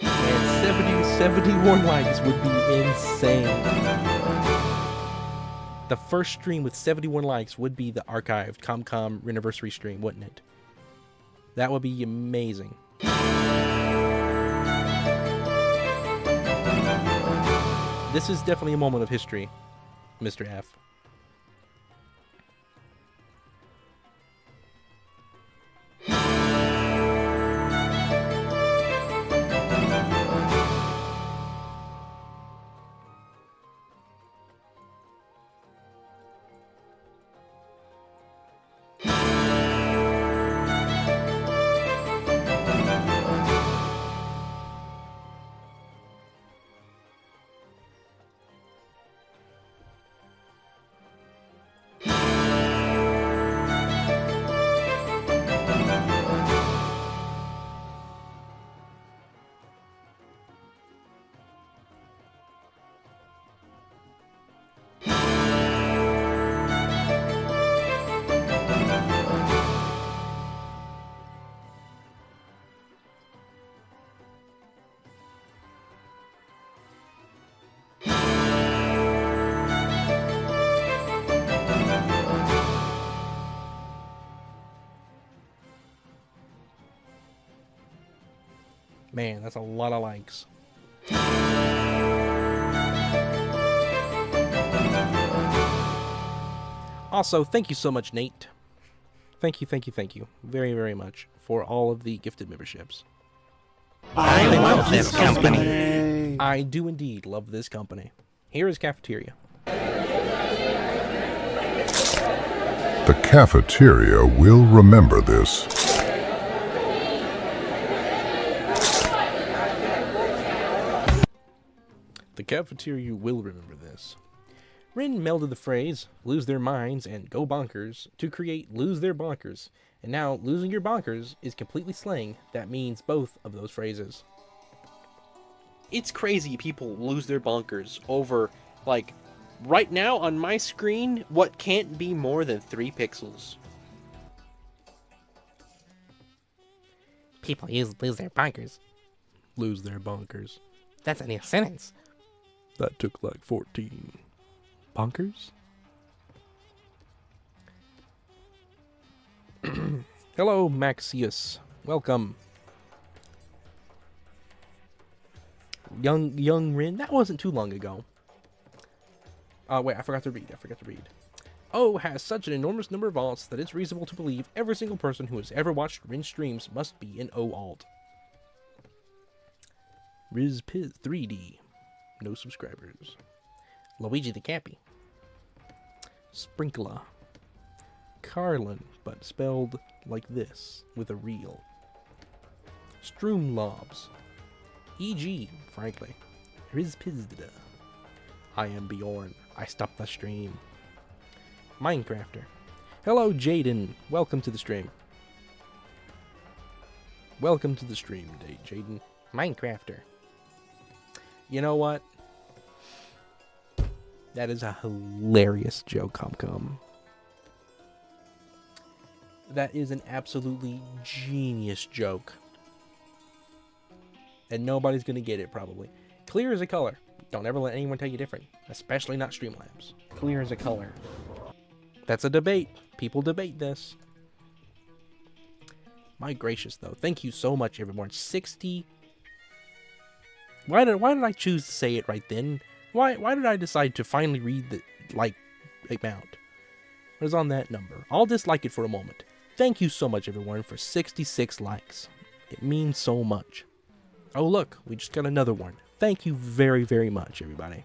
Man, 71 likes would be insane. The first stream with 71 likes would be the archived ComCom Renaiversary stream, wouldn't it? That would be amazing. This is definitely a moment of history, Mr. F. Man, that's a lot of likes. Also, thank you so much, Nate. Thank you very, very much for all of the gifted memberships. I love this company. I do indeed love this company. Here is cafeteria. The cafeteria will remember this. The cafeteria will remember this. Rin melded the phrase, lose their minds and go bonkers, to create lose their bonkers. And now, losing your bonkers is completely slang that means both of those phrases. It's crazy people lose their bonkers over, like, right now on my screen, what can't be more than 3 pixels. People lose their bonkers. Lose their bonkers. That's a new sentence. That took like 14. Bonkers? Hello, Maxius. Welcome. Young Rin. That wasn't too long ago. Wait, I forgot to read. O has such an enormous number of alts that it's reasonable to believe every single person who has ever watched Rin streams must be an O alt. RizPiz 3D. No subscribers. Luigi the Cappy. Sprinkler. Carlin, but spelled like this, with a reel. Stroomlobs. E.g., frankly. RizPizdda. I am Bjorn. I stopped the stream. Minecrafter. Hello, Jaden. Welcome to the stream. Welcome to the stream, Jaden. Minecrafter. You know what? That is a hilarious joke, Comcom. That is an absolutely genius joke. And nobody's going to get it, probably. Clear as a color. Don't ever let anyone tell you different. Especially not Streamlabs. Clear as a color. That's a debate. People debate this. My gracious, though. Thank you so much, everyone. 60... Why did I choose to say it right then? Why did I decide to finally read the, amount? What is on that number? I'll dislike it for a moment. Thank you so much, everyone, for 66 likes. It means so much. Oh, look, we just got another one. Thank you very, very much, everybody.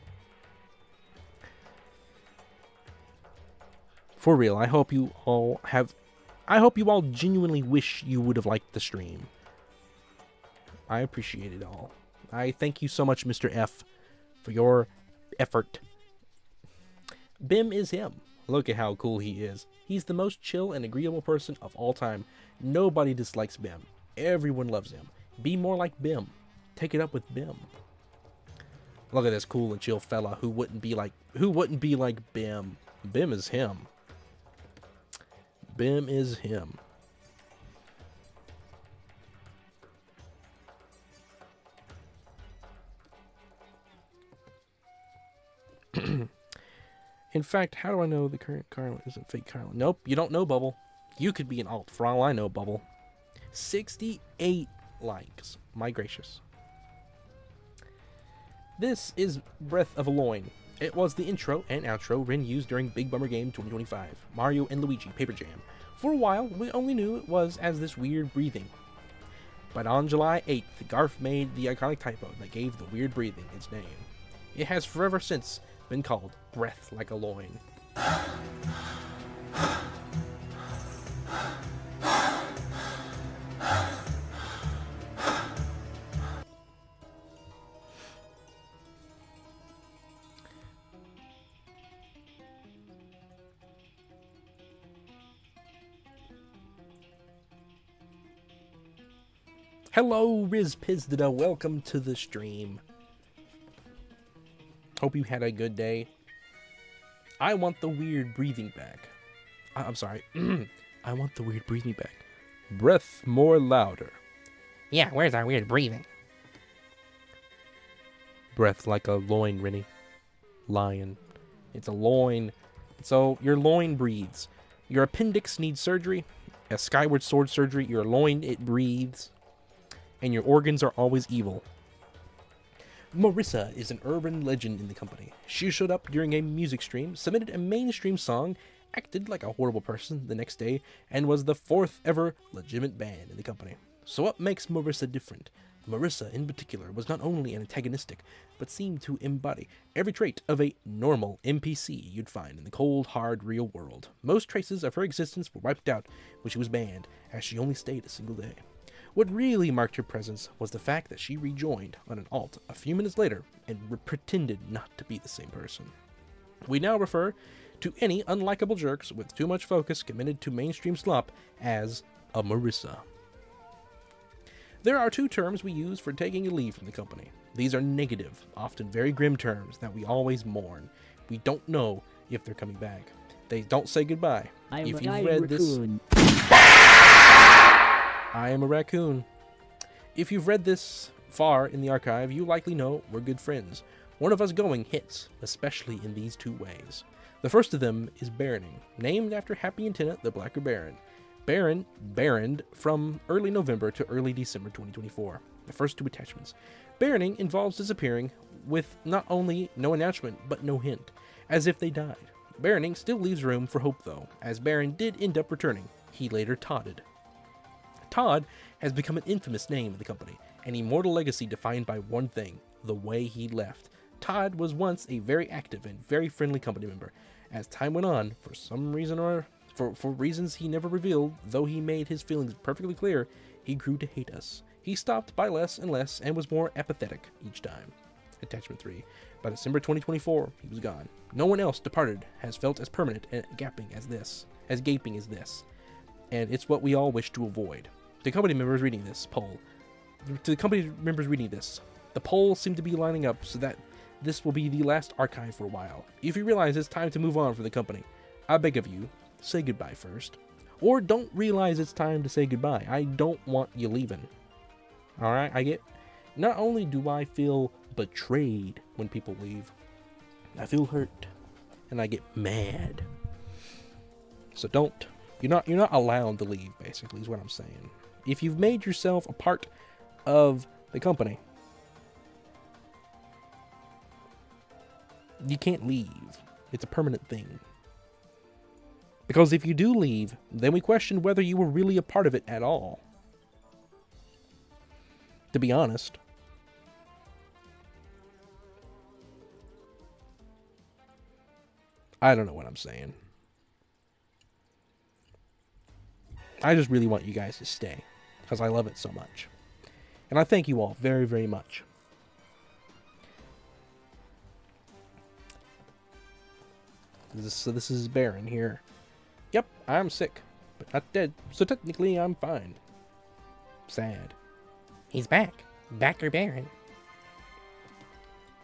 For real, I hope you all genuinely wish you would have liked the stream. I appreciate it all. I thank you so much, Mr. F, for your effort. Bim is him. Look at how cool he is. He's the most chill and agreeable person of all time. Nobody dislikes Bim. Everyone loves him. Be more like Bim. Take it up with Bim. Look at this cool and chill fella who wouldn't be like Bim. Bim is him. Bim is him. In fact, how do I know the current Carlin isn't fake Carlin? Nope, you don't know, Bubble. You could be an alt for all I know, Bubble. 68 likes. My gracious. This is Breath of a Loin. It was the intro and outro Rin used during Big Bummer Game 2025, Mario and Luigi Paper Jam. For a while, we only knew it was as this weird breathing. But on July 8th, Garf made the iconic typo that gave the weird breathing its name. It has forever since been called Breath Like a Loin. Hello, RizPizdda. Welcome to the stream. Hope you had a good day. I want the weird breathing back. I'm sorry. I want the weird breathing back. Breath more louder. Yeah, where's our weird breathing? Breath like a loin, Rennie. Lion. It's a loin. So your loin breathes. Your appendix needs surgery. A skyward sword surgery. Your loin, it breathes. and your organs are always evil. Marissa is an urban legend in the company. She showed up during a music stream, submitted a mainstream song, acted like a horrible person the next day, and was the 4th ever legitimate band in the company. So what makes Marissa different? Marissa, in particular, was not only antagonistic, but seemed to embody every trait of a normal NPC you'd find in the cold, hard, real world. Most traces of her existence were wiped out when she was banned, as she only stayed a single day. What really marked her presence was the fact that she rejoined on an alt a few minutes later and pretended not to be the same person. We now refer to any unlikable jerks with too much focus committed to mainstream slop as a Marissa. There are 2 terms we use for taking a leave from the company. These are negative, often very grim terms that we always mourn. We don't know if they're coming back. They don't say goodbye. If you've read this, I am a raccoon. If you've read this far in the archive, you likely know we're good friends. One of us going hits, especially in these 2 ways. The first of them is Baroning, named after Happy and Tina, the Blacker Baron. Baroned from early November to early December 2024. The first 2 attachments. Baroning involves disappearing with not only no announcement, but no hint, as if they died. Baroning still leaves room for hope though, as Baron did end up returning. He later todded. Todd has become an infamous name in the company, an immortal legacy defined by one thing, the way he left. Todd was once a very active and very friendly company member. As time went on, for some reason or for reasons he never revealed, though he made his feelings perfectly clear, he grew to hate us. He stopped by less and less and was more apathetic each time. Attachment 3. By December 2024, he was gone. No one else departed has felt as permanent and gaping as this. And it's what we all wish to avoid. To the company members reading this, the polls seem to be lining up so that this will be the last archive for a while. If you realize it's time to move on from the company, I beg of you, say goodbye first. Or don't realize it's time to say goodbye. I don't want you leaving. Alright, not only do I feel betrayed when people leave, I feel hurt. And I get mad. So you're not allowed to leave, basically, is what I'm saying. If you've made yourself a part of the company, you can't leave. It's a permanent thing. Because if you do leave, then we question whether you were really a part of it at all. To be honest. I don't know what I'm saying. I just really want you guys to stay, because I love it so much. And I thank you all very, very much. So this is Baron here. Yep, I'm sick, but not dead, so technically I'm fine. Sad. He's back. Backer Baron.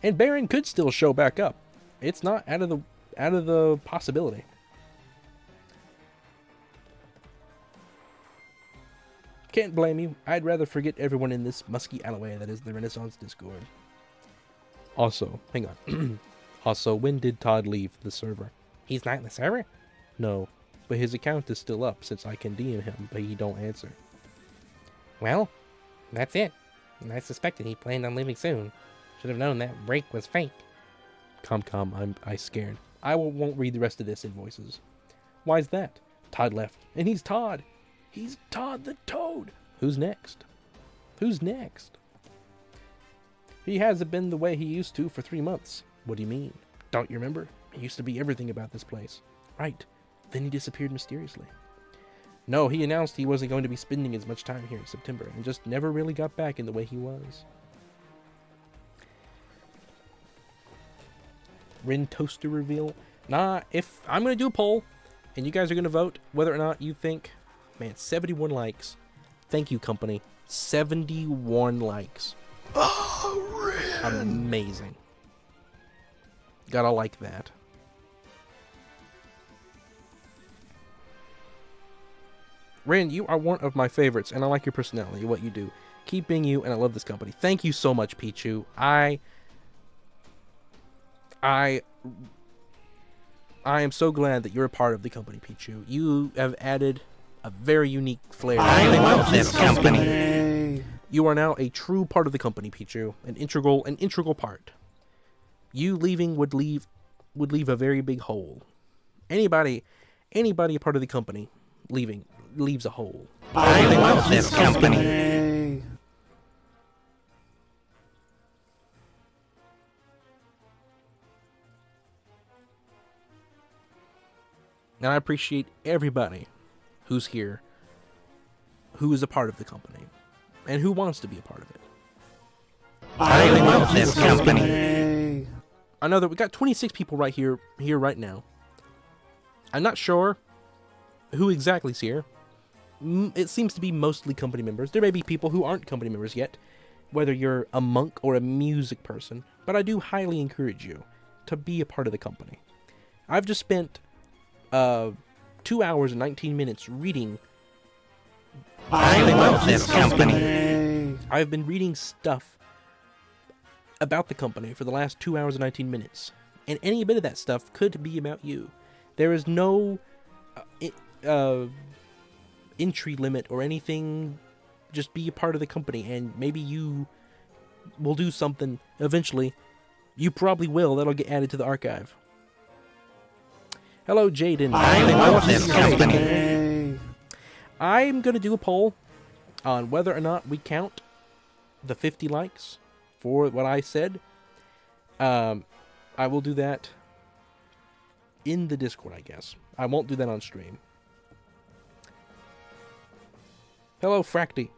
And Baron could still show back up. It's not out of the possibility. Can't blame you. I'd rather forget everyone in this musky alleyway that is the Renaissance Discord. Also, hang on. Also, when did Todd leave the server? He's not in the server? No, but his account is still up since I can DM him, but he don't answer. Well, that's it. And I suspected he planned on leaving soon. Should have known that break was fake. Calm, I scared. I won't read the rest of this invoices. Why's that? Todd left, and he's Todd. He's Todd the Toad. Who's next? Who's next? He hasn't been the way he used to for 3 months. What do you mean? Don't you remember? He used to be everything about this place. Right. Then he disappeared mysteriously. No, he announced he wasn't going to be spending as much time here in September and just never really got back in the way he was. Rin toaster reveal. Nah, if I'm going to do a poll and you guys are going to vote whether or not you think, man, 71 likes. Thank you, company. 71 likes. Oh, Rin. Amazing. Gotta like that. Rin, you are one of my favorites, and I like your personality, what you do. Keep being you, and I love this company. Thank you so much, Pichu. I am so glad that you're a part of the company, Pichu. You have added a very unique flair. I love this company. You are now a true part of the company, Pichu. An integral part. You leaving would leave a very big hole. Anybody a part of the company leaving leaves a hole. I love this company. And I appreciate everybody who's here, who is a part of the company, and who wants to be a part of it. I love this company. I know that we got 26 people here right now. I'm not sure who exactly is here. It seems to be mostly company members. There may be people who aren't company members yet, whether you're a monk or a music person, but I do highly encourage you to be a part of the company. I've just spent 2 hours and 19 minutes reading. I love this company. I've been reading stuff about the company for the last 2 hours and 19 minutes, and any bit of that stuff could be about you. There is no entry limit or anything. Just be a part of the company, and maybe you will do something eventually. You probably will. That'll get added to the archive. Hello, Jaden. I love this company. I'm going to do a poll on whether or not we count the 50 likes for what I said. I will do that in the Discord, I guess. I won't do that on stream. Hello, Fracty.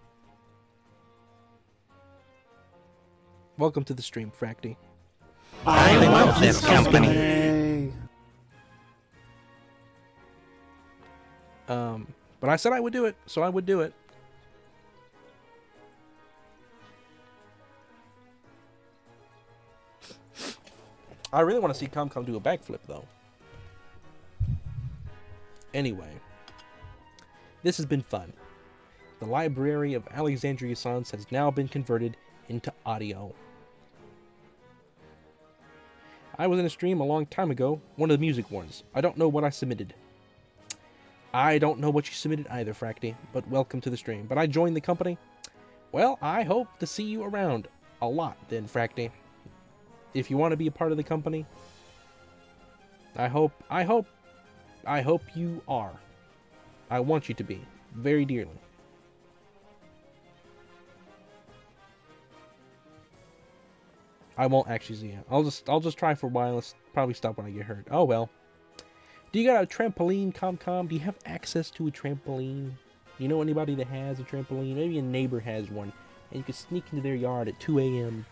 Welcome to the stream, Fracty. I love this company. But I said I would do it, so I would do it. I really want to see ComCom do a backflip, though. Anyway, this has been fun. The Library of Alexandriassance has now been converted into audio. I was in a stream a long time ago, one of the music ones. I don't know what I submitted. I don't know what you submitted either, Fracty, but welcome to the stream. But I joined the company. Well, I hope to see you around a lot then, Fracty. If you want to be a part of the company, I hope you are. I want you to be, very dearly. I won't actually see it. I'll just try for a while. Let's probably stop when I get hurt. Oh well. Do you got a trampoline, ComCom? Do you have access to a trampoline? You know anybody that has a trampoline? Maybe a neighbor has one, and you can sneak into their yard at 2 a.m.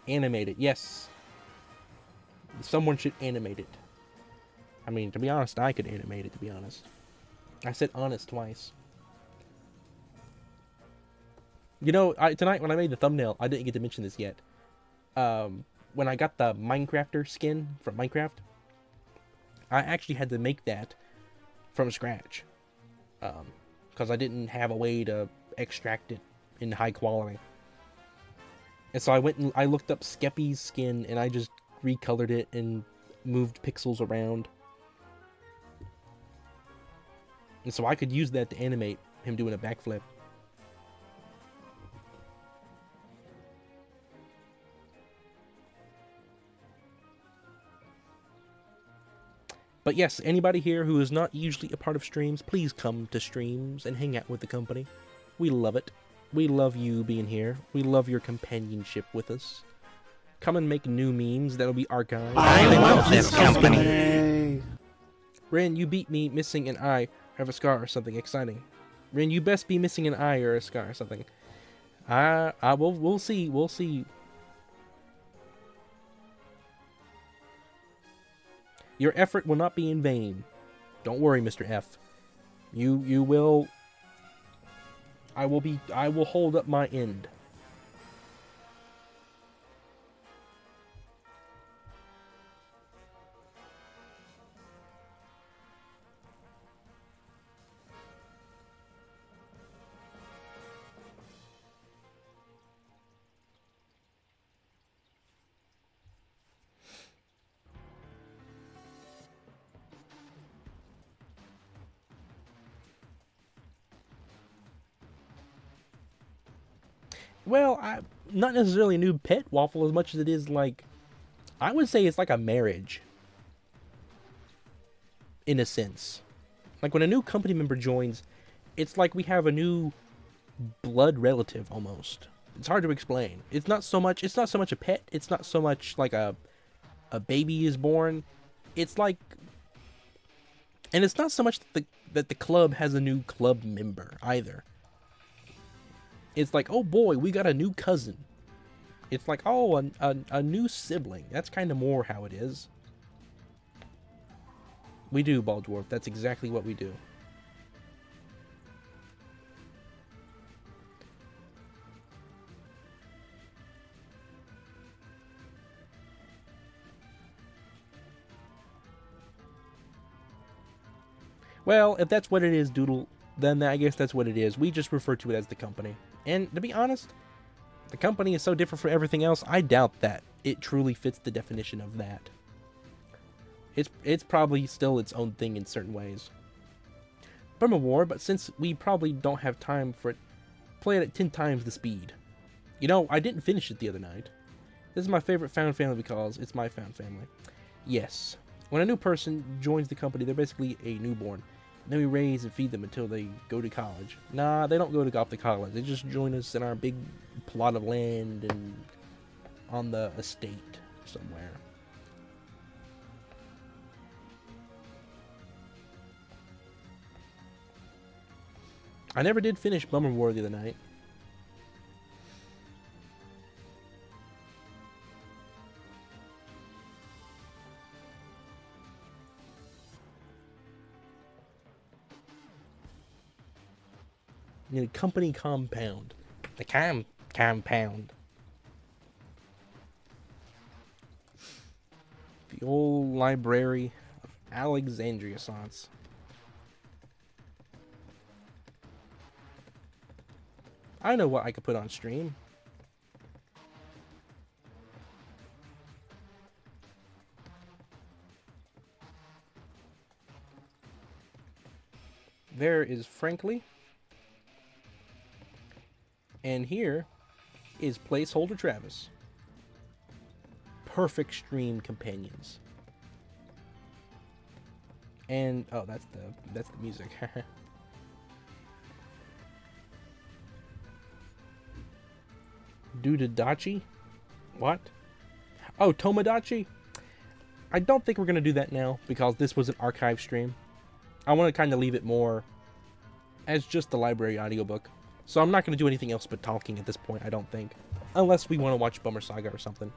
Animate it, yes. Someone should animate it. I mean, to be honest, I could animate it, to be honest. I said honest twice. You know, tonight when I made the thumbnail, I didn't get to mention this yet. When I got the Minecrafter skin from Minecraft, I actually had to make that from scratch. Because I didn't have a way to extract it in high quality. And so I went and I looked up Skeppy's skin, and I just recolored it and moved pixels around. And so I could use that to animate him doing a backflip. But yes, anybody here who is not usually a part of streams, please come to streams and hang out with the company. We love it. We love you being here. We love your companionship with us. Come and make new memes that'll be archived. I love this company. Ren, you beat me missing an eye, have a scar or something exciting. Ren, you best be missing an eye or a scar or something. We'll see. We'll see. Your effort will not be in vain. Don't worry, Mr. F. You will. I will hold up my end. Well, not necessarily a new pet waffle as much as it is like, I would say it's like a marriage. In a sense. Like when a new company member joins, it's like we have a new blood relative almost. It's hard to explain. It's not so much a pet, it's not so much like a baby is born. It's like, and it's not so much that the club has a new club member either. It's like, oh boy, we got a new cousin. It's like, oh, a new sibling. That's kind of more how it is. We do, Bald Dwarf. That's exactly what we do. Well, if that's what it is, Doodle, then I guess that's what it is. We just refer to it as the company. And to be honest, the company is so different from everything else, I doubt that it truly fits the definition of that. It's probably still its own thing in certain ways. Burma War, but since we probably don't have time for it, play it at 10 times the speed. You know, I didn't finish it the other night. This is my favorite found family because it's my found family. Yes. When a new person joins the company, they're basically a newborn. Then we raise and feed them until they go to college. Nah, they don't go off to college. They just join us in our big plot of land and on the estate somewhere. I never did finish Bummer War the other night. Need a company compound. The compound. The old library of Alexandriassance. I know what I could put on stream. There is Frankly. And here is placeholder Travis. Perfect stream companions. And oh, that's the music. Dudadachi? What? Oh, Tomodachi? I don't think we're going to do that now because this was an archive stream. I want to kind of leave it more as just the library audiobook. So I'm not going to do anything else but talking at this point, I don't think. Unless we want to watch Bummer Saga or something.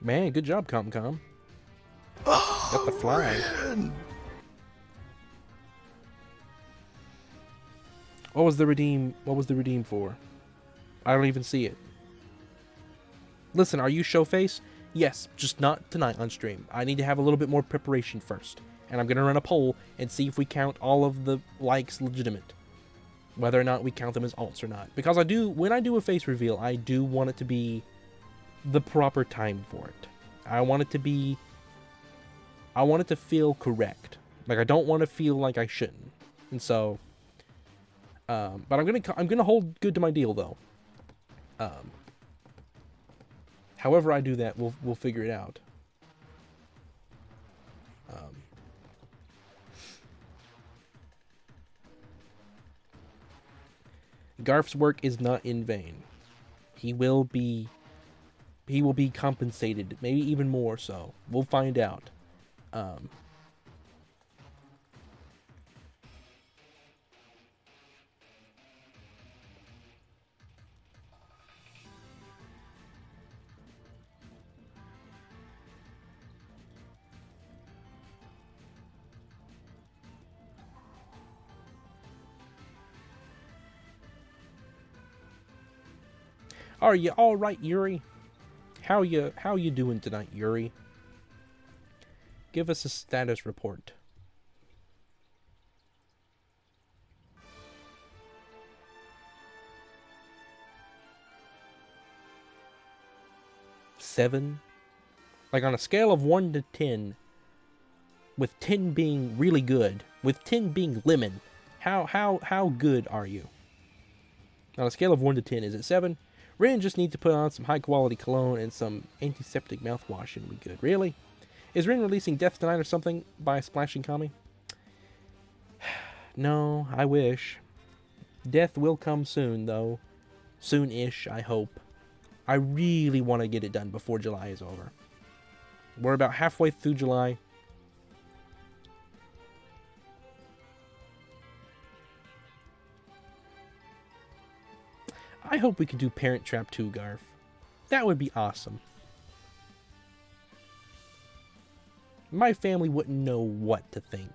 Man, good job, Comcom. Got the fly. Man. What was the redeem for? I don't even see it. Listen, are you showface? Yes, just not tonight on stream. I need to have a little bit more preparation first. And I'm going to run a poll and see if we count all of the likes legitimate. Whether or not we count them as alts or not. Because when I do a face reveal, I do want it to be the proper time for it. I want it to feel correct. Like, I don't want to feel like I shouldn't. And so... but I'm gonna hold good to my deal though. However I do that, we'll figure it out. Garf's work is not in vain. He will be compensated, maybe even more so. We'll find out. Are you all right, Yuri? How you doing tonight, Yuri? Give us a status report. 7? Like on a scale of 1 to 10, with 10 being really good, with 10 being lemon, how good are you? On a scale of 1 to 10, is it 7? Rin just needs to put on some high quality cologne and some antiseptic mouthwash and we good. Really? Is Rin releasing Death Tonight or something by Splashing Kami? No, I wish. Death will come soon, though. Soon-ish, I hope. I really want to get it done before July is over. We're about halfway through July. I hope we could do Parent Trap 2, Garf. That would be awesome. My family wouldn't know what to think.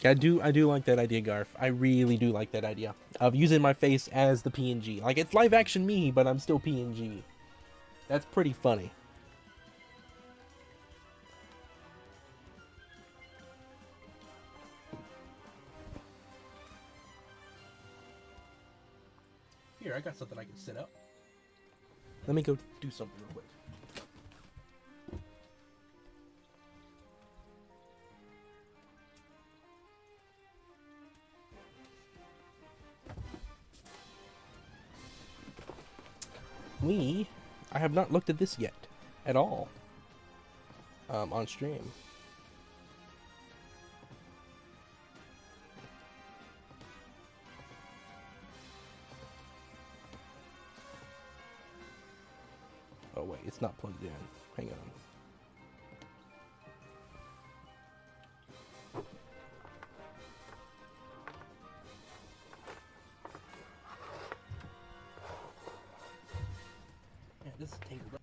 Yeah, I do like that idea, Garf. I really do like that idea of using my face as the PNG. Like, it's live action me, but I'm still PNG. That's pretty funny. Here, I got something I can set up. Let me go do something real quick. I have not looked at this yet, at all, on stream. Oh wait, it's not plugged in. Hang on. This is tangled up.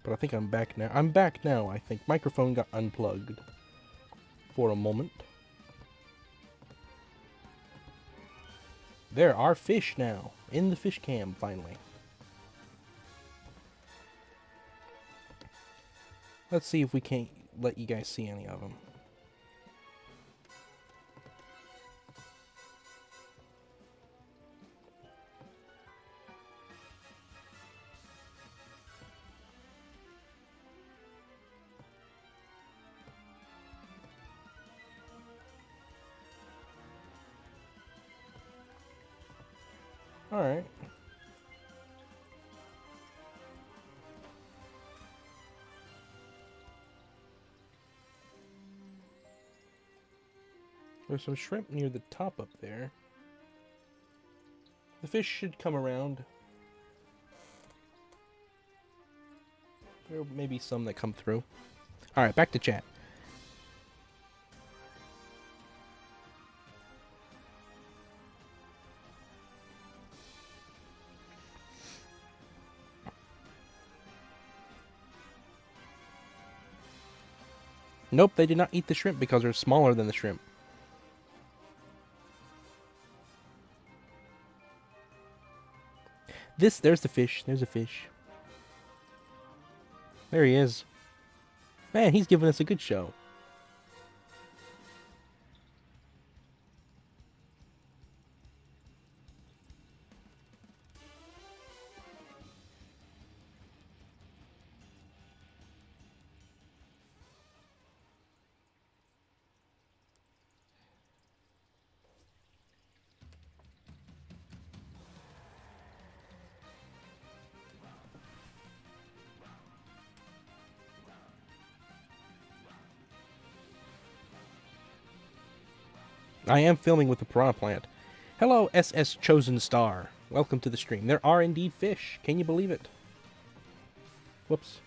But I think I'm back now. I'm back now, I think. Microphone got unplugged for a moment. There are fish now. In the fish cam, finally. Let's see if we can't let you guys see any of them. Alright. There's some shrimp near the top up there. The fish should come around. There may be some that come through. Alright, back to chat. Nope, they did not eat the shrimp because they're smaller than the shrimp. There's the fish. There's a fish. There he is. Man, he's giving us a good show. I am filming with the piranha plant. Hello, SS Chosen Star. Welcome to the stream. There are indeed fish. Can you believe it? Whoops.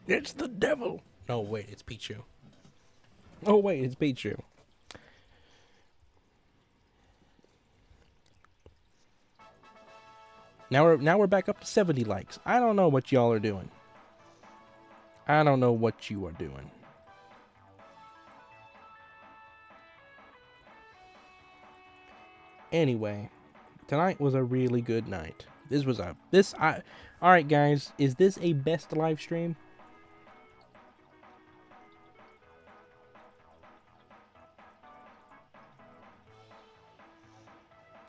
It's the devil. Oh, wait, it's Pichu. Oh, wait, it's Pichu. Now we're back up to 70 likes. I don't know what y'all are doing. I don't know what you are doing. Anyway, tonight was a really good night. Alright guys, is this a best live stream?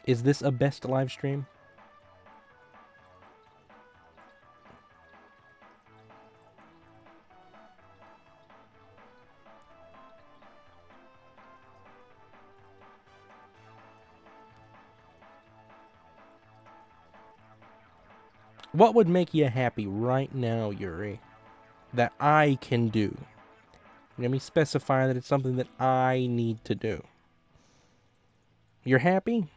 Is this a best live stream? What would make you happy right now, Yuri? That I can do. Let me specify that it's something that I need to do. You're happy?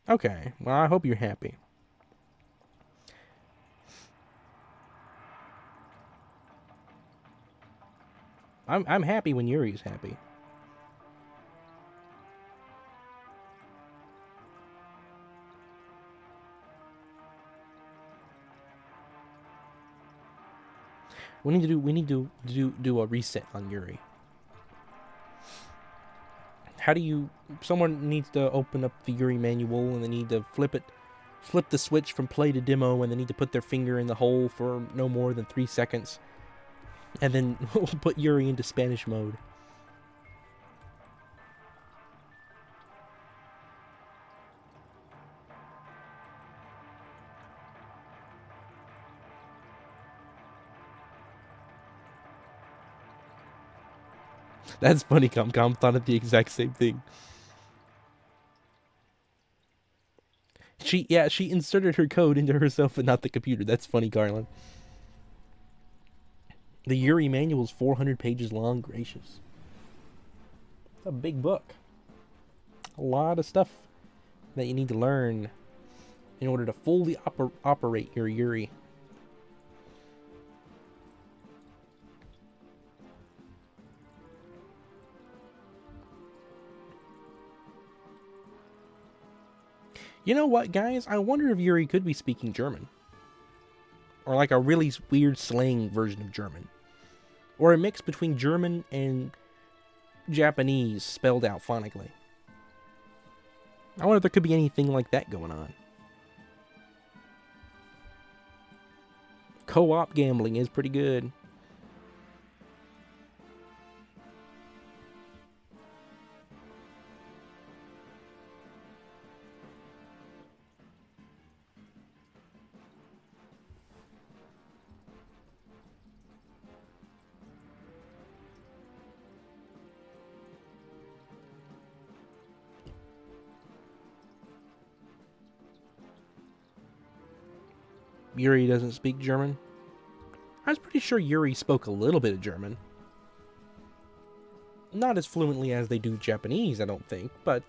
Okay, well, I hope you're happy. I'm happy when Yuri's happy. We need to do a reset on Yuri. How do you... Someone needs to open up the Yuri manual and they need to flip the switch from play to demo, and they need to put their finger in the hole for no more than 3 seconds. And then put Yuri into Spanish mode. That's funny, Comcom thought of the exact same thing. She inserted her code into herself and not the computer. That's funny, Garland. The Yuri manual is 400 pages long. Gracious. It's a big book. A lot of stuff that you need to learn in order to fully operate your Yuri. You know what, guys? I wonder if Yuri could be speaking German. Or like a really weird slang version of German. Or a mix between German and Japanese spelled out phonically. I wonder if there could be anything like that going on. Co-op gambling is pretty good. Yuri doesn't speak German. I was pretty sure Yuri spoke a little bit of German. Not as fluently as they do Japanese, I don't think, but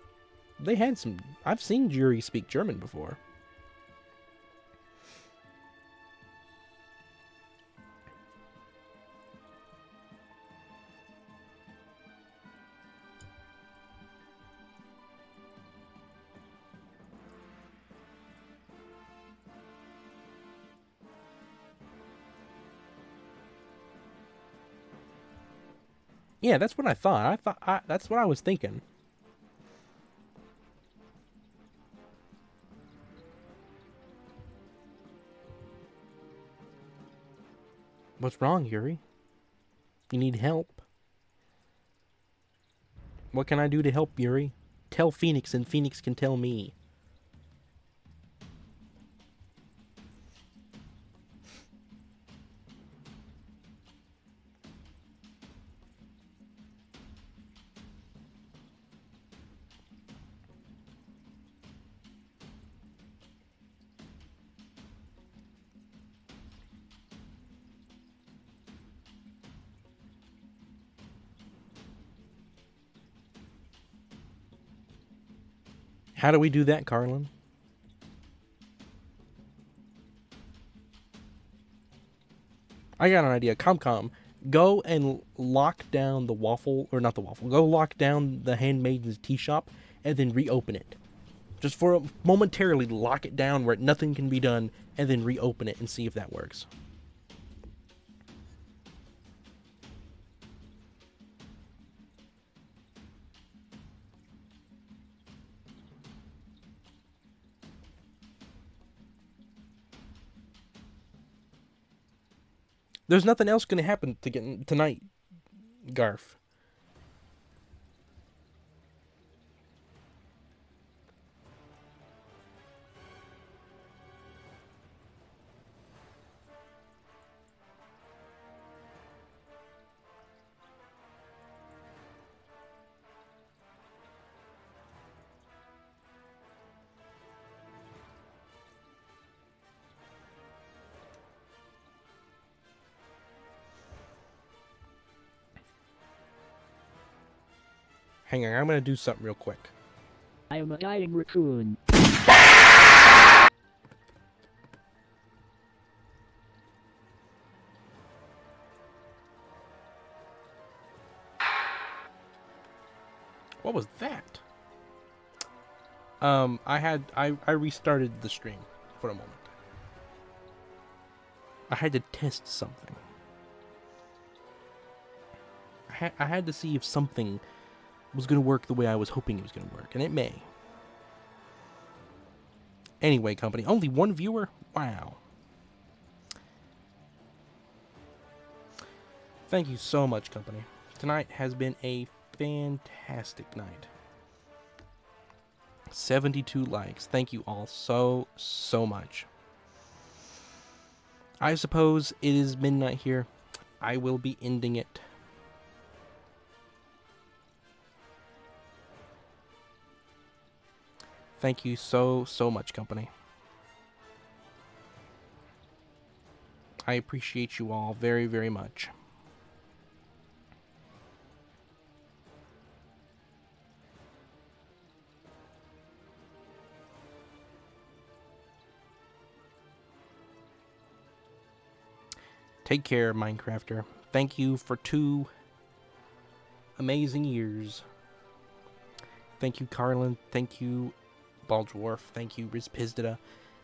they had some... I've seen Yuri speak German before. Yeah, that's what I thought. That's what I was thinking. What's wrong, Yuri? You need help? What can I do to help, Yuri? Tell Phoenix and Phoenix can tell me. How do we do that, Carlin? I got an idea. Comcom, go and lock down the waffle, or not the waffle, go lock down the Handmaiden's tea shop and then reopen it. Just for momentarily lock it down where nothing can be done and then reopen it and see if that works. There's nothing else going to happen tonight, Garf. Hang on, I'm going to do something real quick. I am a dying raccoon. What was that? I restarted the stream for a moment. I had to test something. I had to see if something was going to work the way I was hoping it was going to work, and it may. Anyway, company, only one viewer? Wow. Thank you so much, company. Tonight has been a fantastic night. 72 likes. Thank you all so much. I suppose it is midnight here. I will be ending it. Thank you so much, company. I appreciate you all very, very much. Take care, Minecrafter. Thank you for 2 amazing years. Thank you, Carlin. Thank you, Baldwarf. Thank you, Rizpizdita.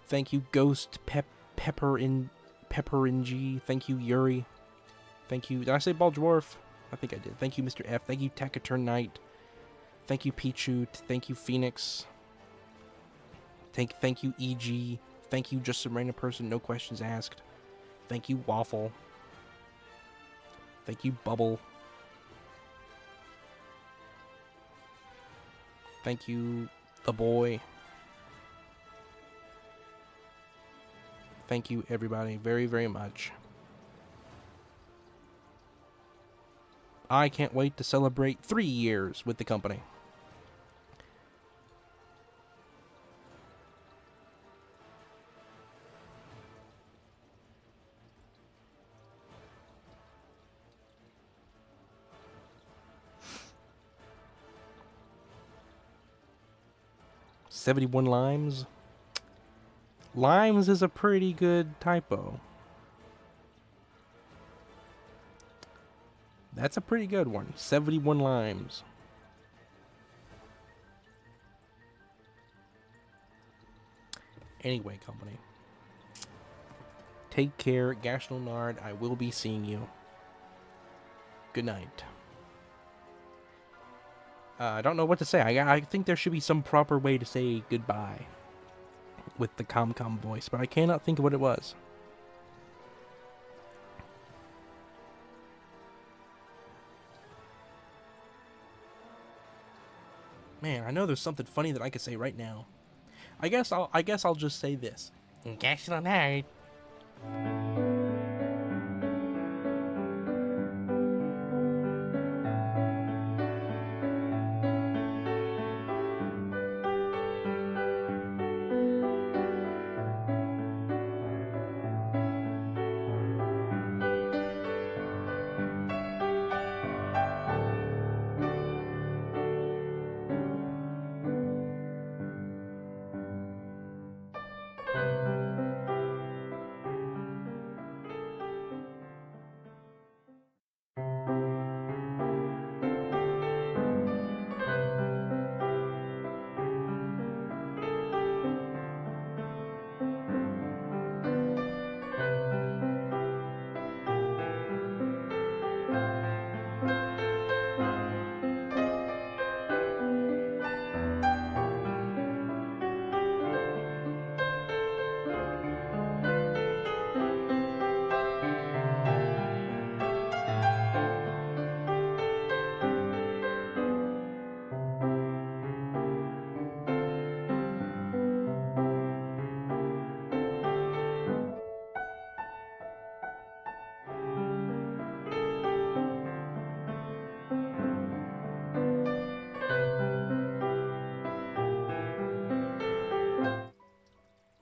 Thank you, Ghost Pepperingee. Thank you, Yuri. Thank you. Did I say Baldwarf? I think I did. Thank you, Mr. F. Thank you, Taciturn Knight. Thank you, Pichu. Thank you, Phoenix. Thank you, EG. Thank you, Just Some Random Person, No Questions Asked. Thank you, Waffle. Thank you, Bubble. Thank you, The Boy. Thank you, everybody, very, very much. I can't wait to celebrate 3 years with the company. 71 limes. Limes is a pretty good typo. That's a pretty good one. 71 limes. Anyway, company. Take care, Gashno Nard. I will be seeing you. Good night. I don't know what to say. I think there should be some proper way to say goodbye with the ComCom voice, but I cannot think of what it was. Man, I know there's something funny that I could say right now. I guess I'll just say this. Gashno Nard.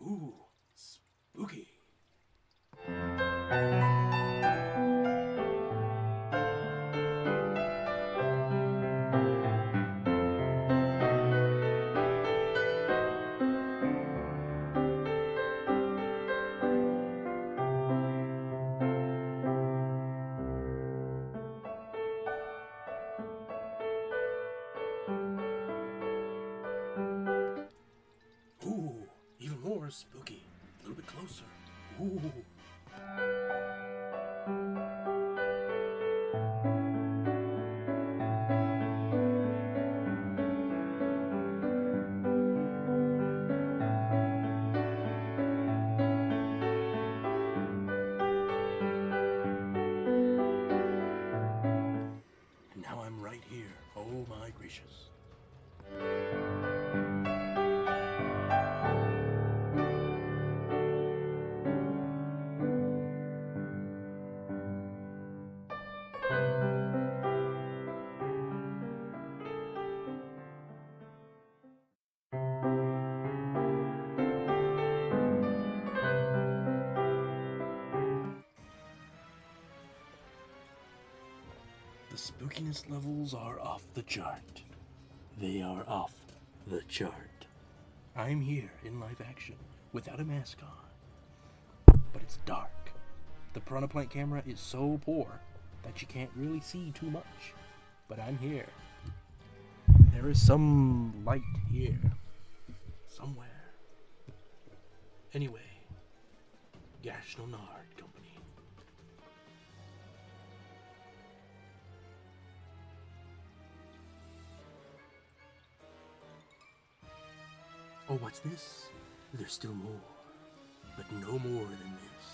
Ooh, spooky. Ooh, even more spooky. A little bit closer. Ooh. And now I'm right here. Oh my gracious. The spookiness levels are off the chart. They are off the chart. I'm here in live action without a mask on. But it's dark. The Piranha Plant camera is so poor that you can't really see too much. But I'm here. There is some light here. Somewhere. Anyway, Gashno Nard Company. Oh, what's this? There's still more. But no more than this.